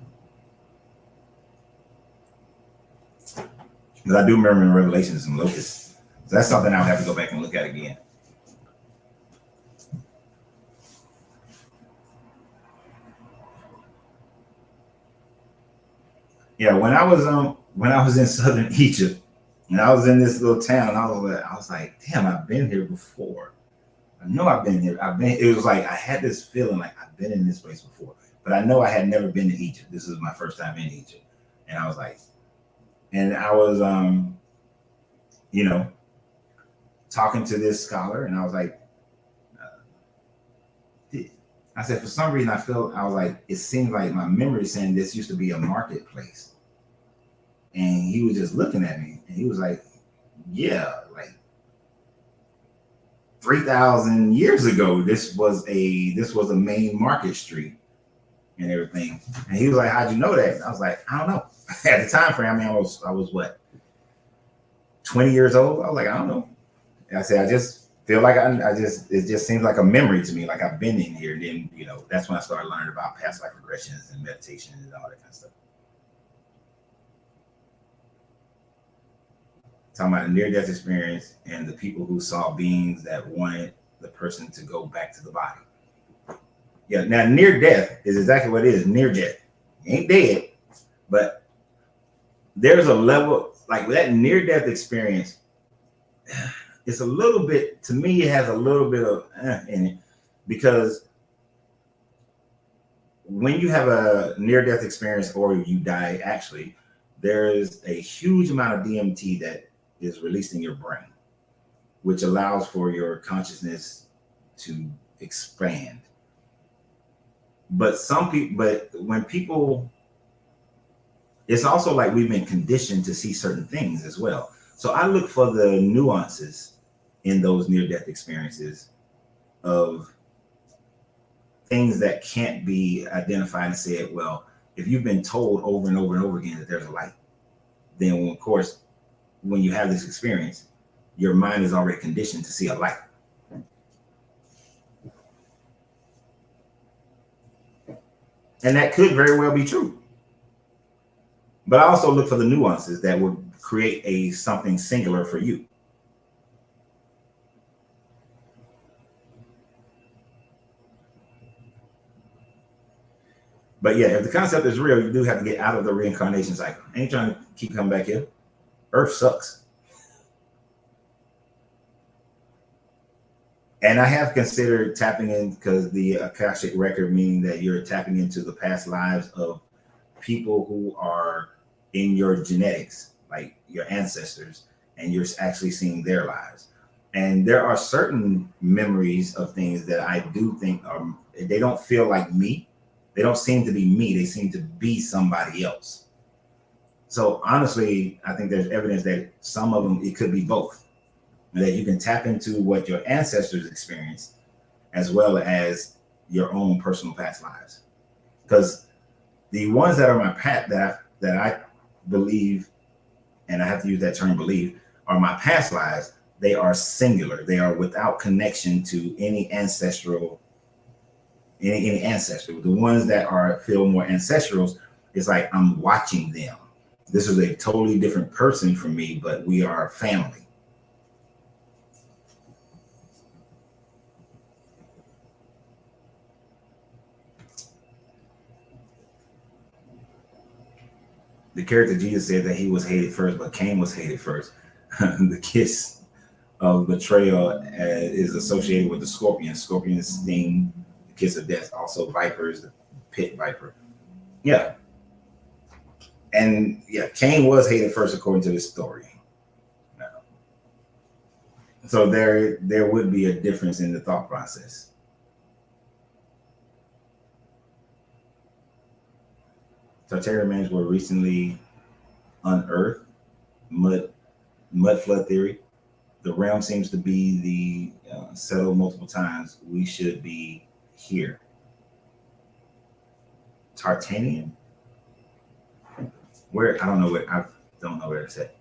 [SPEAKER 1] because I do remember in Revelation some locusts. So that's something I'll have to go back and look at again. Yeah, when I was in southern Egypt, and I was in this little town, I was like, damn, I've been here before. I know I've been here. It was like I had this feeling like I've been in this place before, but I know I had never been to Egypt. This is my first time in Egypt, and I was like, and I was, you know, talking to this scholar, and I was like, I said, for some reason, I was like, it seemed like my memory saying this used to be a marketplace. And he was just looking at me and he was like, yeah, like 3,000 years ago, this was a main market street and everything. And he was like, how'd you know that? And I was like, I don't know. At the time frame, I mean, I was what, 20 years old? I was like, I don't know. And I said, I just feel like it just seems like a memory to me, like I've been in here. And then, that's when I started learning about past life regressions and meditation and all that kind of stuff. Talking about a near-death experience and the people who saw beings that wanted the person to go back to the body. Yeah. Now, near death is exactly what it is. Near death. You ain't dead, but there's a level like that near death experience. It's a little bit, to me, it has a little bit of in it, because when you have a near death experience or you die, actually, there's a huge amount of DMT that is released in your brain, which allows for your consciousness to expand. But when people, it's also like we've been conditioned to see certain things as well. So I look for the nuances in those near death experiences of things that can't be identified and said, well, if you've been told over and over and over again that there's a light, then of course, when you have this experience, your mind is already conditioned to see a light. And that could very well be true. But I also look for the nuances that would create a something singular for you. But yeah, if the concept is real, you do have to get out of the reincarnation cycle. I ain't trying to keep coming back here. Earth sucks. And I have considered tapping in, because the Akashic record, meaning that you're tapping into the past lives of people who are in your genetics, like your ancestors, and you're actually seeing their lives. And there are certain memories of things that I do think they don't feel like me. They don't seem to be me. They seem to be somebody else. So honestly, I think there's evidence that some of them, it could be both. And that you can tap into what your ancestors experienced as well as your own personal past lives. Because the ones that are my past, that I believe, and I have to use that term believe, are my past lives, they are singular. They are without connection to any ancestral, any ancestry. The ones that feel more ancestral, it's like I'm watching them. This is a totally different person from me, but we are family. The character Jesus said that he was hated first, but Cain was hated first. The kiss of betrayal is associated with the scorpion. Scorpions sting, the kiss of death. Also, vipers, the pit viper. Yeah, and yeah, Cain was hated first according to this story. So there would be a difference in the thought process. Tartarian remains were recently unearthed. Mud flood theory. The realm seems to be settled multiple times. We should be here. Tartanian? Where? I don't know where. I don't know where it's at.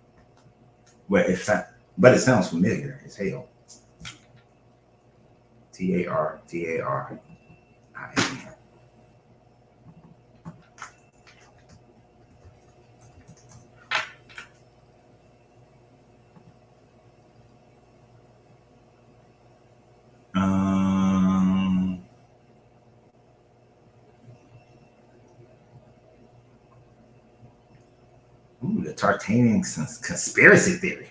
[SPEAKER 1] Where it's at, but it sounds familiar as hell. Tartarian. The Tartanian conspiracy theory.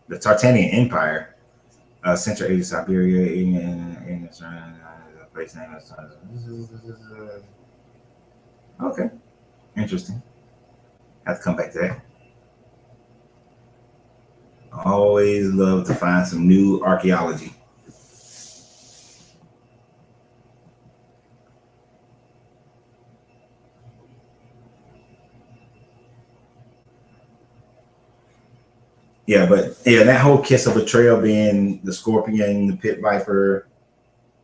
[SPEAKER 1] The Tartanian Empire, Central Asia, Siberia, Indian place name. Okay, interesting. Have to come back to that. Always love to find some new archaeology. Yeah, but yeah, that whole kiss of betrayal being the scorpion, the pit viper,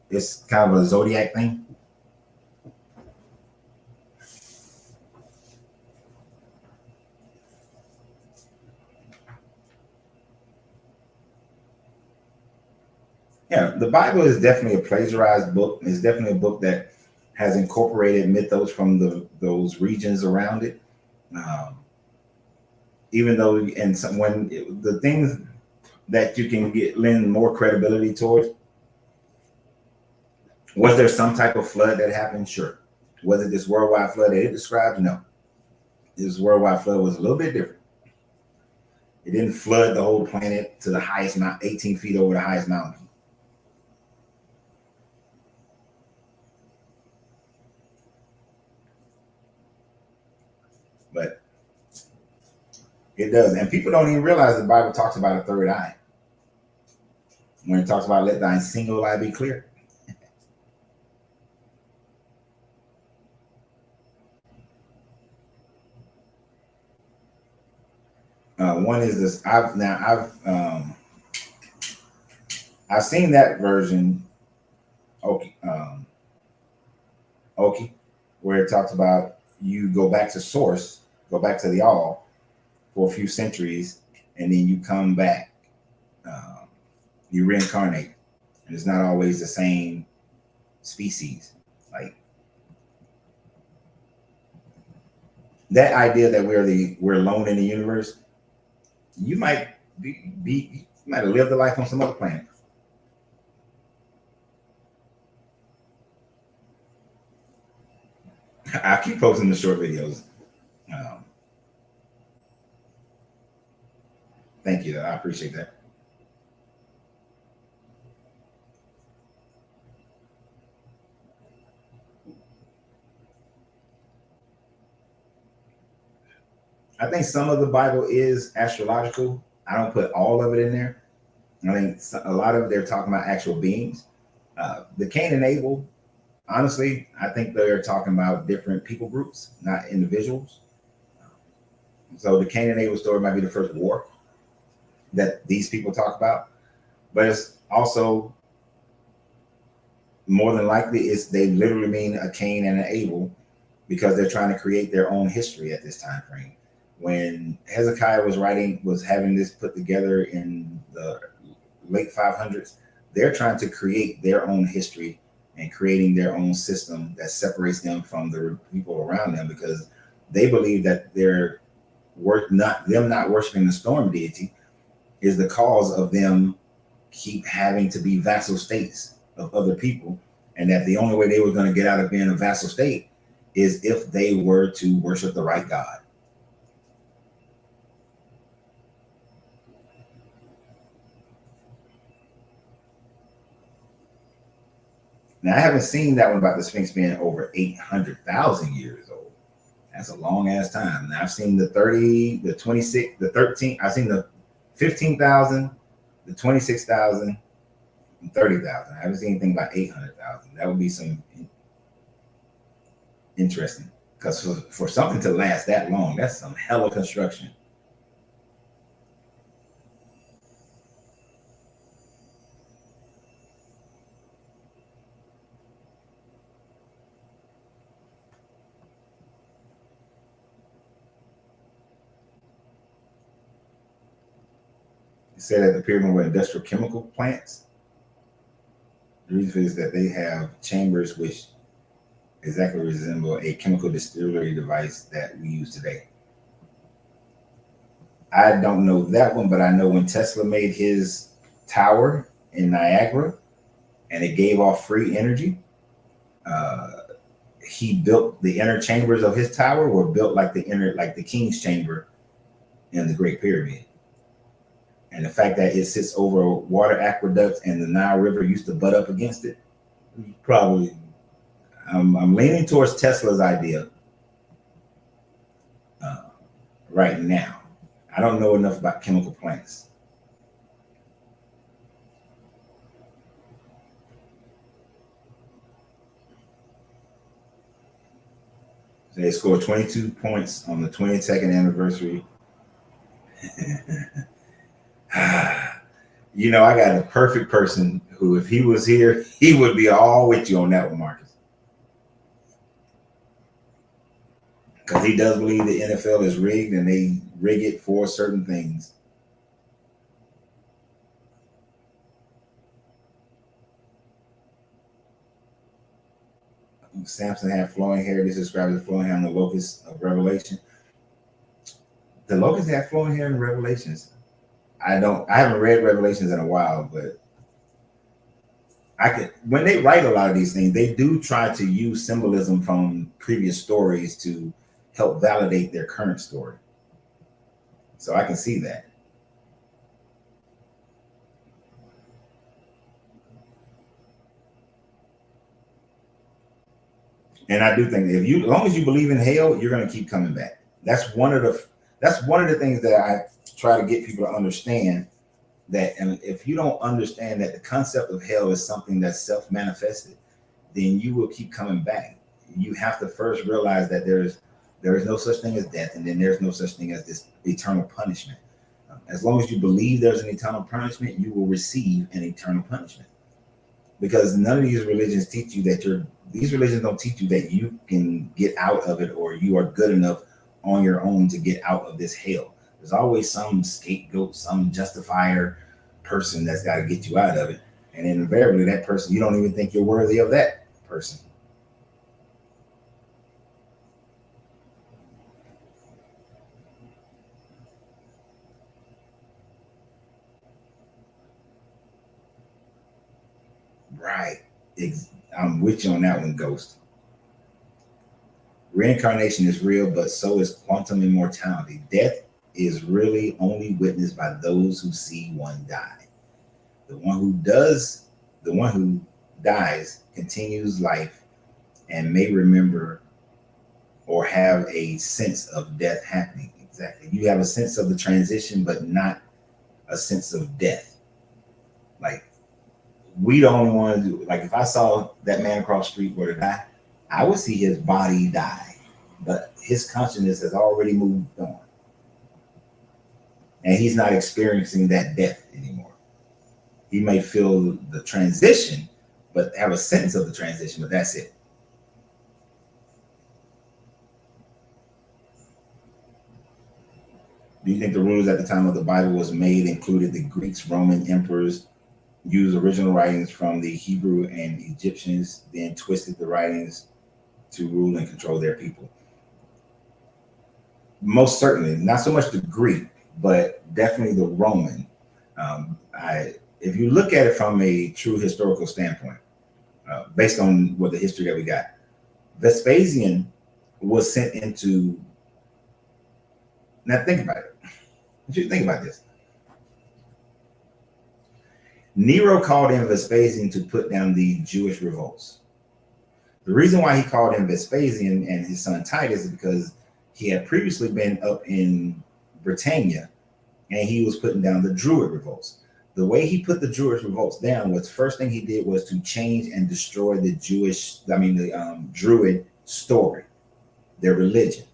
[SPEAKER 1] it's kind of a zodiac thing. Yeah, the Bible is definitely a plagiarized book. It's definitely a book that has incorporated mythos from those regions around it. Um, Even though, and when the things that you can lend more credibility towards, Was there some type of flood that happened? Sure. Was it this worldwide flood that it describes? No. This worldwide flood was a little bit different. It didn't flood the whole planet to the highest mountain, 18 feet over the highest mountain. But it does. And people don't even realize the Bible talks about a third eye. When it talks about let thine single eye be clear. One is this. I've seen that version. Okay, okay, where it talks about you go back to source, go back to the all for a few centuries, and then you come back. You reincarnate, and it's not always the same species. Like that idea that we're alone in the universe. You might you might have lived a life on some other planet. I keep posting the short videos. Thank you. I appreciate that. I think some of the Bible is astrological. I don't put all of it in there. I think a lot of it they're talking about actual beings. The Cain and Abel, honestly, I think they're talking about different people groups, not individuals. So the Cain and Abel story might be the first war that these people talk about, but it's also more than likely they literally mean a Cain and an Abel because they're trying to create their own history at this time frame. When Hezekiah was having this put together in the late 500s, they're trying to create their own history and creating their own system that separates them from the people around them because they believe that not worshiping the storm deity is the cause of them keep having to be vassal states of other people, and that the only way they were going to get out of being a vassal state is if they were to worship the right God. Now, I haven't seen that one about the Sphinx being over 800,000 years old. That's a long ass time. Now, I've seen the 30, the 26, the 13. I've seen the 15,000, the 26,000, and 30,000. I haven't seen anything about 800,000. That would be some interesting because for something to last that long, that's some hella construction. It said that the pyramid were industrial chemical plants. The reason is that they have chambers which exactly resemble a chemical distillery device that we use today. I don't know that one, but I know when Tesla made his tower in Niagara and it gave off free energy, uh, he built the inner chambers of his tower were built like the king's chamber in the Great Pyramid. And the fact that it sits over a water aqueduct and the Nile River used to butt up against it, probably. I'm leaning towards Tesla's idea uh, right now. I don't know enough about chemical plants. So they scored 22 points on the 22nd anniversary. You know, I got the perfect person who, if he was here, he would be all with you on that one, Marcus. Because he does believe the NFL is rigged and they rig it for certain things. Samson had flowing hair. This describes the flowing hair on the locust of Revelation. The locust had flowing hair in Revelations. I haven't read Revelations in a while, but I could, when they write a lot of these things, they do try to use symbolism from previous stories to help validate their current story. So I can see that. And I do think that if you, as long as you believe in hell, you're going to keep coming back. That's one of the things that I try to get people to understand, that, and if you don't understand that the concept of hell is something that's self-manifested, then you will keep coming back. You have to first realize that there is no such thing as death, and then there's no such thing as this eternal punishment. As long as you believe there's an eternal punishment, you will receive an eternal punishment. Because none of these religions teach you that these religions don't teach you that you can get out of it, or you are good enough on your own to get out of this hell. There's always some scapegoat, some justifier person that's got to get you out of it. And invariably, that person, you don't even think you're worthy of that person. Right. I'm with you on that one, Ghost. Reincarnation is real, but so is quantum immortality. Death is really only witnessed by those who see one die. The one who does, the one who dies continues life and may remember or have a sense of death happening. Exactly. You have a sense of the transition, but not a sense of death. Like, we don't want to do it. Like, if I saw that man across the street were to die, I would see his body die, but his consciousness has already moved on, and he's not experiencing that death anymore. He may feel the transition, but have a sense of the transition, but that's it. Do you think the rulers at the time of the Bible was made included the Greeks, Roman emperors, used original writings from the Hebrew and Egyptians, then twisted the writings to rule and control their people? Most certainly, not so much the Greek, but definitely the Roman. If you look at it from a true historical standpoint, based on what the history that we got, Vespasian was sent into. Now think about it. What you think about this? Nero called in Vespasian to put down the Jewish revolts. The reason why he called in Vespasian and his son Titus is because he had previously been up in Britannia, and he was putting down the Druid revolts. The way he put the Jewish revolts down was, first thing he did was to change and destroy the Druid story, their religion.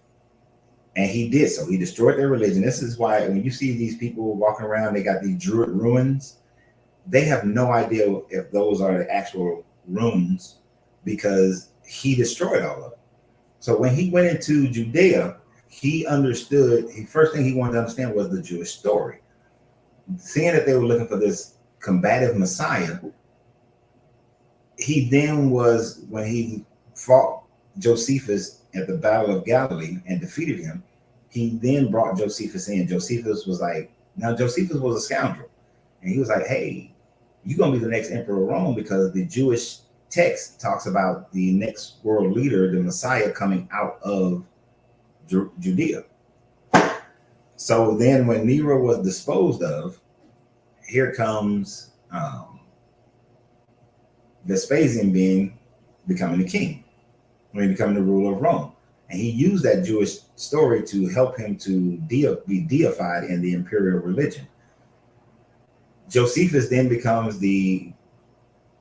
[SPEAKER 1] And he did so. He destroyed their religion. This is why when you see these people walking around, they got these Druid ruins. They have no idea if those are the actual runes, because he destroyed all of them. So when he went into Judea, he understood, the first thing he wanted to understand was the Jewish story. Seeing that they were looking for this combative Messiah, he then was, when he fought Josephus at the Battle of Galilee and defeated him, he then brought Josephus in. Josephus was like, now Josephus was a scoundrel. And he was like, hey, you're going to be the next emperor of Rome, because the Jewish text talks about the next world leader, the Messiah, coming out of Judea. So then when Nero was disposed of, here comes Vespasian becoming the king, becoming the ruler of Rome. And he used that Jewish story to help him to be deified in the imperial religion. Josephus then becomes the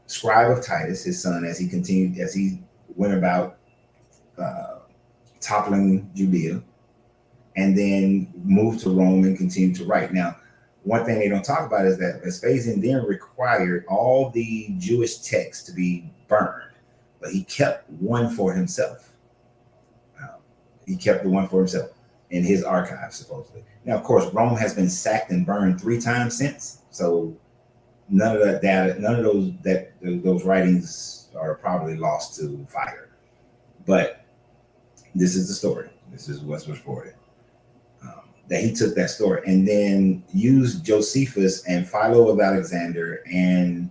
[SPEAKER 1] scribe of Titus, his son, as he went about toppling Judea, and then moved to Rome and continued to write. Now, one thing they don't talk about is that Vespasian then required all the Jewish texts to be burned, but he kept one for himself. He kept the one for himself in his archives, supposedly. Now, of course, Rome has been sacked and burned 3 times since, so none of that data, none of those writings are probably lost to fire. But this is the story. This is what's reported. That he took that story and then used Josephus and Philo of Alexander and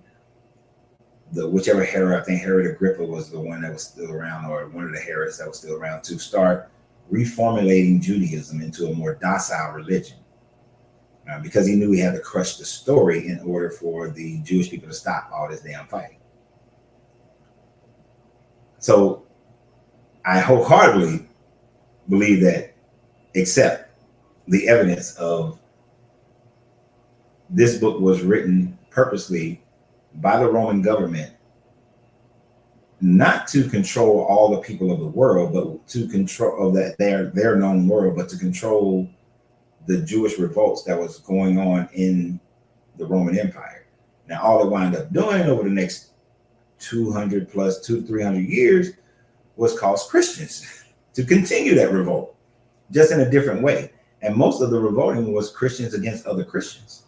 [SPEAKER 1] the whichever Herod, I think Herod Agrippa was the one that was still around, or one of the Herods that was still around, to start reformulating Judaism into a more docile religion, because he knew he had to crush the story in order for the Jewish people to stop all this damn fighting. So I wholeheartedly believe that, except the evidence of this book was written purposely by the Roman government, not to control all the people of the world, but to control of that their known world, but to control the Jewish revolts that was going on in the Roman Empire. Now, all it wound up doing over the next 200 plus 300 years was cause Christians to continue that revolt, just in a different way. And most of the revolting was Christians against other Christians.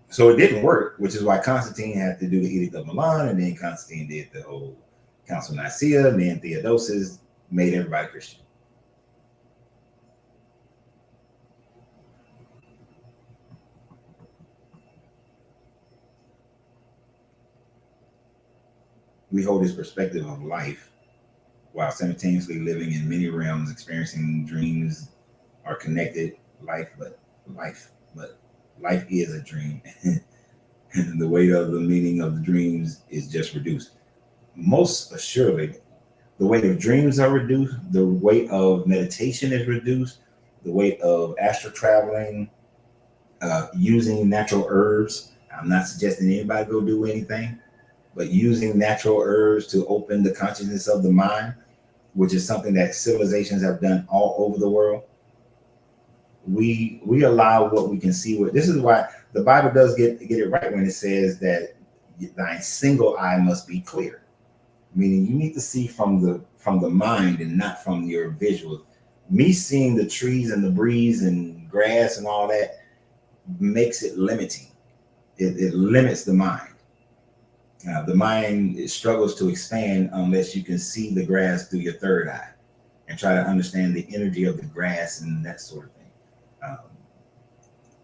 [SPEAKER 1] So it didn't work, which is why Constantine had to do the Edict of Milan, and then Constantine did the whole Council of Nicaea, and then Theodosius made everybody Christian. We hold this perspective of life while simultaneously living in many realms, experiencing dreams are connected. Life is a dream. And the weight of the meaning of the dreams is just reduced. Most assuredly, the weight of dreams are reduced, the weight of meditation is reduced, the weight of astral traveling, using natural herbs. I'm not suggesting anybody go do anything, but using natural herbs to open the consciousness of the mind, which is something that civilizations have done all over the world. We allow what we can see. This is why the Bible does get it right when it says that thy single eye must be clear, meaning you need to see from the mind and not from your visuals. Me seeing the trees and the breeze and grass and all that makes it limiting. It limits the mind. The mind struggles to expand unless you can see the grass through your third eye and try to understand the energy of the grass and that sort of thing.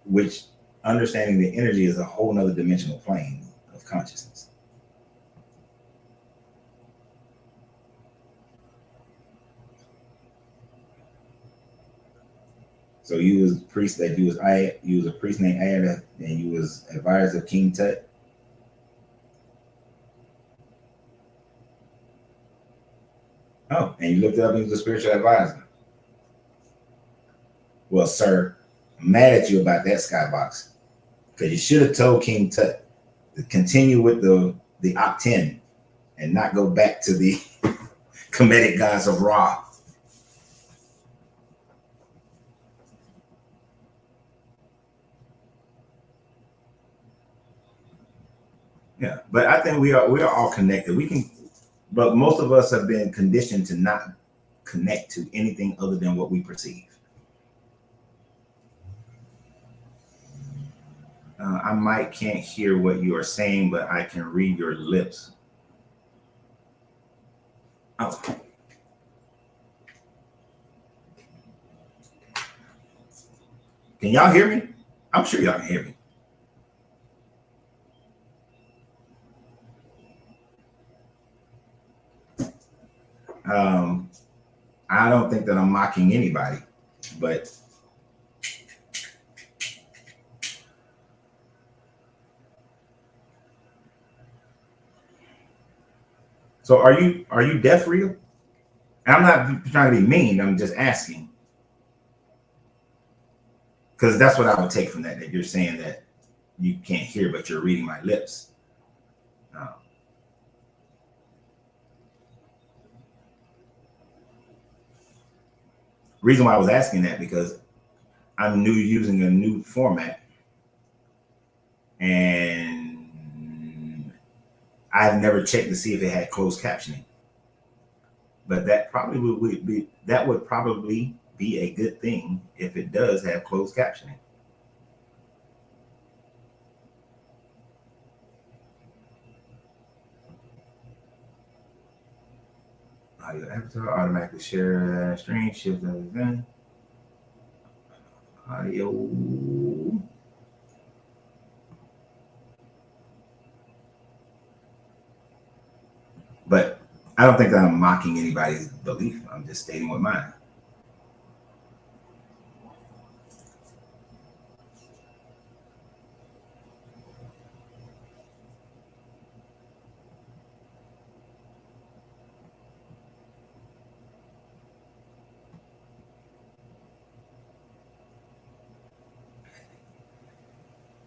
[SPEAKER 1] Which understanding the energy is a whole nother dimensional plane of consciousness. So you was a priest you was a priest named Ayada, and you was advisor of King Tut. Oh, and you looked it up and he was a spiritual advisor. Well, sir, I'm mad at you about that skybox, because you should have told King Tut to continue with the Octen and not go back to the Kemetic gods of Ra. Yeah, but I think we are all connected. We can, but most of us have been conditioned to not connect to anything other than what we perceive. I might can't hear what you are saying, but I can read your lips. Oh. Can y'all hear me? I'm sure y'all can hear me. I don't think that I'm mocking anybody, but so are you deaf real? And I'm not trying to be mean. I'm just asking, because that's what I would take from that you're saying that you can't hear, but you're reading my lips. Reason why I was asking that, because I'm using a new format, and I've never checked to see if it had closed captioning. But that would probably be a good thing if it does have closed captioning. Your avatar automatically share screen, shift everything. Audio. I don't think that I'm mocking anybody's belief. I'm just stating what mine.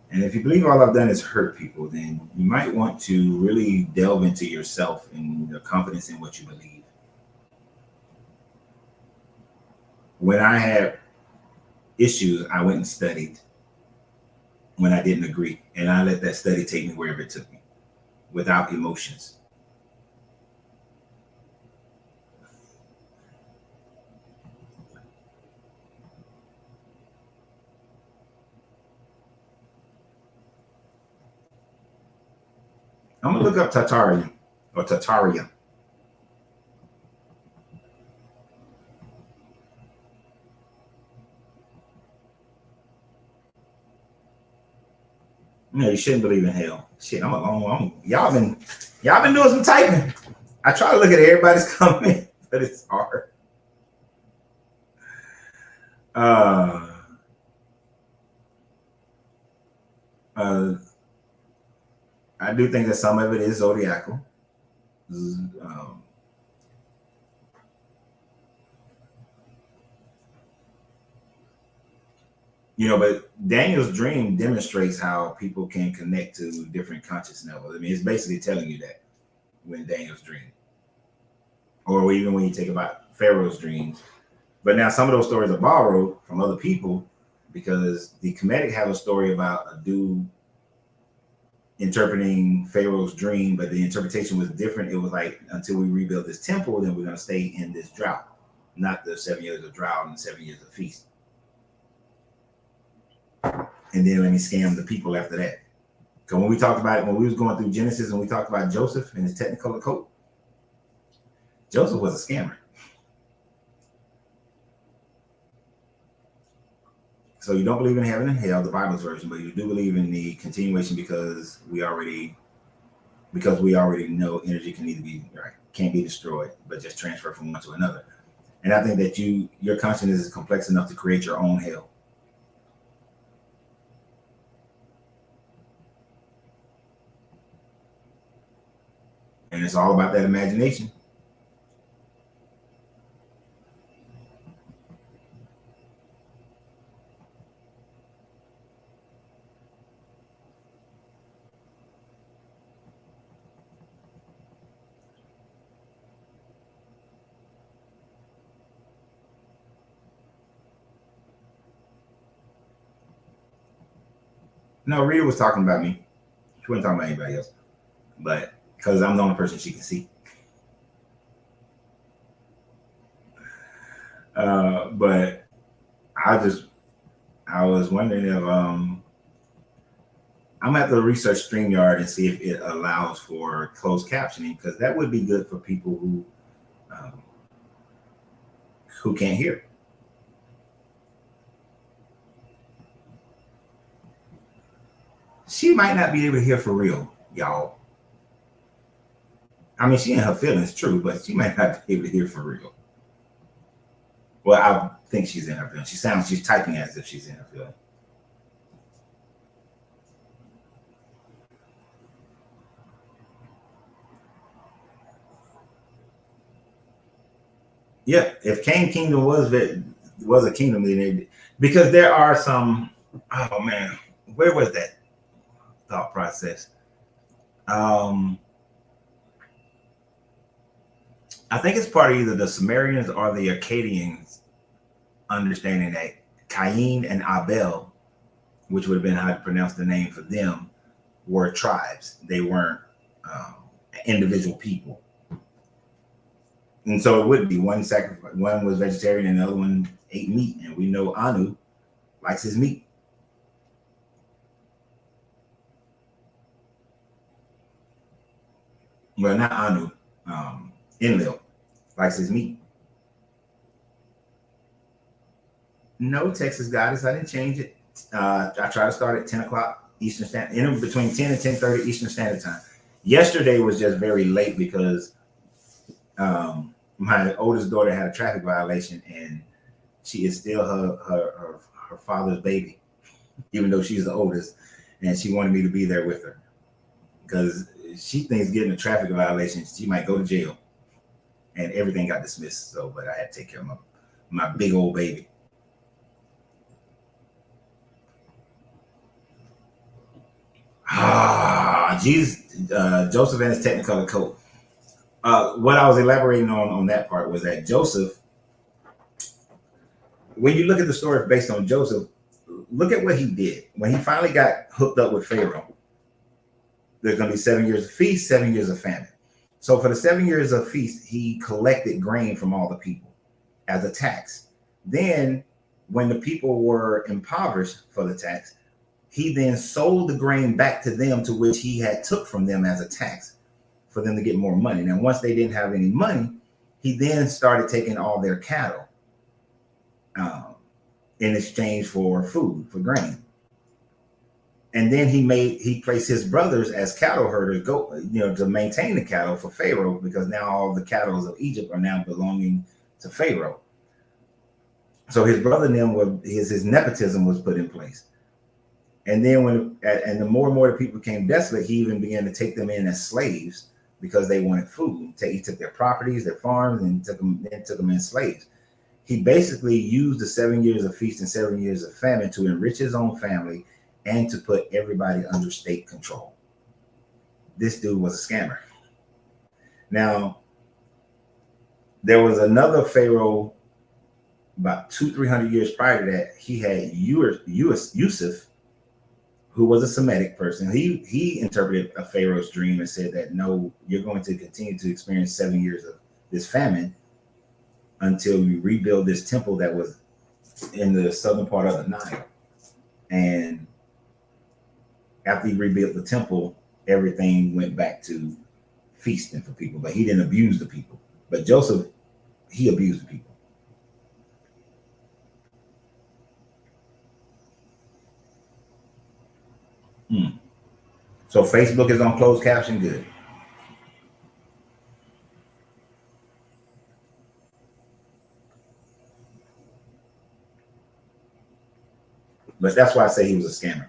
[SPEAKER 1] And if you believe all I've done is hurt people, then you might want to really delve into yourself and your confidence in what you believe. When I had issues, I went and studied when I didn't agree. And I let that study take me wherever it took me without emotions. I'm going to look up Tartarian or Tartaria. No, you shouldn't believe in hell. Shit, I'm alone. Y'all been doing some typing. I try to look at everybody's comment, but it's hard. Uh, I do think that some of it is zodiacal. Um, but Daniel's dream demonstrates how people can connect to different conscious levels. I mean, it's basically telling you that when Daniel's dream, or even when you think about Pharaoh's dreams. But now some of those stories are borrowed from other people because the Kemetic have a story about a dude interpreting Pharaoh's dream, but the interpretation was different. It was like, until we rebuild this temple, then we're going to stay in this drought, not the 7 years of drought and the 7 years of feast. And then let me scam the people after that. Because when we talked about it, when we was going through Genesis and we talked about Joseph and his technicolor coat, Joseph was a scammer. So you don't believe in heaven and hell, the Bible's version, but you do believe in the continuation because we already know energy can either be can't be destroyed, but just transfer from one to another. And I think that your consciousness is complex enough to create your own hell. And it's all about that imagination. No, Rita was talking about me. She wasn't talking about anybody else. But because I'm the only person she can see. But I was wondering if I'm gonna have to research StreamYard and see if it allows for closed captioning, because that would be good for people who can't hear. She might not be able to hear for real, y'all. I mean, she in her feelings, true, but she might not be able to hear for real. Well, I think she's in her feelings. She's typing as if she's in her feelings. Yeah, if Cain Kingdom was a kingdom, then because there are some. Oh man, where was that thought process? I think it's part of either the Sumerians or the Akkadians understanding that Cain and Abel, which would have been how to pronounce the name for them, were tribes. They weren't individual people. And so it would be one was vegetarian and the other one ate meat. And we know Anu likes his meat. Well, not Anu, Enlil likes his meat. No, Texas Goddess, I didn't change it. I try to start at 10 o'clock Eastern Standard, in between 10 and 10:30 Eastern Standard Time. Yesterday was just very late because My oldest daughter had a traffic violation, and she is still her father's baby, even though she's the oldest, and she wanted me to be there with her because she thinks getting a traffic violation, she might go to jail, and everything got dismissed. So, but I had to take care of my big old baby. Jesus, Joseph and his Technicolor coat. What I was elaborating on that part was that Joseph, when you look at the story based on Joseph, look at what he did. When he finally got hooked up with Pharaoh, there's going to be 7 years of feast, 7 years of famine. So for the 7 years of feast, he collected grain from all the people as a tax. Then when the people were impoverished for the tax, he then sold the grain back to them, to which he had took from them as a tax for them to get more money. Now, once they didn't have any money, he then started taking all their cattle in exchange for food, for grain. And then he placed his brothers as cattle herders, to maintain the cattle for Pharaoh, because now all the cattle of Egypt are now belonging to Pharaoh. So his brother and them his nepotism was put in place. And then the more and more the people became desolate, he even began to take them in as slaves because they wanted food. He took their properties, their farms, and took them in slaves. He basically used the 7 years of feast and 7 years of famine to enrich his own family and to put everybody under state control. This dude was a scammer. Now, there was another Pharaoh about 200-300 years prior to that. He had Yusuf, who was a Semitic person. He interpreted a Pharaoh's dream and said that, no, you're going to continue to experience 7 years of this famine until you rebuild this temple that was in the southern part of the Nile. And after he rebuilt the temple, everything went back to feasting for people, but he didn't abuse the people. But Joseph, he abused the people. So Facebook is on closed caption. Good. But that's why I say he was a scammer.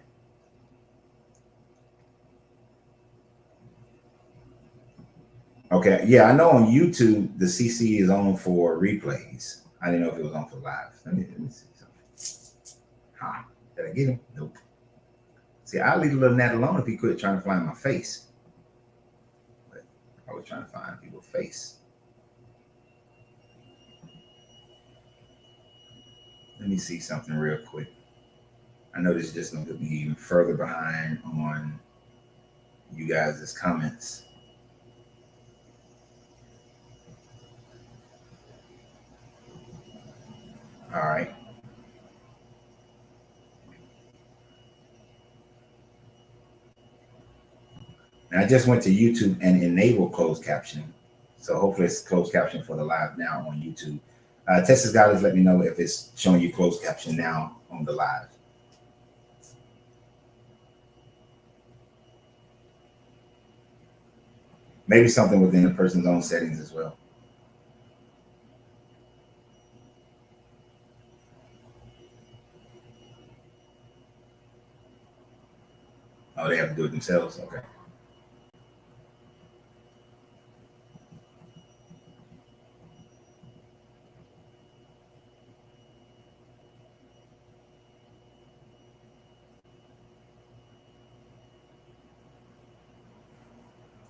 [SPEAKER 1] Okay. Yeah, I know on YouTube the CC is on for replays. I didn't know if it was on for live. Let me see something. Did I get him? Nope. See, I'll leave a little Nat alone if he quit trying to find my face. But I was trying to find people's face. Let me see something real quick. I know this is just going to put me even further behind on you guys' comments. All right. And I just went to YouTube and enabled closed captioning. So hopefully it's closed caption for the live now on YouTube. Texas guys, let me know if it's showing you closed caption now on the live. Maybe something within the person's own settings as well. Oh, they have to do it themselves? Okay.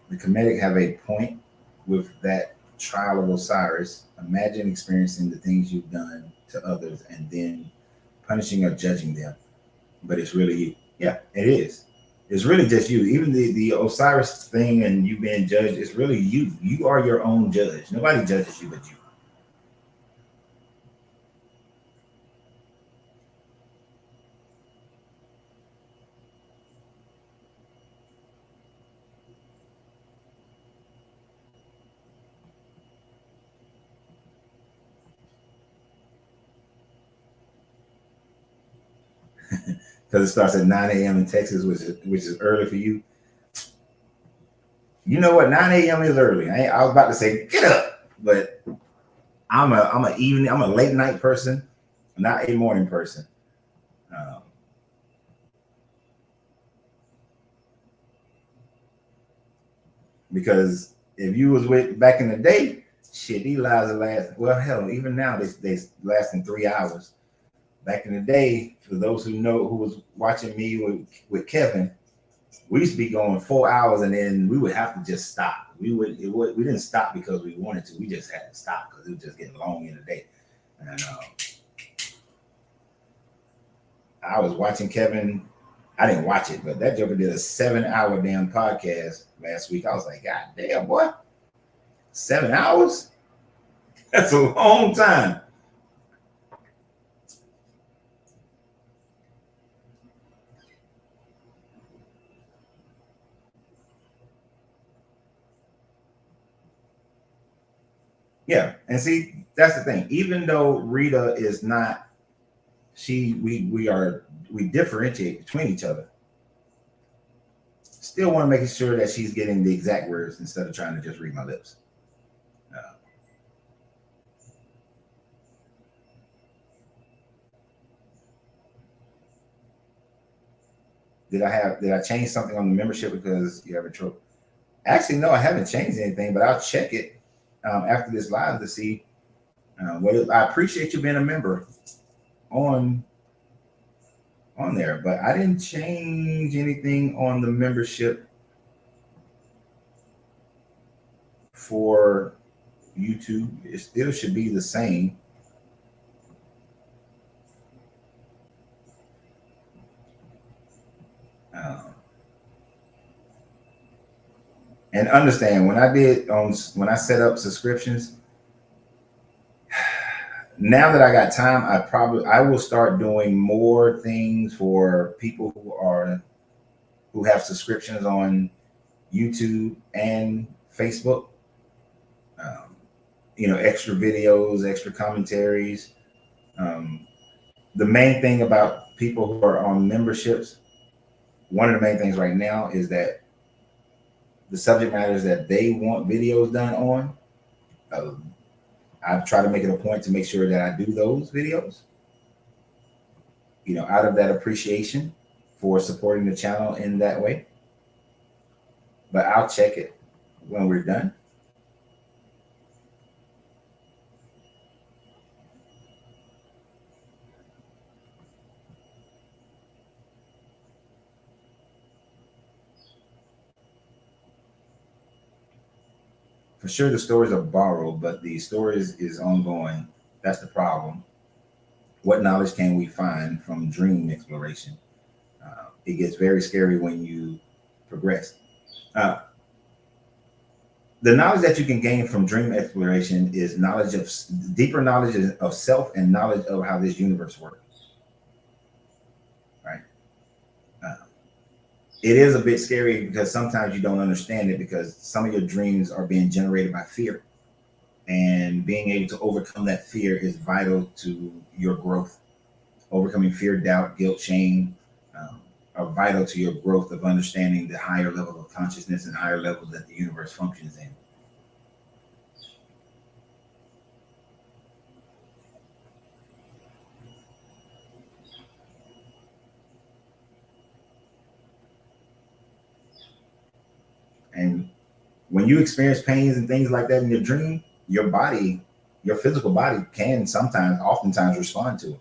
[SPEAKER 1] The Kemetic have a point with that trial of Osiris. Imagine experiencing the things you've done to others and then punishing or judging them. But it's really you. Yeah, it is. It's really just you. Even the Osiris thing and you being judged, it's really you. You are your own judge. Nobody judges you but you. Because it starts at 9 a.m. in Texas, which is early for you. You know what? 9 a.m. is early. I was about to say, get up. But I'm a late night person, not a morning person. Um, because if you was with back in the day, shit, these lives last. Well, hell, even now they lasting 3 hours. Back in the day, for those who know who was watching me with Kevin, we used to be going 4 hours, and then we would have to just stop. We didn't stop because we wanted to. We just had to stop because it was just getting long in the day. And I was watching Kevin. I didn't watch it, but that Joker did a 7 hour damn podcast last week. I was like, God damn, boy, 7 hours? That's a long time. Yeah, and see, that's the thing. Even though Rita is not, we differentiate between each other. Still want to make sure that she's getting the exact words instead of trying to just read my lips. Uh, did I change something on the membership because you have a trouble? Actually, no, I haven't changed anything, but I'll check it after this live to see I appreciate you being a member on there, but I didn't change anything on the membership for YouTube. It still should be the same. Um, and understand when I set up subscriptions, now that I got time, I will start doing more things for people who have subscriptions on YouTube and Facebook. Um, extra videos, extra commentaries. Um, the main thing about people who are on memberships, one of the main things right now is that the subject matters that they want videos done on, uh, I try to make it a point to make sure that I do those videos, out of that appreciation for supporting the channel in that way. But I'll check it when we're done. For sure, the stories are borrowed, but the stories is ongoing. That's the problem. What knowledge can we find from dream exploration? It gets very scary when you progress. Uh, the knowledge that you can gain from dream exploration is deeper knowledge of self and knowledge of how this universe works. Right? Uh, it is a bit scary because sometimes you don't understand it because some of your dreams are being generated by fear, and being able to overcome that fear is vital to your growth. Overcoming fear, doubt, guilt, shame are vital to your growth of understanding the higher level of consciousness and higher level that the universe functions in. And when you experience pains and things like that in your dream, your body, your physical body can oftentimes respond to it.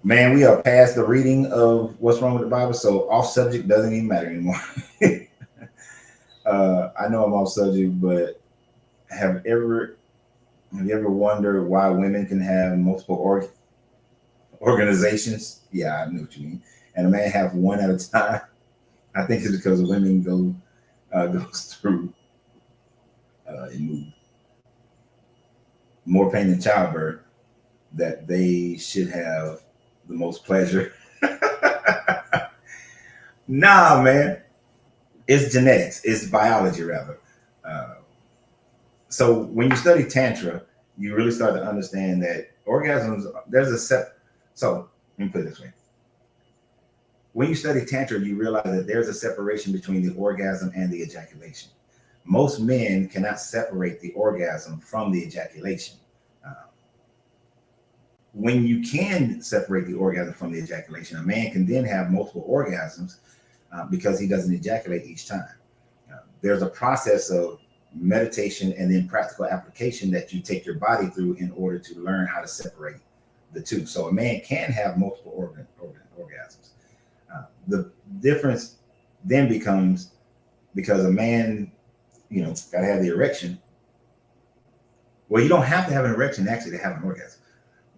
[SPEAKER 1] Man, we are past the reading of what's wrong with the Bible, so off subject doesn't even matter anymore. I know I'm off subject, but have ever have you ever wondered why women can have multiple organizations? Yeah, I know what you mean. And a man have one at a time. I think it's because women goes through and move more pain than childbirth, that they should have the most pleasure. Nah, man, it's genetics. It's biology, rather. Uh, so when you study tantra, you really start to understand that orgasms. There's a set. So let me put it this way: when you study tantra, you realize that there's a separation between the orgasm and the ejaculation. most men cannot separate the orgasm from the ejaculation. Uh, when you can separate the orgasm from the ejaculation, a man can then have multiple orgasms because he doesn't ejaculate each time. There's a process of meditation and then practical application that you take your body through in order to learn how to separate the two. So a man can have multiple orgasms. The difference then becomes, because a man, got to have the erection. Well, you don't have to have an erection actually to have an orgasm,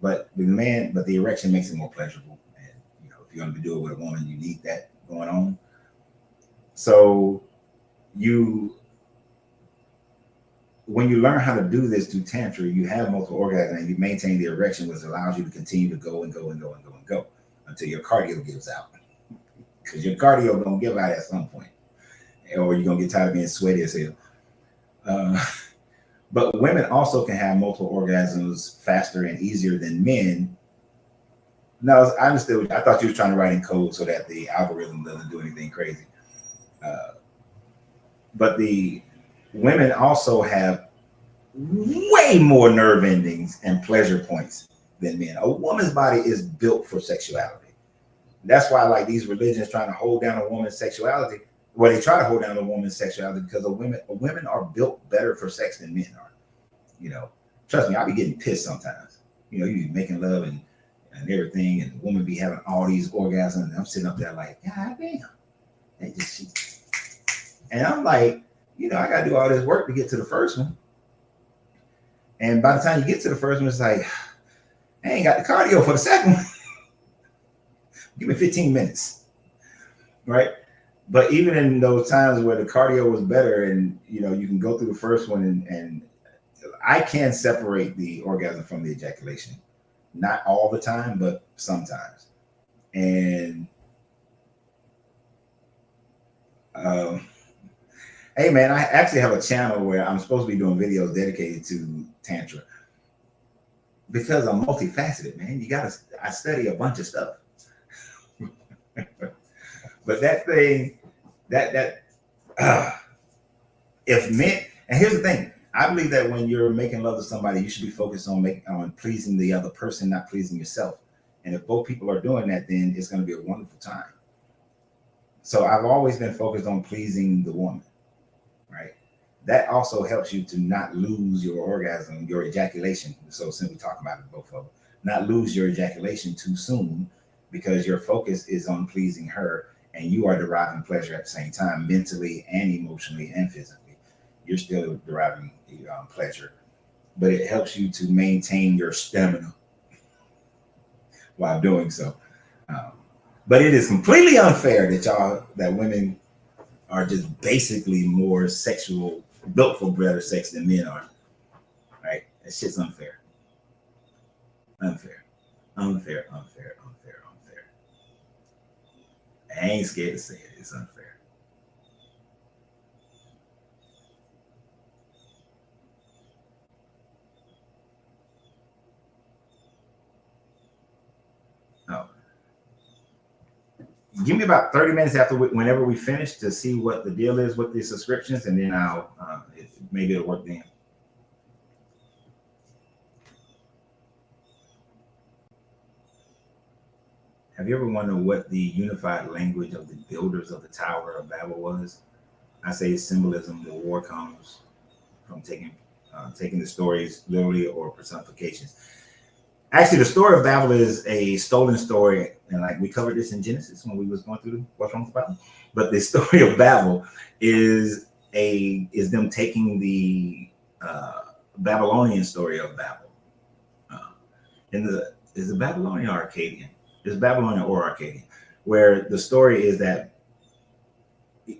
[SPEAKER 1] but the erection makes it more pleasurable. And if you're going to do it with a woman, you need that going on. So when you learn how to do this through Tantra, you have multiple orgasms and you maintain the erection, which allows you to continue to go and go and go and go and go until your cardio gives out. Because your cardio is going to give out at some point, or you're going to get tired of being sweaty as hell. But women also can have multiple orgasms faster and easier than men. No, I understood. I thought you were trying to write in code so that the algorithm doesn't do anything crazy. But the women also have way more nerve endings and pleasure points than men. A woman's body is built for sexuality. That's why, like, these religions trying to hold down a woman's sexuality. Well, they try to hold down a woman's sexuality because women are built better for sex than men are. Trust me, I be getting pissed sometimes. You be making love and everything, and the woman be having all these orgasms, and I'm sitting up there like, God damn. And I'm like, I got to do all this work to get to the first one. And by the time you get to the first one, it's like, I ain't got the cardio for the second one. Give me 15 minutes, right? But even in those times where the cardio was better and, you can go through the first one and I can separate the orgasm from the ejaculation. Not all the time, but sometimes. And hey man, I actually have a channel where I'm supposed to be doing videos dedicated to Tantra because I'm multifaceted, man. I study a bunch of stuff. But that thing, if men, and here's the thing, I believe that when you're making love to somebody, you should be focused on pleasing the other person, not pleasing yourself. And if both people are doing that, then it's going to be a wonderful time. So I've always been focused on pleasing the woman, right? That also helps you to not lose your orgasm, your ejaculation. So since we talk about it, both of them, not lose your ejaculation too soon, because your focus is on pleasing her and you are deriving pleasure at the same time, mentally and emotionally and physically. You're still deriving pleasure, but it helps you to maintain your stamina while doing so. But it is completely unfair that women are just basically more sexual, built for better sex than men are. Right? That shit's unfair. Unfair. I ain't scared to say it. It's unfair. No. Give me about 30 minutes whenever we finish to see what the deal is with the subscriptions, and then I'll maybe it'll work then. Have you ever wondered what the unified language of the builders of the Tower of Babel was? I say it's symbolism. The war comes from taking the stories literally or personifications. Actually, the story of Babel is a stolen story, and like we covered this in Genesis when we was going through what's wrong with Babel. But the story of Babel is them taking the Babylonian story of Babel. Is it Babylonian or Akkadian? It's Babylonian or Akkadian, where the story is that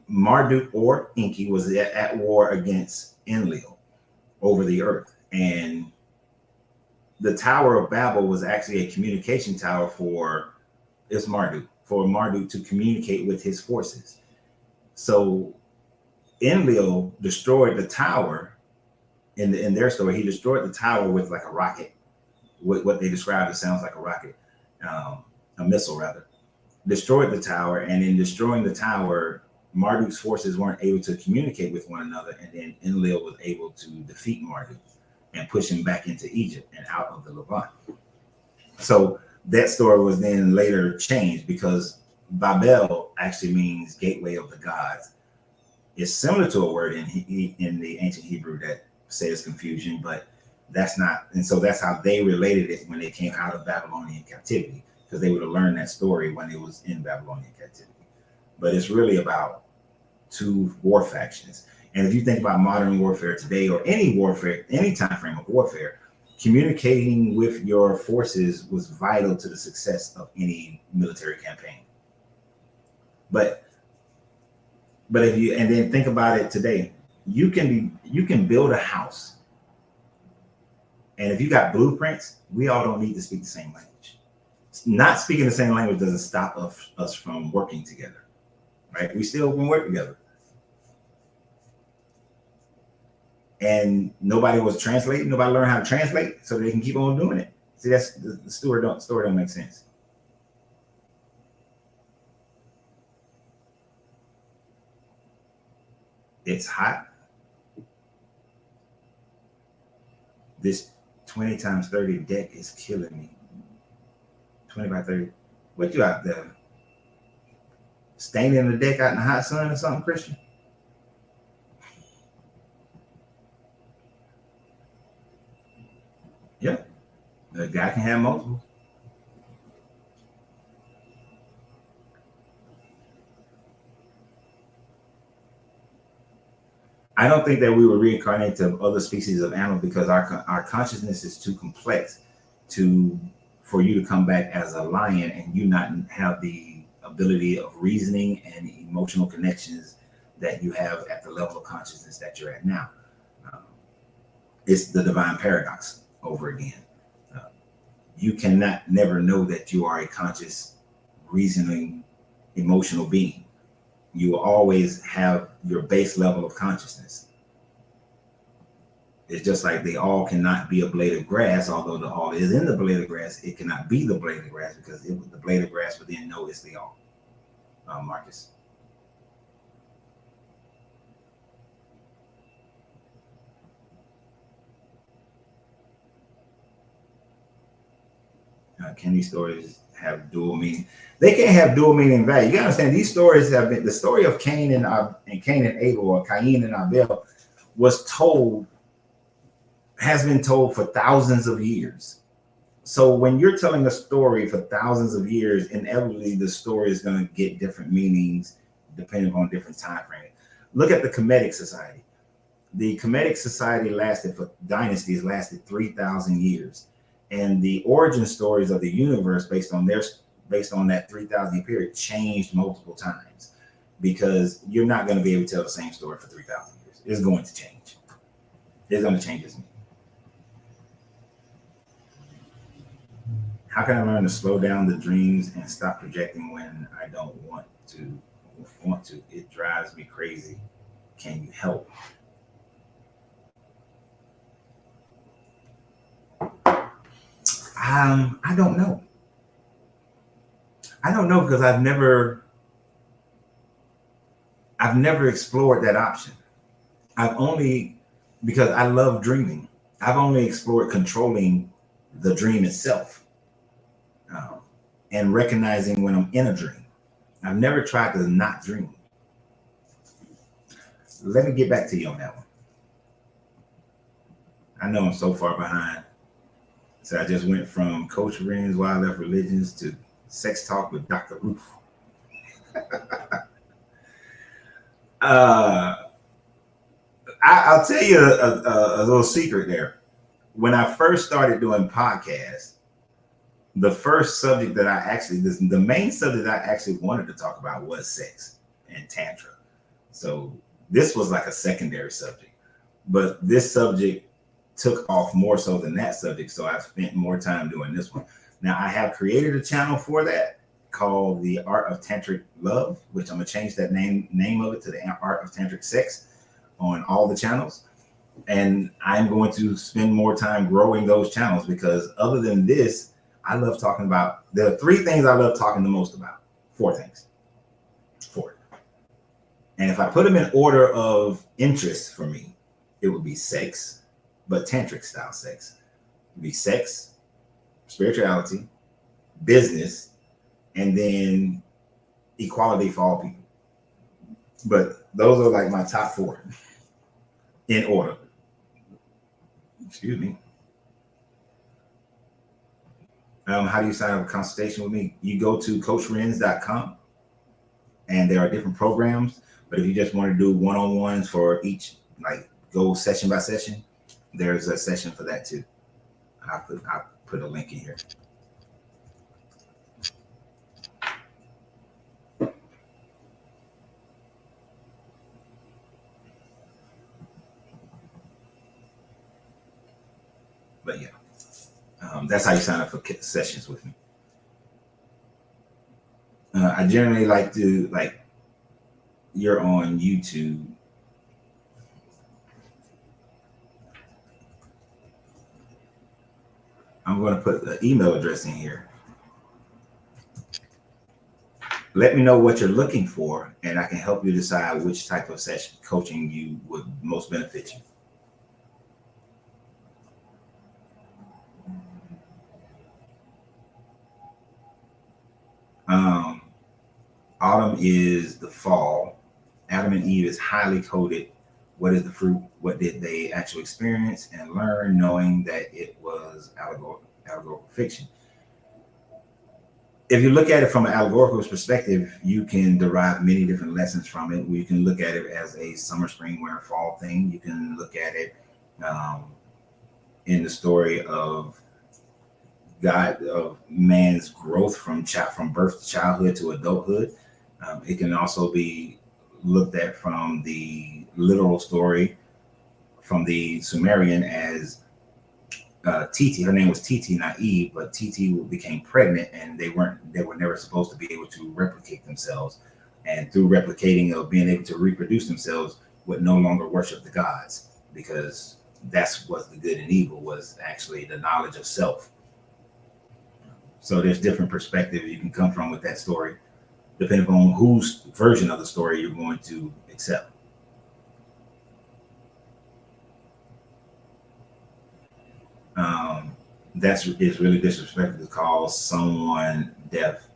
[SPEAKER 1] Marduk or Enki was at war against Enlil over the earth, and the Tower of Babel was actually a communication tower for Marduk to communicate with his forces. So Enlil destroyed the tower in their story. He destroyed the tower with like a rocket, with what they described as sounds like a rocket, a missile rather. Destroyed the tower, and in destroying the tower, Marduk's forces weren't able to communicate with one another, and then Enlil was able to defeat Marduk and push him back into Egypt and out of the Levant. So that story was then later changed because Babel actually means gateway of the gods. It's similar to a word in the ancient Hebrew that says confusion, but that's not. And so that's how they related it when they came out of Babylonian captivity, because they would have learned that story when it was in Babylonian captivity. But it's really about two war factions. And if you think about modern warfare today, or any warfare, any time frame of warfare, communicating with your forces was vital to the success of any military campaign. But if you, and then think about it today, you can build a house, and if you got blueprints, we all don't need to speak the same language. Not speaking the same language doesn't stop us from working together, right? We still can work together. And nobody was translating. Nobody learned how to translate, so they can keep on doing it. See, that's the story don't make sense. It's hot. This 20 times 30 deck is killing me. 20 by 30. What you out there? Staining the deck out in the hot sun or something, Christian? Yeah. The guy can have multiple. I don't think that we were reincarnated to other species of animal because our consciousness is too complex for you to come back as a lion and you not have the ability of reasoning and emotional connections that you have at the level of consciousness that you're at now. It's the divine paradox over again. You cannot never know that you are a conscious, reasoning, emotional being. You will always have your base level of consciousness. It's just like the all cannot be a blade of grass, although the all is in the blade of grass. It cannot be the blade of grass because the blade of grass would then know it's the all. Marcus. Can these stories have dual meaning? They can't have dual meaning value. You gotta understand, these stories have been, the story of Cain and Abel, or Cain and Abel, has been told for thousands of years. So when you're telling a story for thousands of years, inevitably the story is going to get different meanings depending on different time frames. Look at the Kemetic Society. The Kemetic Society dynasties lasted 3,000 years. And the origin stories of the universe based on that 3,000 year period changed multiple times, because you're not going to be able to tell the same story for 3,000 years. It's going to change. It's going to change its meaning. How can I learn to slow down the dreams and stop projecting when I don't want to? It drives me crazy. Can you help? I don't know. I don't know because I've never explored that option. Because I love dreaming. I've only explored controlling the dream itself, and recognizing when I'm in a dream. I've never tried to not dream. Let me get back to you on that one. I know I'm so far behind. So I just went from Coach Ren's Wildlife Religions to Sex Talk with Dr. Roof. I'll tell you a little secret there. When I first started doing podcasts, the first subject that the main subject I actually wanted to talk about was sex and tantra. So this was like a secondary subject, but this subject took off more so than that subject. So I spent more time doing this one. Now I have created a channel for that called The Art of Tantric Love, which I'm gonna change that name of it to The Art of Tantric Sex on all the channels. And I'm going to spend more time growing those channels, because other than this, I love talking about, there are 3 things I love talking the most about. 4 things. 4. And if I put them in order of interest for me, it would be sex, but tantric style sex. It would be sex, spirituality, business, and then equality for all people. But those are like my top four in order. Excuse me. How do you sign up a consultation with me? You go to coachrenz.com and there are different programs. But if you just want to do one-on-ones for each, like go session by session, there's a session for that too. I'll put a link in here. But yeah, that's how you sign up for sessions with me. I generally like to, like, you're on YouTube. I'm going to put the email address in here. Let me know what you're looking for, and I can help you decide which type of session coaching you would most benefit you. Autumn is the fall. Adam and Eve is highly coded. What is the fruit? What did they actually experience and learn, knowing that it was allegorical fiction? If you look at it from an allegorical perspective, you can derive many different lessons from it. You can look at it as a summer, spring, winter, fall thing. You can look at it in the story of God, of man's growth from birth to childhood to adulthood. It can also be looked at from the literal story from the Sumerian as Titi. Her name was Titi, not Eve, but Titi became pregnant, and they were never supposed to be able to replicate themselves. And through replicating of being able to reproduce themselves, would no longer worship the gods, because that's what the good and evil was, actually the knowledge of self. So there's different perspectives you can come from with that story, depending on whose version of the story you're going to accept. That's is really disrespectful to call someone deaf.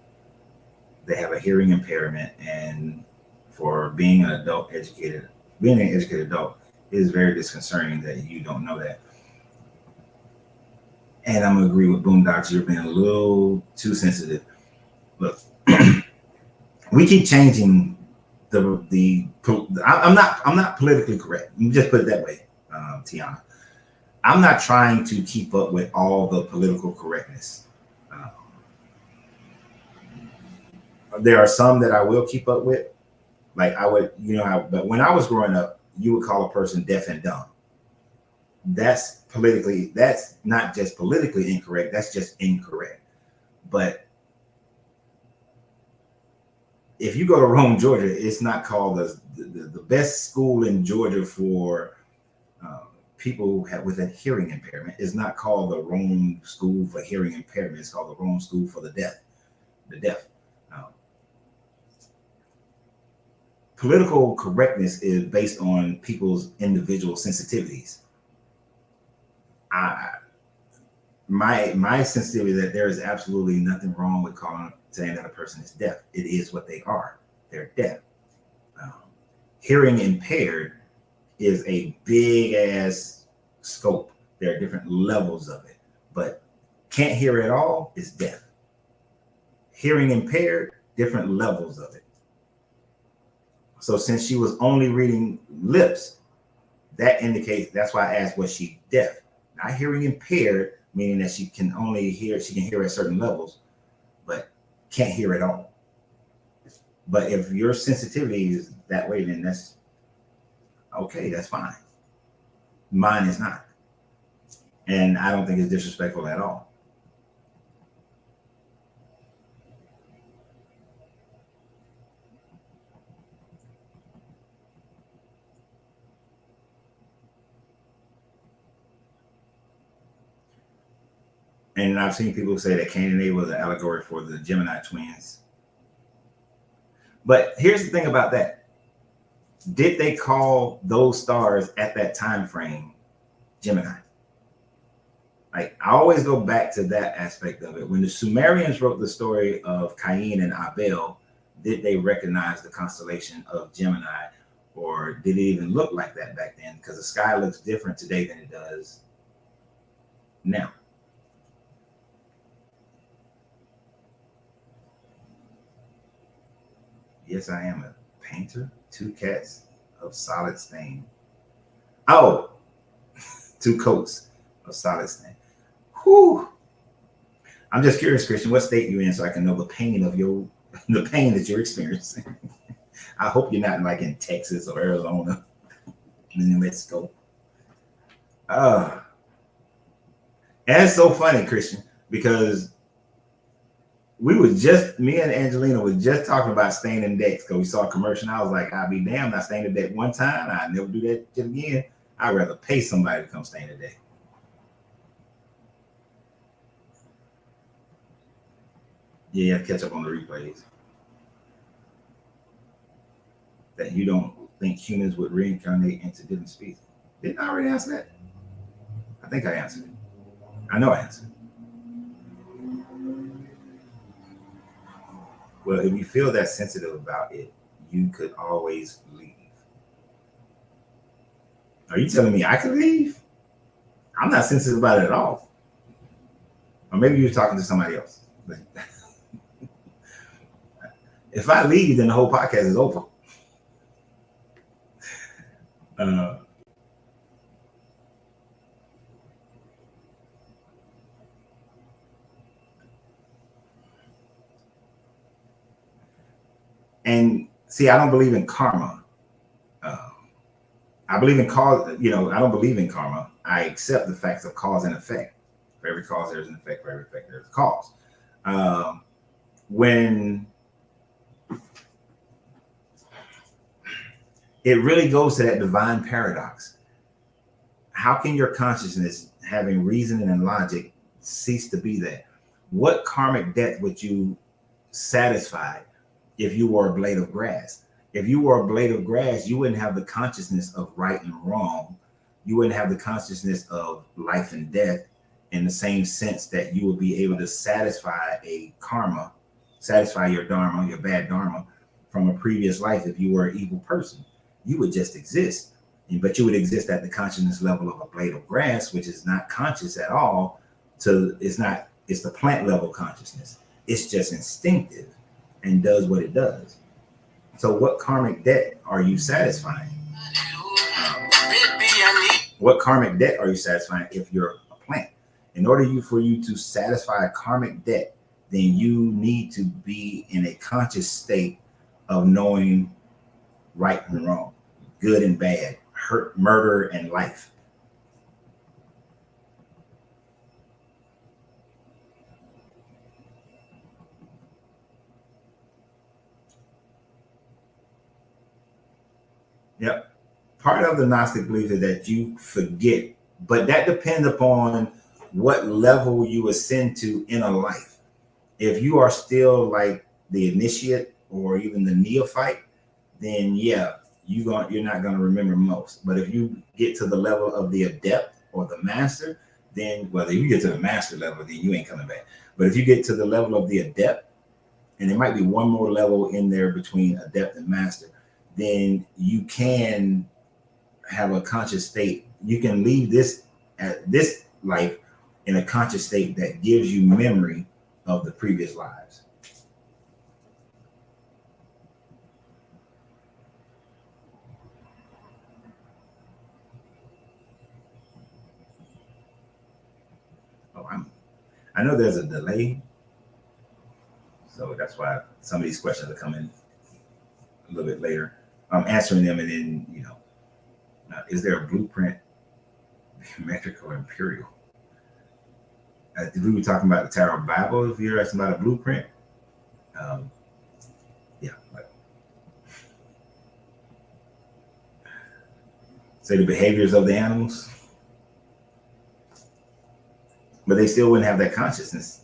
[SPEAKER 1] They have a hearing impairment, and for being an educated adult, it is very disconcerting that you don't know that. And I'm gonna agree with Boondocks. You're being a little too sensitive. Look, we keep changing I'm not politically correct. Let me just put it that way, Tiana. I'm not trying to keep up with all the political correctness. There are some that I will keep up with. Like I would, but when I was growing up, you would call a person deaf and dumb. That's not just politically incorrect, that's just incorrect. But if you go to Rome, Georgia, it's not called the best school in Georgia for people with a hearing impairment. Is not called the Rome School for Hearing Impairment. It's called the Rome School for the Deaf. Political correctness is based on people's individual sensitivities. My sensitivity that there is absolutely nothing wrong with saying that a person is deaf. It is what they are. They're deaf. Hearing impaired is a big ass scope. There are different levels of it, but can't hear at all is deaf. Hearing impaired, different levels of it. So since she was only reading lips, that indicates, that's why I asked, was she deaf? Not hearing impaired, meaning that she can hear at certain levels, but can't hear at all. But if your sensitivity is that way, then that's okay, that's fine. Mine is not. And I don't think it's disrespectful at all. And I've seen people say that Cain and Abel was an allegory for the Gemini twins. But here's the thing about that. did they call those stars at that time frame Gemini? Like, I always go back to that aspect of it. When the Sumerians wrote the story of Cain and Abel, did they recognize the constellation of Gemini, or did it even look like that back then? Because the sky looks different today than it does now. Yes, I am a painter. 2 cats of solid stain. Oh, 2 coats of solid stain. Whew. I'm just curious, Christian, what state you in, so I can know the pain of the pain that you're experiencing. I hope you're not like in Texas or Arizona, New Mexico. And it's so funny, Christian, because me and Angelina were just talking about staining decks because we saw a commercial. And I was like, I'll be damned. I stained a deck one time. I never do that shit again. I'd rather pay somebody to come stain a deck. Yeah, you have to catch up on the replays. That you don't think humans would reincarnate into different species. Didn't I already answer that? I think I answered it. I know I answered it. Well, if you feel that sensitive about it, you could always leave. Are you telling me I could leave? I'm not sensitive about it at all. Or maybe you're talking to somebody else. If I leave, then the whole podcast is over. And see, I don't believe in karma. I believe in cause. I don't believe in karma. I accept the facts of cause and effect. For every cause, there's an effect. For every effect, there's a cause. When it really goes to that divine paradox, how can your consciousness, having reasoning and logic, cease to be that? What karmic debt would you satisfy if you were a blade of grass? If you were a blade of grass, you wouldn't have the consciousness of right and wrong. You wouldn't have the consciousness of life and death in the same sense that you would be able to satisfy a karma, satisfy your dharma, your bad dharma from a previous life. If you were an evil person, you would just exist, but you would exist at the consciousness level of a blade of grass, which is not conscious at all. It's the plant level consciousness. It's just instinctive and does what it does. So what karmic debt are you satisfying? What karmic debt are you satisfying if you're a plant? In order for you to satisfy a karmic debt, then you need to be in a conscious state of knowing right and wrong, good and bad, hurt, murder, and life. Yep. Part of the Gnostic belief is that you forget, but that depends upon what level you ascend to in a life. If you are still like the initiate or even the neophyte, then yeah, you're not going to remember most. But if you get to the level of the adept or the master, then whether you get to the master level, then you ain't coming back. But if you get to the level of the adept, and there might be one more level in there between adept and master, then you can have a conscious state. You can leave this life in a conscious state that gives you memory of the previous lives. Oh, I know there's a delay, so that's why some of these questions are coming a little bit later. I'm answering them, and then is there a blueprint, metric or imperial? If we were talking about the Tarot Bible, if you're asking about a blueprint, yeah. Say the behaviors of the animals, but they still wouldn't have that consciousness.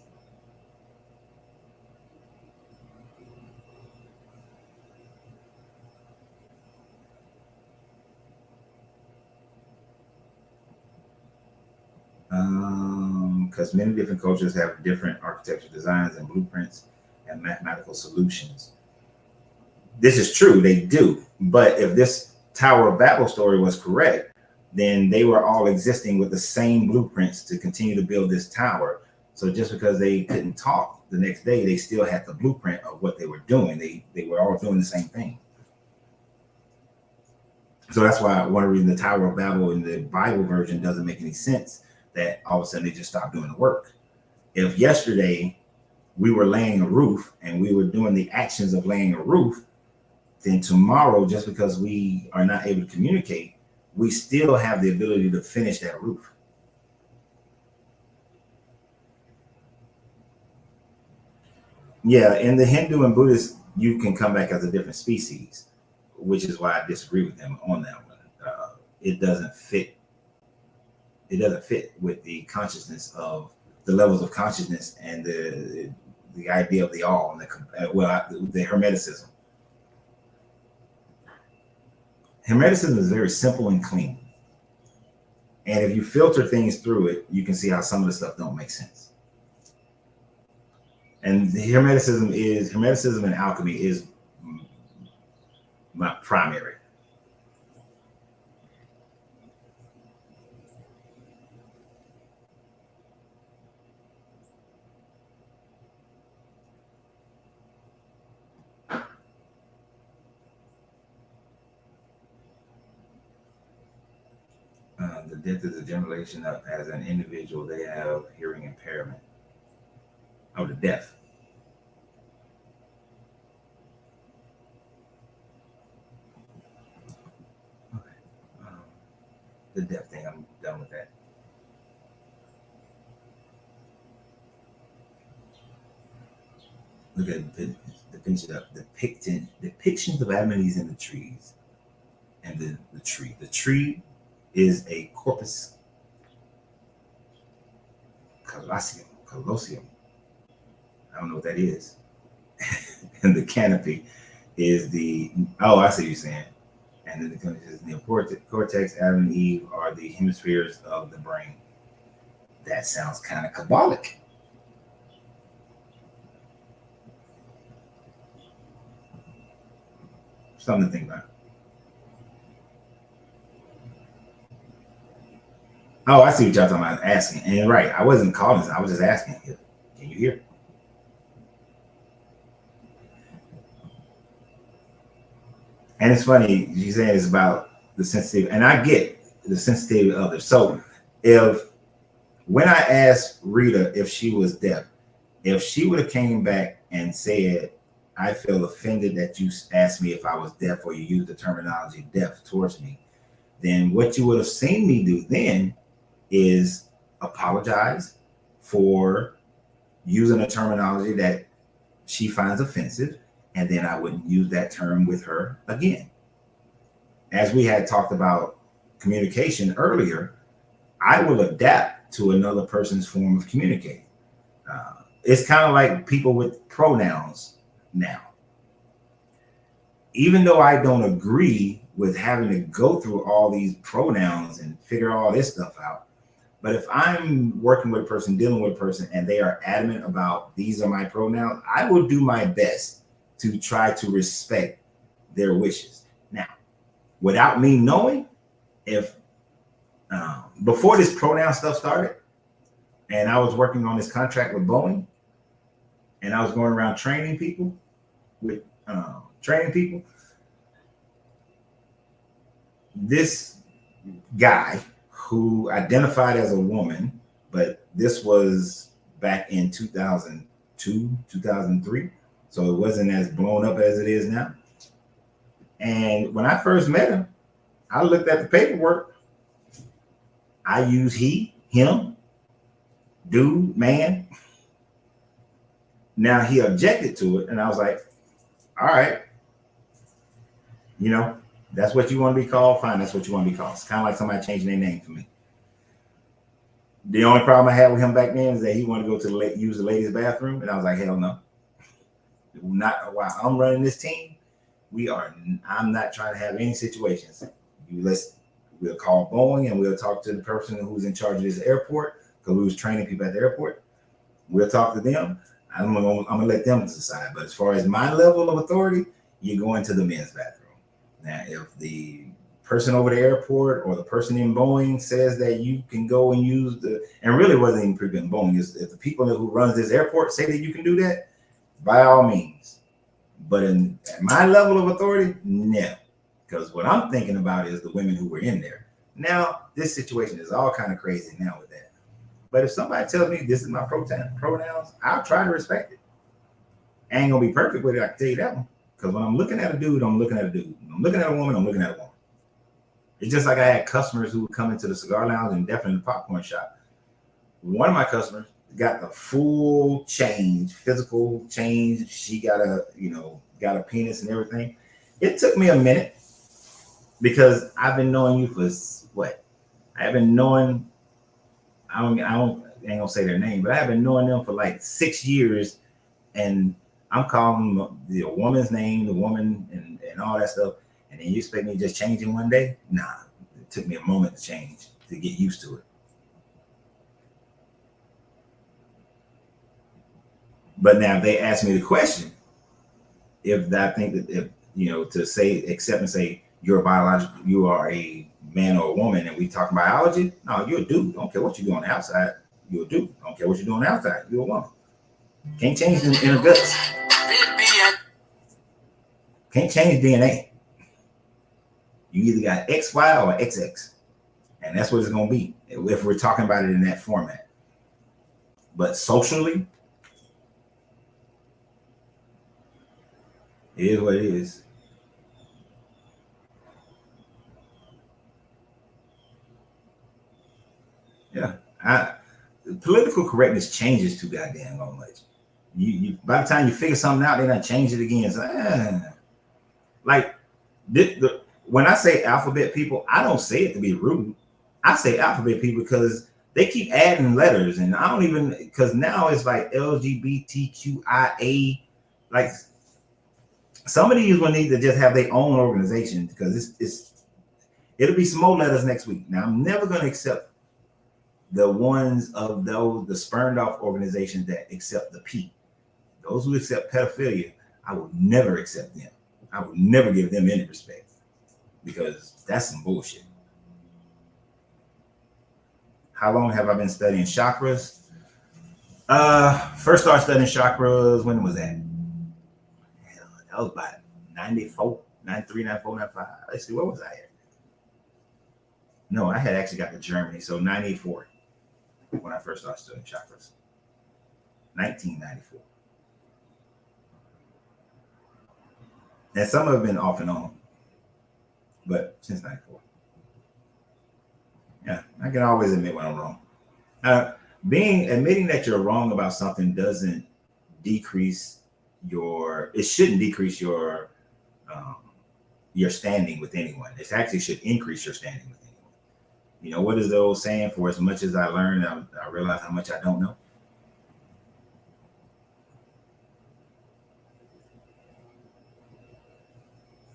[SPEAKER 1] because many different cultures have different architectural designs and blueprints and mathematical solutions. This is true, they do. But if this Tower of Babel story was correct, then they were all existing with the same blueprints to continue to build this tower. So just because they couldn't talk the next day, they still had the blueprint of what they were doing. They were all doing the same thing. So that's why one reason the Tower of Babel in the Bible version doesn't make any sense, that all of a sudden they just stopped doing the work. If yesterday we were laying a roof and we were doing the actions of laying a roof, then tomorrow, just because we are not able to communicate, we still have the ability to finish that roof. Yeah, in the Hindu and Buddhist, you can come back as a different species, which is why I disagree with them on that one. It doesn't fit. It doesn't fit with the consciousness of the levels of consciousness and the idea of the all and the Hermeticism. Hermeticism is very simple and clean, and if you filter things through it, you can see how some of the stuff don't make sense. And the Hermeticism and alchemy is my primary. The death is a generation of, as an individual, they have hearing impairment. Oh, the deaf. Okay. The deaf thing, I'm done with that. Look at the depictions of Adam and Eve in the trees. And the tree. The tree is a corpus callosum. I don't know what that is. And the canopy is I see what you're saying. And then the cortex, Adam and Eve are the hemispheres of the brain. That sounds kind of Kabbalic. Something to think about. Oh, I see what y'all talking about. Asking. And right, I wasn't calling, I was just asking. Can you hear? And it's funny, you saying it's about the sensitivity, and I get the sensitivity of others. So when I asked Rita if she was deaf, if she would have came back and said, I feel offended that you asked me if I was deaf, or you used the terminology deaf towards me, then what you would have seen me do then is apologize for using a terminology that she finds offensive, and then I wouldn't use that term with her again. As we had talked about communication earlier, I will adapt to another person's form of communicating. It's kind of like people with pronouns now. Even though I don't agree with having to go through all these pronouns and figure all this stuff out, but if I'm working with a person, dealing with a person, and they are adamant about these are my pronouns, I will do my best to try to respect their wishes. Now, without me knowing, if before this pronoun stuff started, and I was working on this contract with Boeing, and I was going around training people, this guy who identified as a woman, but this was back in 2002, 2003. So it wasn't as blown up as it is now. And when I first met him, I looked at the paperwork. I used he, him, dude, man. Now he objected to it, and I was like, all right, that's what you want to be called. Fine, that's what you want to be called. It's kind of like somebody changing their name for me. The only problem I had with him back then is that he wanted to go to use the ladies' bathroom, and I was like, hell no. Not while I'm running this team. I'm not trying to have any situations. We'll call Boeing and we'll talk to the person who's in charge of this airport. because we was training people at the airport. We'll talk to them. I'm gonna let them decide. But as far as my level of authority, you go into the men's bathroom. Now, if the person over the airport or the person in Boeing says that you can go and use and really wasn't even people in Boeing, is if the people who runs this airport say that you can do that, by all means. But at my level of authority, no. Because what I'm thinking about is the women who were in there. Now, this situation is all kind of crazy now with that. But if somebody tells me this is my pronouns, I'll try to respect it. I ain't gonna be perfect with it, I can tell you that one. Because when I'm looking at a dude, I'm looking at a dude. When I'm looking at a woman, I'm looking at a woman. It's just like I had customers who would come into the cigar lounge and definitely the popcorn shop. One of my customers got the full change, physical change. She got got a penis and everything. It took me a minute because I've been knowing you for what? I've been knowing, I ain't gonna say their name, but I have been knowing them for like 6 years, and I'm calling the woman's name, the woman, and all that stuff. And then you expect me to just change it one day? Nah, it took me a moment to change, to get used to it. But now if they ask me the question, if I think that to say accept and say you're a biological, you are a man or a woman, and we talk biology, no, you're a dude. Don't care what you do on the outside, you're a dude. Don't care what you do on the outside, you're a woman. Can't change the inner guts. Can't change DNA. You either got XY or XX. And that's what it's going to be if we're talking about it in that format. But socially, it is what it is. Yeah. Political correctness changes too goddamn much. You by the time you figure something out, they done change it again. So, like when I say alphabet people, I don't say it to be rude. I say alphabet people because they keep adding letters, and I don't even, because now it's like LGBTQIA. Like some of these will need to just have their own organization because it'll be some more letters next week. Now I'm never going to accept the ones of the spurned off organizations that accept the P. Those who accept pedophilia, I will never accept them. I would never give them any respect because that's some bullshit. How long have I been studying chakras? First started studying chakras, when was that? Hell, that was about 94, 93, 94, 95. Let's see, what was I at? No, I had actually got to Germany, so 94 when I first started studying chakras. 1994. And some have been off and on, but since 94. Yeah, I can always admit when I'm wrong. Admitting that you're wrong about something doesn't decrease it shouldn't decrease your standing with anyone. It actually should increase your standing with anyone. You know, what is the old saying? For as much as I learn, I realize how much I don't know.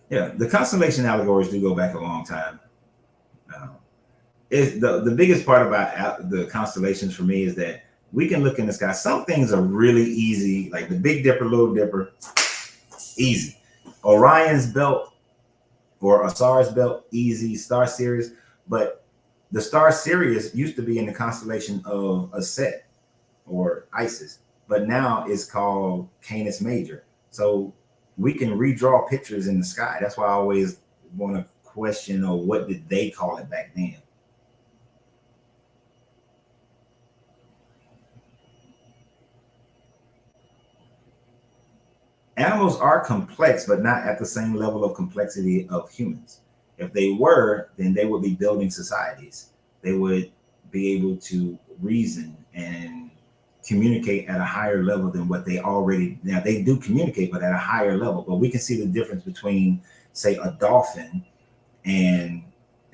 [SPEAKER 1] Yeah, the constellation allegories do go back a long time. Is the biggest part about the constellations for me is that we can look in the sky. Some things are really easy, like the Big Dipper, Little Dipper, easy. Orion's belt or Osiris belt, easy. Star Sirius, but the star Sirius used to be in the constellation of Set or Isis, but now it's called Canis Major. So we can redraw pictures in the sky. That's why I always want to question, or what did they call it back then? Animals are complex, but not at the same level of complexity of humans. If they were, then they would be building societies. They would be able to reason and communicate at a higher level than what they already. Now they do communicate, but at a higher level. But we can see the difference between, say, a dolphin and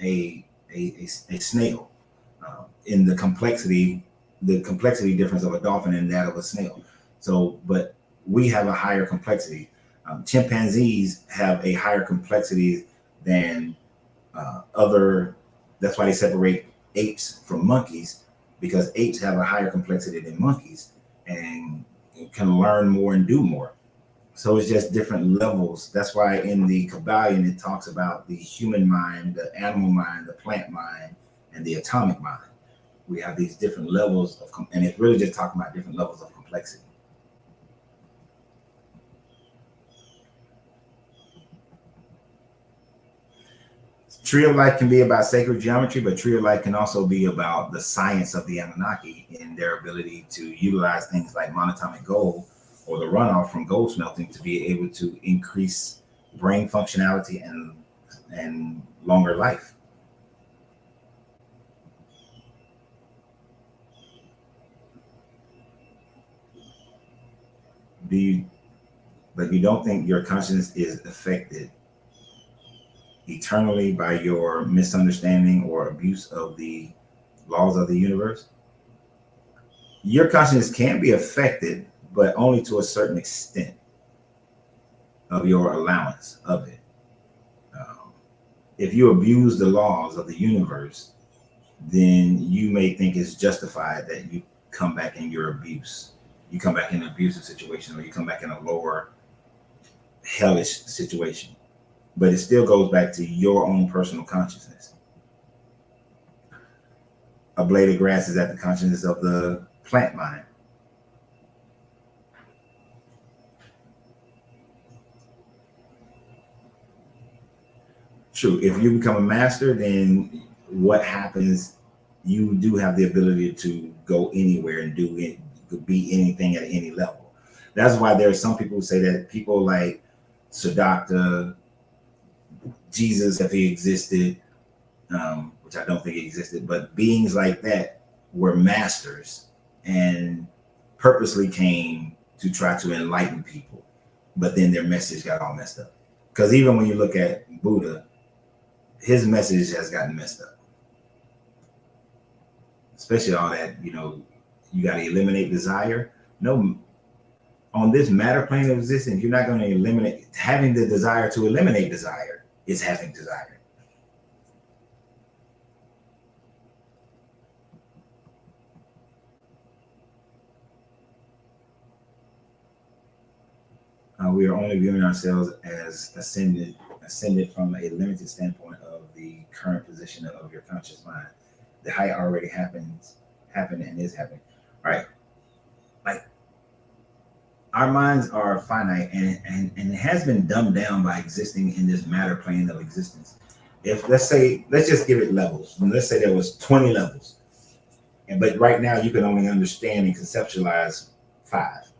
[SPEAKER 1] a snail in the complexity difference of a dolphin and that of a snail. So, but we have a higher complexity. Chimpanzees have a higher complexity than other. That's why they separate apes from monkeys, because apes have a higher complexity than monkeys and can learn more and do more. So it's just different levels. That's why in the Kabbalion it talks about the human mind, the animal mind, the plant mind, and the atomic mind. We have these different levels of, and it's really just talking about different levels of complexity. Tree of Life can be about sacred geometry, but Tree of Life can also be about the science of the Anunnaki and their ability to utilize things like monatomic gold or the runoff from gold smelting to be able to increase brain functionality and longer life. But you don't think your consciousness is affected eternally by your misunderstanding or abuse of the laws of the universe? Your consciousness can be affected, but only to a certain extent of your allowance of it. If you abuse the laws of the universe, then you may think it's justified that you come back in your abuse. You come back in an abusive situation, or you come back in a lower hellish situation. But it still goes back to your own personal consciousness. A blade of grass is at the consciousness of the plant mind. True. If you become a master, then what happens? You do have the ability to go anywhere and do it, be anything at any level. That's why there are some people who say that people like Siddhartha, Jesus, if he existed, which I don't think he existed, but beings like that were masters and purposely came to try to enlighten people, but then their message got all messed up. Because even when you look at Buddha, his message has gotten messed up. Especially all that, you got to eliminate desire. No, on this matter plane of existence, you're not going to eliminate having the desire to eliminate desire. Is having desire. We are only viewing ourselves as ascended from a limited standpoint of the current position of your conscious mind. The height already happened and is happening. All right. Like, our minds are finite, and it has been dumbed down by existing in this matter plane of existence. If let's just give it levels. Let's say there was 20 levels, but right now you can only understand and conceptualize 5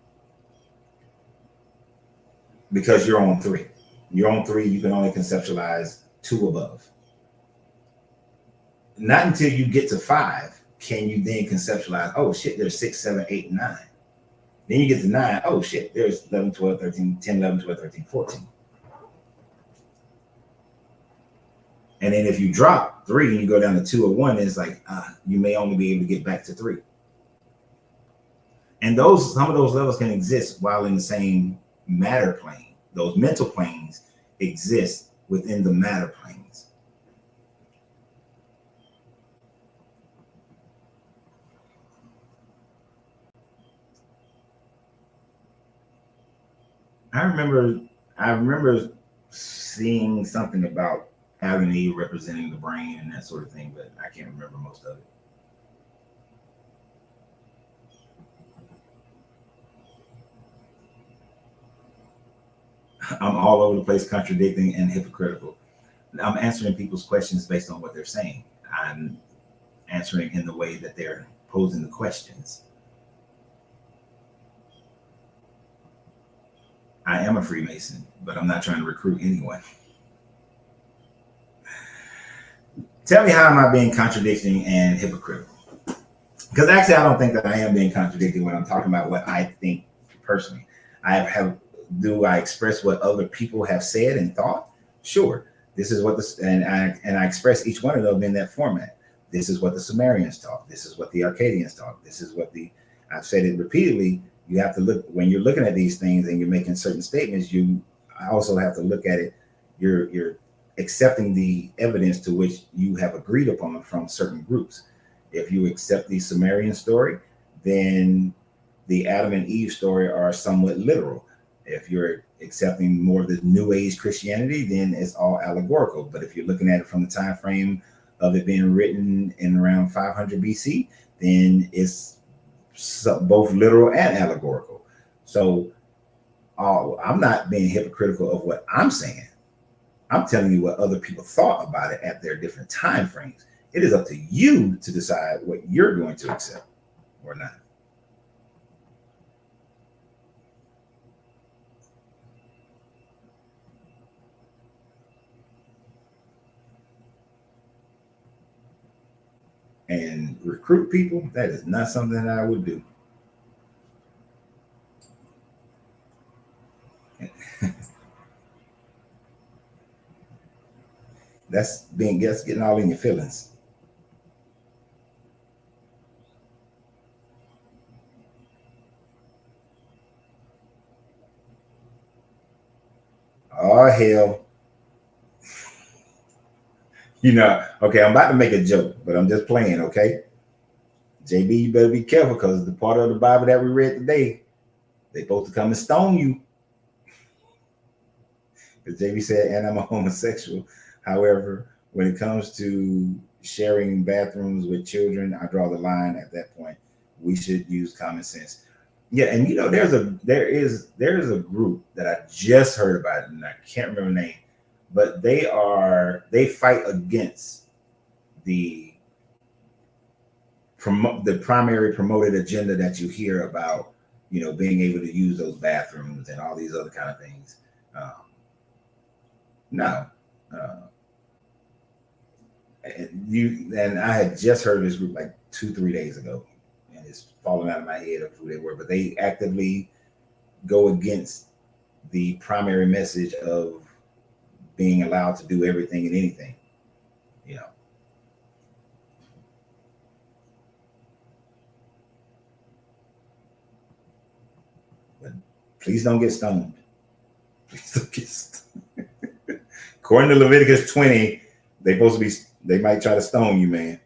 [SPEAKER 1] because you're on 3. You're on 3. You can only conceptualize 2 above. Not until you get to 5 can you then conceptualize. Oh shit, there's 6, 7, 8, 9. Then you get to 9. Oh shit, there's 11, 12, 13, 10, 11, 12, 13, 14. And then if you drop 3 and you go down to 2 or 1, it's like you may only be able to get back to 3. And some of those levels can exist while in the same matter plane. Those mental planes exist within the matter planes. I remember seeing something about agony representing the brain and that sort of thing, but I can't remember most of it. I'm all over the place, contradicting and hypocritical. I'm answering people's questions based on what they're saying. I'm answering in the way that they're posing the questions. I am a Freemason, but I'm not trying to recruit anyone. Tell me, how am I being contradicting and hypocritical? Because actually, I don't think that I am being contradicting when I'm talking about what I think personally. Do I express what other people have said and thought? Sure. This is what and I express each one of them in that format. This is what the Sumerians taught. This is what the Akkadians taught. This is what I've said it repeatedly. You have to look, when you're looking at these things and you're making certain statements, I also have to look at it. You're accepting the evidence to which you have agreed upon from certain groups. If you accept the Sumerian story, then the Adam and Eve story are somewhat literal. If you're accepting more of the New Age Christianity, then it's all allegorical. But if you're looking at it from the time frame of it being written in around 500 BC, then it's both literal and allegorical. So I'm not being hypocritical of what I'm saying. I'm telling you what other people thought about it at their different time frames. It is up to you to decide what you're going to accept or not. And recruit people, that is not something that I would do. That's getting all in your feelings. Oh hell. Okay, I'm about to make a joke, but I'm just playing, okay? JB, you better be careful because the part of the Bible that we read today, they supposed to come and stone you. Because JB said, and I'm a homosexual. However, when it comes to sharing bathrooms with children, I draw the line at that point. We should use common sense. Yeah, and there is a group that I just heard about, and I can't remember the name, but they fight against the the primary promoted agenda that you hear about, being able to use those bathrooms and all these other kind of things. Um, no, uh, and I had just heard of this group like 2 3 days ago, and it's fallen out of my head of who they were, but they actively go against the primary message of being allowed to do everything and anything, you know. But please don't get stoned. Please don't get stoned. According to Leviticus 20, they might try to stone you, man.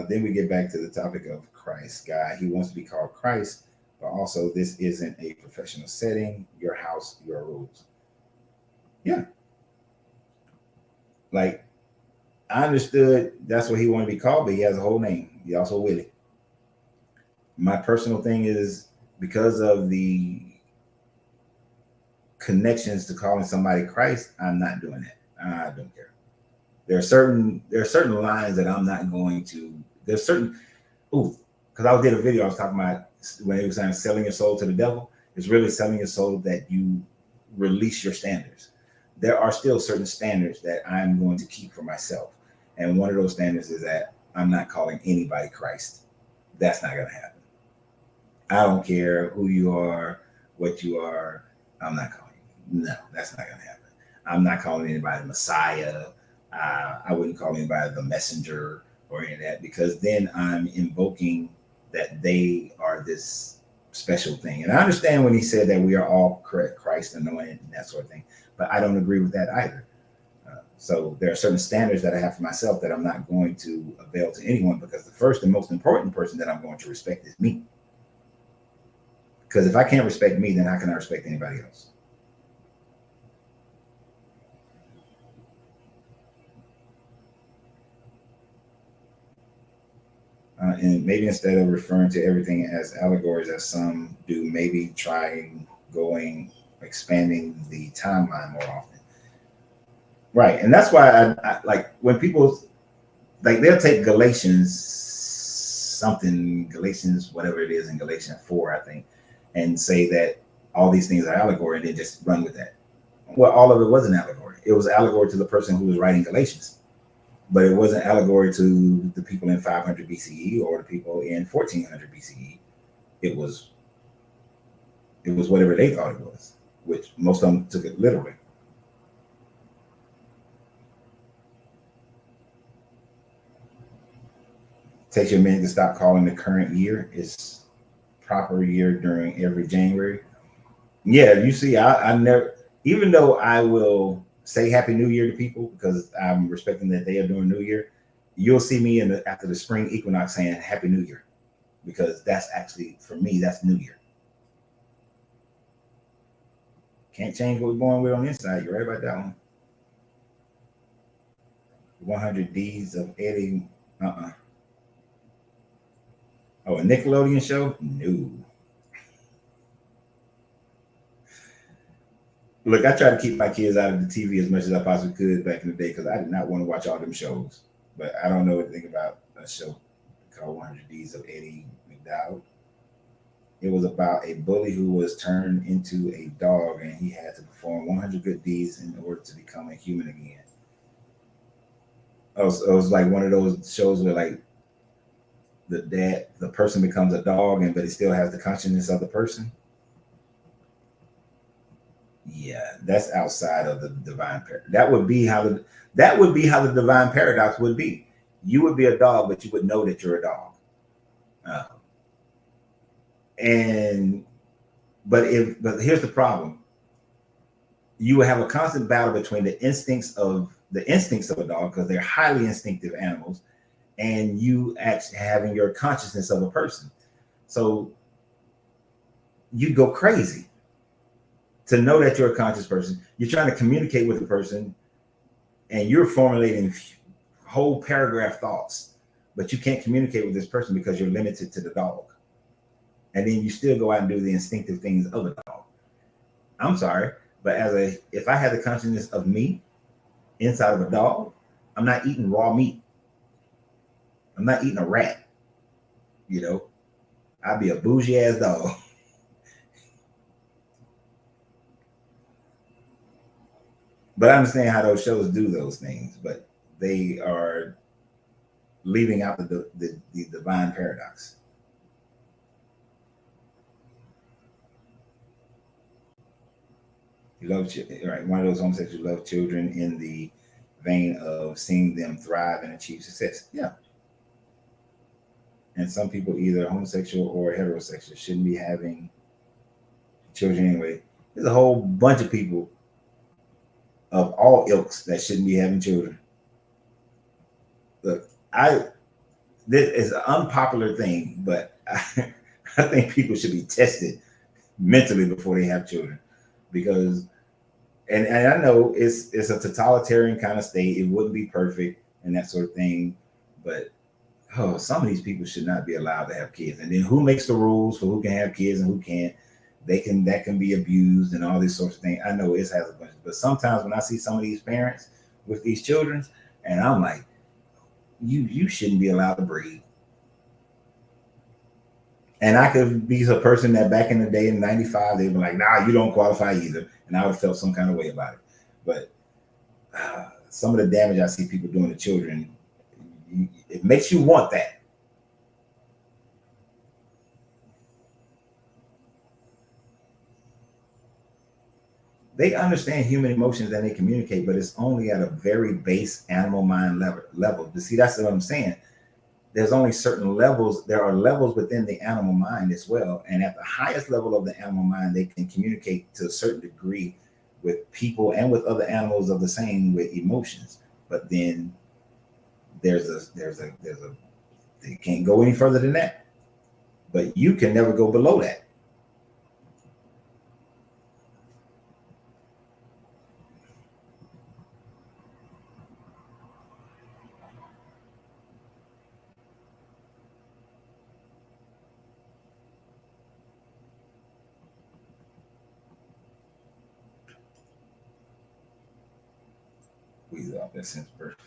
[SPEAKER 1] Then we get back to the topic of Christ, guy. He wants to be called Christ, but also this isn't a professional setting. Your house, your rules. Yeah, like I understood that's what he wanted to be called, but he has a whole name. He also Willie. My personal thing is because of the connections to calling somebody Christ, I'm not doing that. I don't care. There are certain lines that I'm not going to. There's certain because I did a video. I was talking about when he was saying selling your soul to the devil. It's really selling your soul that you release your standards. There are still certain standards that I'm going to keep for myself, and one of those standards is that I'm not calling anybody Christ. That's not going to happen. I don't care who you are, what you are. I'm not calling you. No, that's not going to happen. I'm not calling anybody Messiah. I wouldn't call anybody the messenger or any of that because then I'm invoking that they are this special thing. And I understand when he said that we are all Christ anointed and that sort of thing, but I don't agree with that either. So there are certain standards that I have for myself that I'm not going to avail to anyone because the first and most important person that I'm going to respect is me. Because if I can't respect me, then how can I respect anybody else? And maybe instead of referring to everything as allegories, as some do, maybe trying expanding the timeline more often. Right, and that's why I like when people like they'll take Galatians, whatever it is in Galatians 4, I think, and say that all these things are allegory, and then just run with that. Well, all of it was an allegory. It was allegory to the person who was writing Galatians, but it wasn't allegory to the people in 500 BCE or the people in 1400 BCE. It was whatever they thought it was, which most of them took it literally. Takes you a minute to stop calling the current year its proper year during every January. Yeah, you see, I never, even though I will say Happy New Year to people because I'm respecting that they are doing New Year, you'll see me after the spring equinox saying Happy New Year because that's actually for me that's New Year. Can't change what we're born with on the inside. You're right about that one. 100 D's of Eddie. Oh, a Nickelodeon show? No. Look, I tried to keep my kids out of the TV as much as I possibly could back in the day because I did not want to watch all them shows. But I don't know anything about a show called 100 D's of Eddie McDowell. It was about a bully who was turned into a dog and he had to perform 100 good deeds in order to become a human again. It was like one of those shows where like the person becomes a dog and but he still has the consciousness of the person. Yeah, that's outside of the divine paradox. That would be how the divine paradox would be. You would be a dog, but you would know that you're a dog. Uh, and but here's the problem. You will have a constant battle between the instincts of a dog because they're highly instinctive animals, and you actually having your consciousness of a person. So you go crazy to know that you're a conscious person. You're trying to communicate with a person and you're formulating whole paragraph thoughts, but you can't communicate with this person because you're limited to the dog. And then you still go out and do the instinctive things of a dog. I'm sorry, but if I had the consciousness of me inside of a dog, I'm not eating raw meat. I'm not eating a rat. You know, I'd be a bougie ass dog. But I understand how those shows do those things, but they are leaving out the divine paradox. You love right. One of those homosexuals love children in the vein of seeing them thrive and achieve success. Yeah. And some people, either homosexual or heterosexual, shouldn't be having children anyway. There's a whole bunch of people of all ilks that shouldn't be having children. Look, this is an unpopular thing, but I think people should be tested mentally before they have children because and I know it's a totalitarian kind of state. It wouldn't be perfect and that sort of thing, but some of these people should not be allowed to have kids. And then who makes the rules for who can have kids and who can't? That can be abused and all these sorts of things. I know it has a bunch, but sometimes when I see some of these parents with these children, and I'm like, you shouldn't be allowed to breed. And I could be a person that back in the day in '95, they'd be like, nah, you don't qualify either. And I would have felt some kind of way about it. But some of the damage I see people doing to children, it makes you want that. They understand human emotions and they communicate, but it's only at a very base animal mind level. But see, that's what I'm saying. There's only certain levels. There are levels within the animal mind as well. And at the highest level of the animal mind, they can communicate to a certain degree with people and with other animals of the same with emotions. But then there's a they can't go any further than that. But you can never go below that. We off that sense first.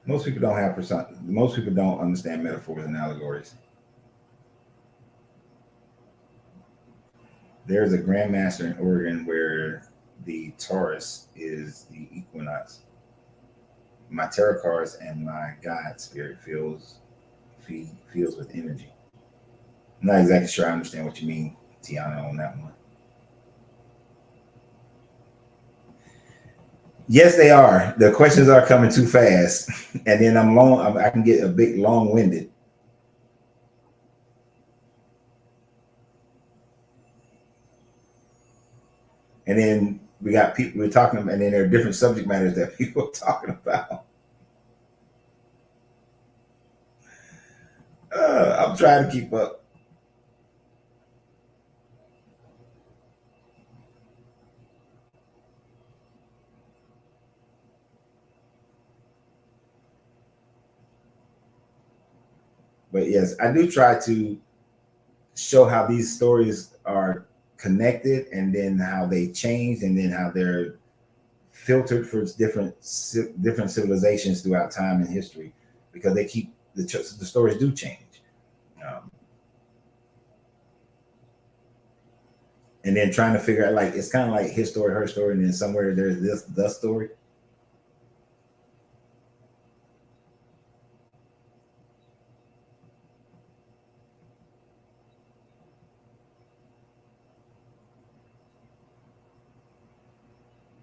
[SPEAKER 1] Most people don't understand metaphors and allegories. There's a grandmaster in Oregon where the Taurus is the equinox. My tarot cards and my God spirit feels with energy. I'm not exactly sure I understand what you mean, Tiana, on that one. Yes, they are. The questions are coming too fast, and then I can get a bit long-winded. And then we got people we're talking about, and then there are different subject matters that people are talking about. I'm trying to keep up. But yes, I do try to show how these stories are connected, and then how they change, and then how they're filtered for different civilizations throughout time and history, because they keep the stories do change. Um, and then trying to figure out, like, it's kind of like his story, her story, and then somewhere there's this the story.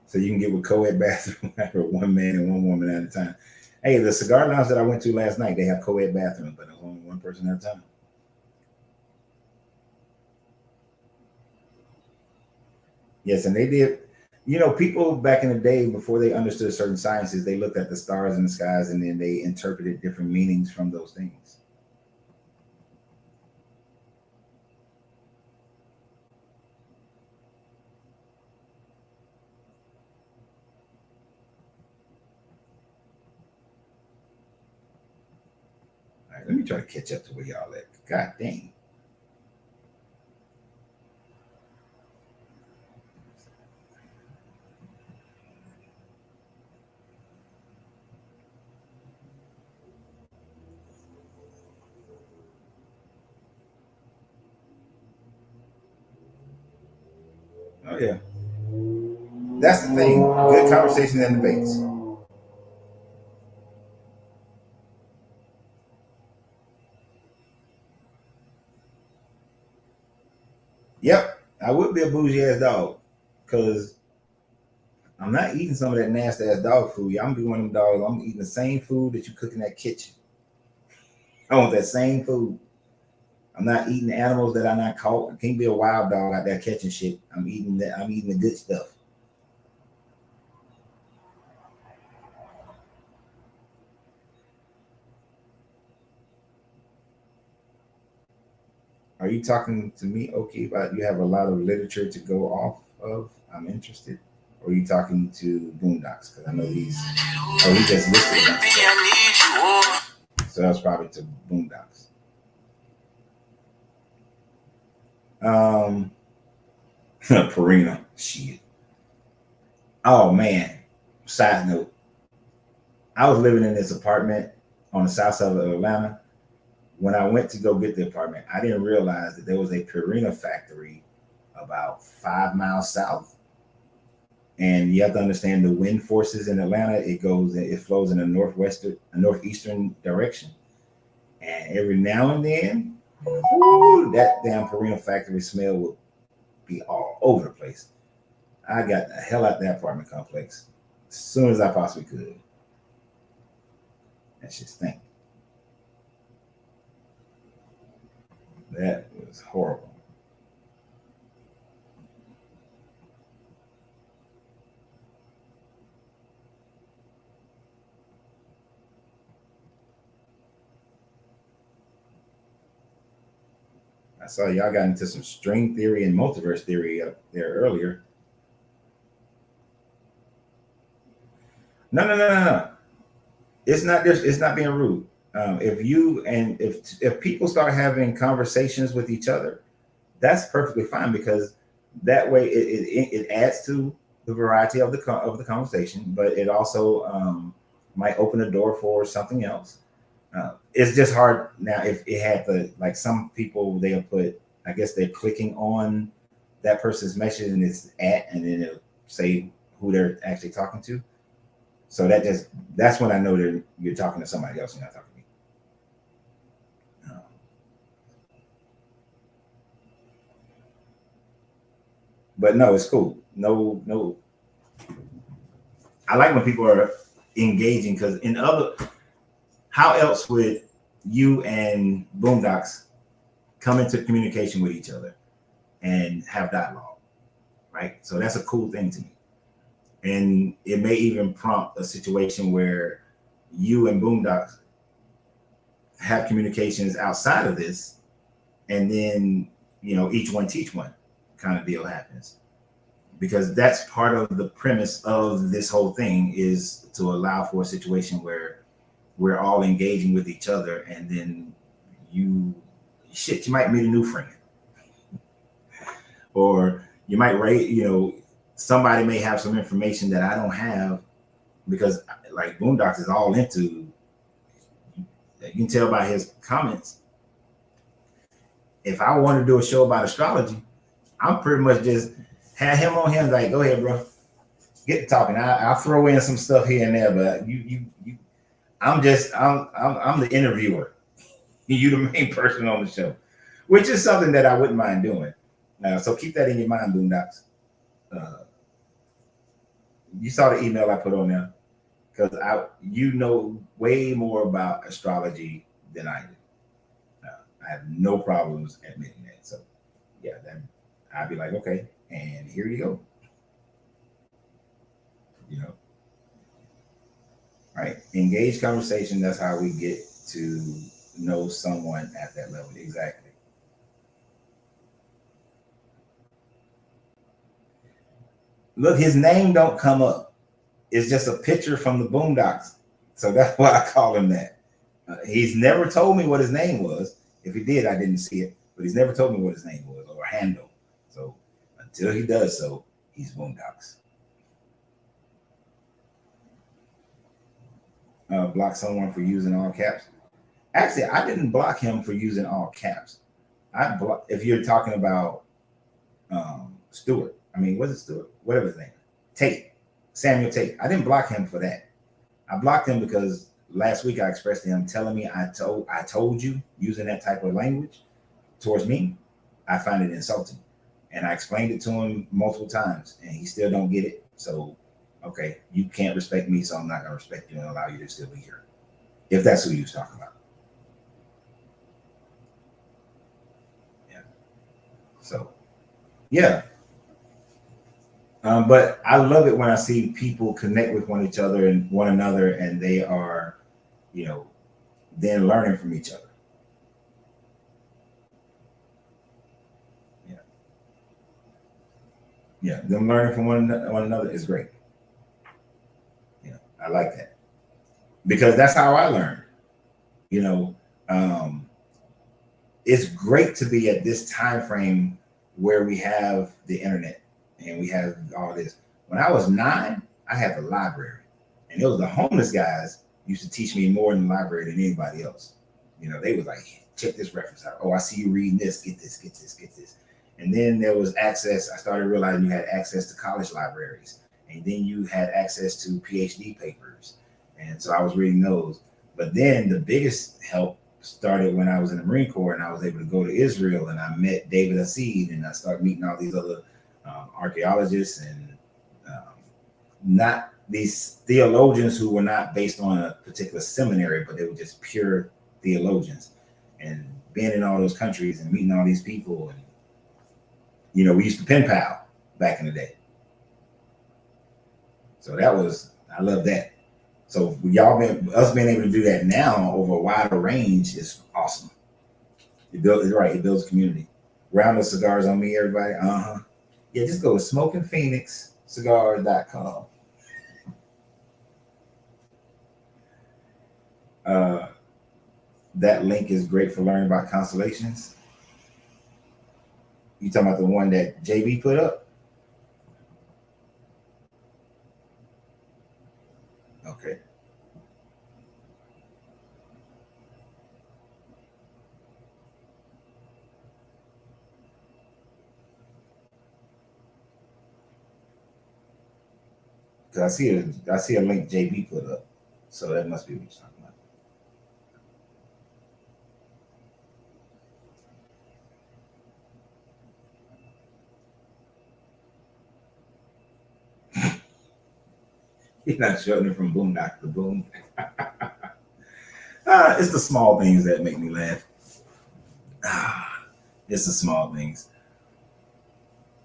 [SPEAKER 1] So you can get with co-ed bathroom for one man and one woman at a time. Hey, the cigar lounge that I went to last night, they have co-ed bathrooms, but it's only one person at a time. Yes, and they did. People back in the day, before they understood certain sciences, they looked at the stars in the skies, and then they interpreted different meanings from those things. All right, let me try to catch up to where y'all at. God dang. Oh yeah, that's the thing. Good conversations and debates. Yep, I would be a bougie ass dog, because I'm not eating some of that nasty ass dog food. I'm be one of them dogs. I'm eating the same food that you cook in that kitchen. I want that same food. I'm not eating animals that I not caught. I can't be a wild dog out there catching shit. I'm eating that. I'm eating the good stuff. Are you talking to me, okay, about you have a lot of literature to go off of? I'm interested. Or are you talking to Boondocks? Because I know he's. Oh, he just listed a bunch of stuff. So that's probably to Boondocks. Um, Perina. Shit. Oh man. Side note. I was living in this apartment on the south side of Atlanta. When I went to go get the apartment, I didn't realize that there was a Purina factory about 5 miles south. And you have to understand the wind forces in Atlanta. It flows in a northeastern direction. And every now and then, whoo, that damn Purina factory smell would be all over the place. I got the hell out of that apartment complex as soon as I possibly could. That shit stink. That was horrible. I saw y'all got into some string theory and multiverse theory up there earlier. No, no, no, no, no. It's not just. It's not being rude. If people start having conversations with each other, that's perfectly fine, because that way it adds to the variety of the conversation, but it also might open the door for something else. It's just hard now if it had to, like, some people they'll put, I guess they're clicking on that person's message and it's and then it'll say who they're actually talking to. So that's when I know that you're talking to somebody else, you're not talking to me. But no, it's cool. No, no, I like when people are engaging, because how else would you and Boondocks come into communication with each other and have dialogue? right? So that's a cool thing to me. And it may even prompt a situation where you and Boondocks have communications outside of this, and then each one teach one kind of deal happens, because that's part of the premise of this whole thing, is to allow for a situation where we're all engaging with each other, and then you might meet a new friend, or you might somebody may have some information that I don't have, because like Boondocks is all into, you can tell by his comments, if I want to do a show about astrology, I'm pretty much just have him on him, like, go ahead, bro, get to talking. I'll throw in some stuff here and there, but I'm the interviewer. You the main person on the show, which is something that I wouldn't mind doing. So keep that in your mind, Boondocks. You saw the email I put on there, because you know way more about astrology than I do. I have no problems admitting that. So yeah, then I'd be like, okay, and here you go. Right? Engage conversation. That's how we get to know someone at that level. Exactly. Look, his name don't come up. It's just a picture from the Boondocks. So that's why I call him that. He's never told me what his name was. If he did, I didn't see it. But he's never told me what his name was or handle. So until he does so, he's Boondocks. Block someone for using all caps. Actually, I didn't block him for using all caps. If you're talking about Stewart. I mean, was it Stewart? Whatever his name. Tate. Samuel Tate. I didn't block him for that. I blocked him because last week I expressed to him telling me I told you, using that type of language towards me. I find it insulting. And I explained it to him multiple times, and he still don't get it. So, okay, you can't respect me, so I'm not going to respect you and allow you to still be here. If that's who you was talking about. Yeah. So, yeah. But I love it when I see people connect with one another, and they are, then learning from each other. Yeah. Yeah. Them learning from one another is great. Yeah. I like that, because that's how I learned. Um, it's great to be at this time frame where we have the internet and we have all this. When I was 9, I had the library, and it was the homeless guys used to teach me more in the library than anybody else. They was like, check this reference out. Oh, I see you reading this. Get this, get this, get this. And then there was access. I started realizing you had access to college libraries, and then you had access to PhD papers. And so I was reading those. But then the biggest help started when I was in the Marine Corps, and I was able to go to Israel, and I met David Assid, and I started meeting all these other archaeologists, and not these theologians who were not based on a particular seminary, but they were just pure theologians. And being in all those countries and meeting all these people, and we used to pen pal back in the day. So I love that. So us being able to do that now over a wider range is awesome. It builds a community. Round of cigars on me, everybody. Yeah, just go to smokingphoenixcigars.com. That link is great for learning about constellations. You talking about the one that JB put up? Okay. Because I see a link JB put up, so that must be what you're talking about. He's not shutting it from Boondock to Boom. It's the small things that make me laugh. It's the small things,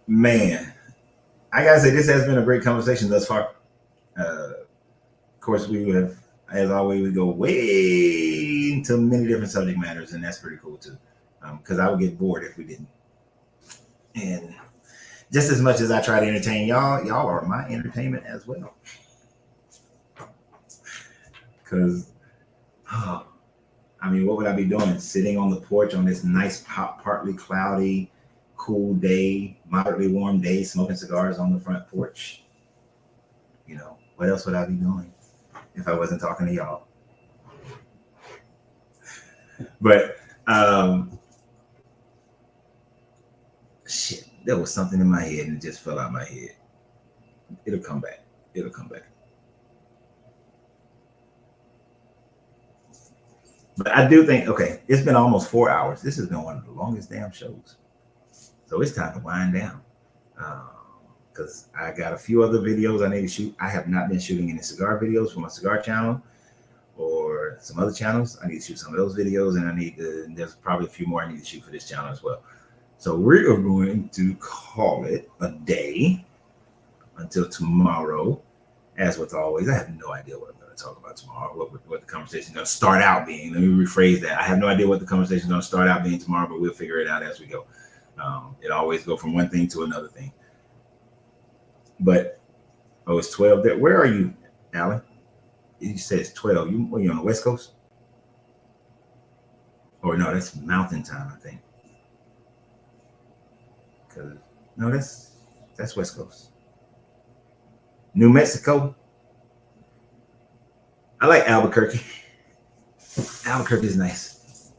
[SPEAKER 1] man. I gotta say, this has been a great conversation thus far. Of course, we have, as always, we go way into many different subject matters, and that's pretty cool too. Because I would get bored if we didn't. And just as much as I try to entertain y'all, y'all are my entertainment as well. Because, oh, I mean, what would I be doing? Sitting on the porch on this nice, partly cloudy, cool day, moderately warm day, smoking cigars on the front porch. You know, what else would I be doing if I wasn't talking to y'all? But shit, there was something in my head and it just fell out of my head. It'll come back. It'll come back. But I do think, okay, it's been almost 4 hours. This has been one of the longest damn shows. So it's time to wind down. Because I got a few other videos I need to shoot. I have not been shooting any cigar videos for my cigar channel or some other channels. I need to shoot some of those videos, and there's probably a few more I need to shoot for this channel as well. So we're going to call it a day until tomorrow. As with always, I have no idea what I'm going to talk about tomorrow, what the conversation is going to start out being. Let me rephrase that. I have no idea what the conversation is going to start out being tomorrow, but we'll figure it out as we go. It always go from one thing to another thing. But, oh, it's 12 there. Where are you, Alan? You said it's 12. You on the West Coast? Or no, that's Mountain Time, I think. No, that's West Coast. New Mexico. I like Albuquerque. Albuquerque is nice.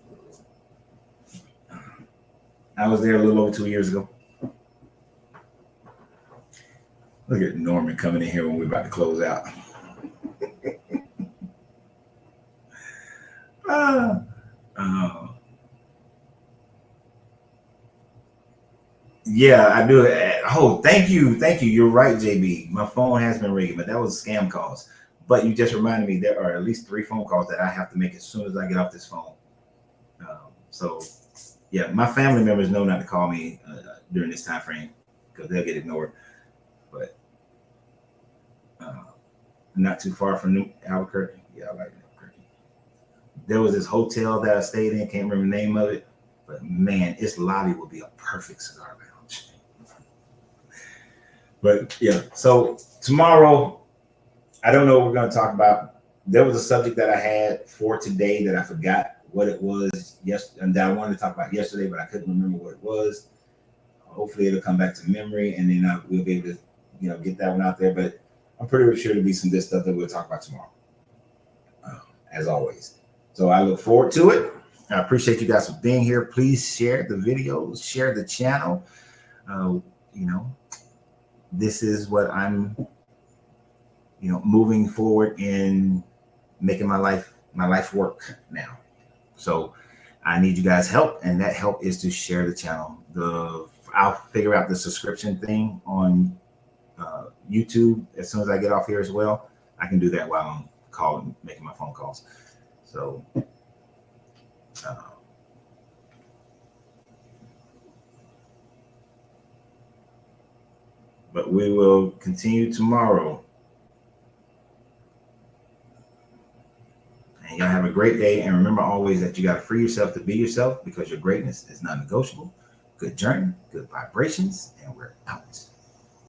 [SPEAKER 1] I was there a little over 2 years ago. Look at Norman coming in here when we're about to close out. Yeah, I do. Oh, thank you. You're right, JB. My phone has been ringing, but that was scam calls. But you just reminded me there are at least 3 phone calls that I have to make as soon as I get off this phone. So, yeah, my family members know not to call me during this time frame because they'll get ignored. But not too far from Albuquerque. Yeah, I like Albuquerque. There was this hotel that I stayed in. Can't remember the name of it. But man, its lobby would be a perfect cigar lounge. But yeah, so tomorrow, I don't know what we're going to talk about. There was a subject that I had for today that I forgot what it was. Yes, and that I wanted to talk about yesterday, but I couldn't remember what it was. Hopefully, it'll come back to memory, and then we'll be able to, get that one out there. But I'm pretty sure there'll be some good stuff that we'll talk about tomorrow, as always. So I look forward to it. I appreciate you guys for being here. Please share the videos, share the channel. This is what I'm, moving forward in making my life work now. So I need you guys' help, and that help is to share the channel. I'll figure out the subscription thing on YouTube as soon as I get off here as well. I can do that while I'm making my phone calls. So. But we will continue tomorrow. And y'all have a great day. And remember always that you got to free yourself to be yourself because your greatness is non-negotiable. Good journey, good vibrations, and we're out.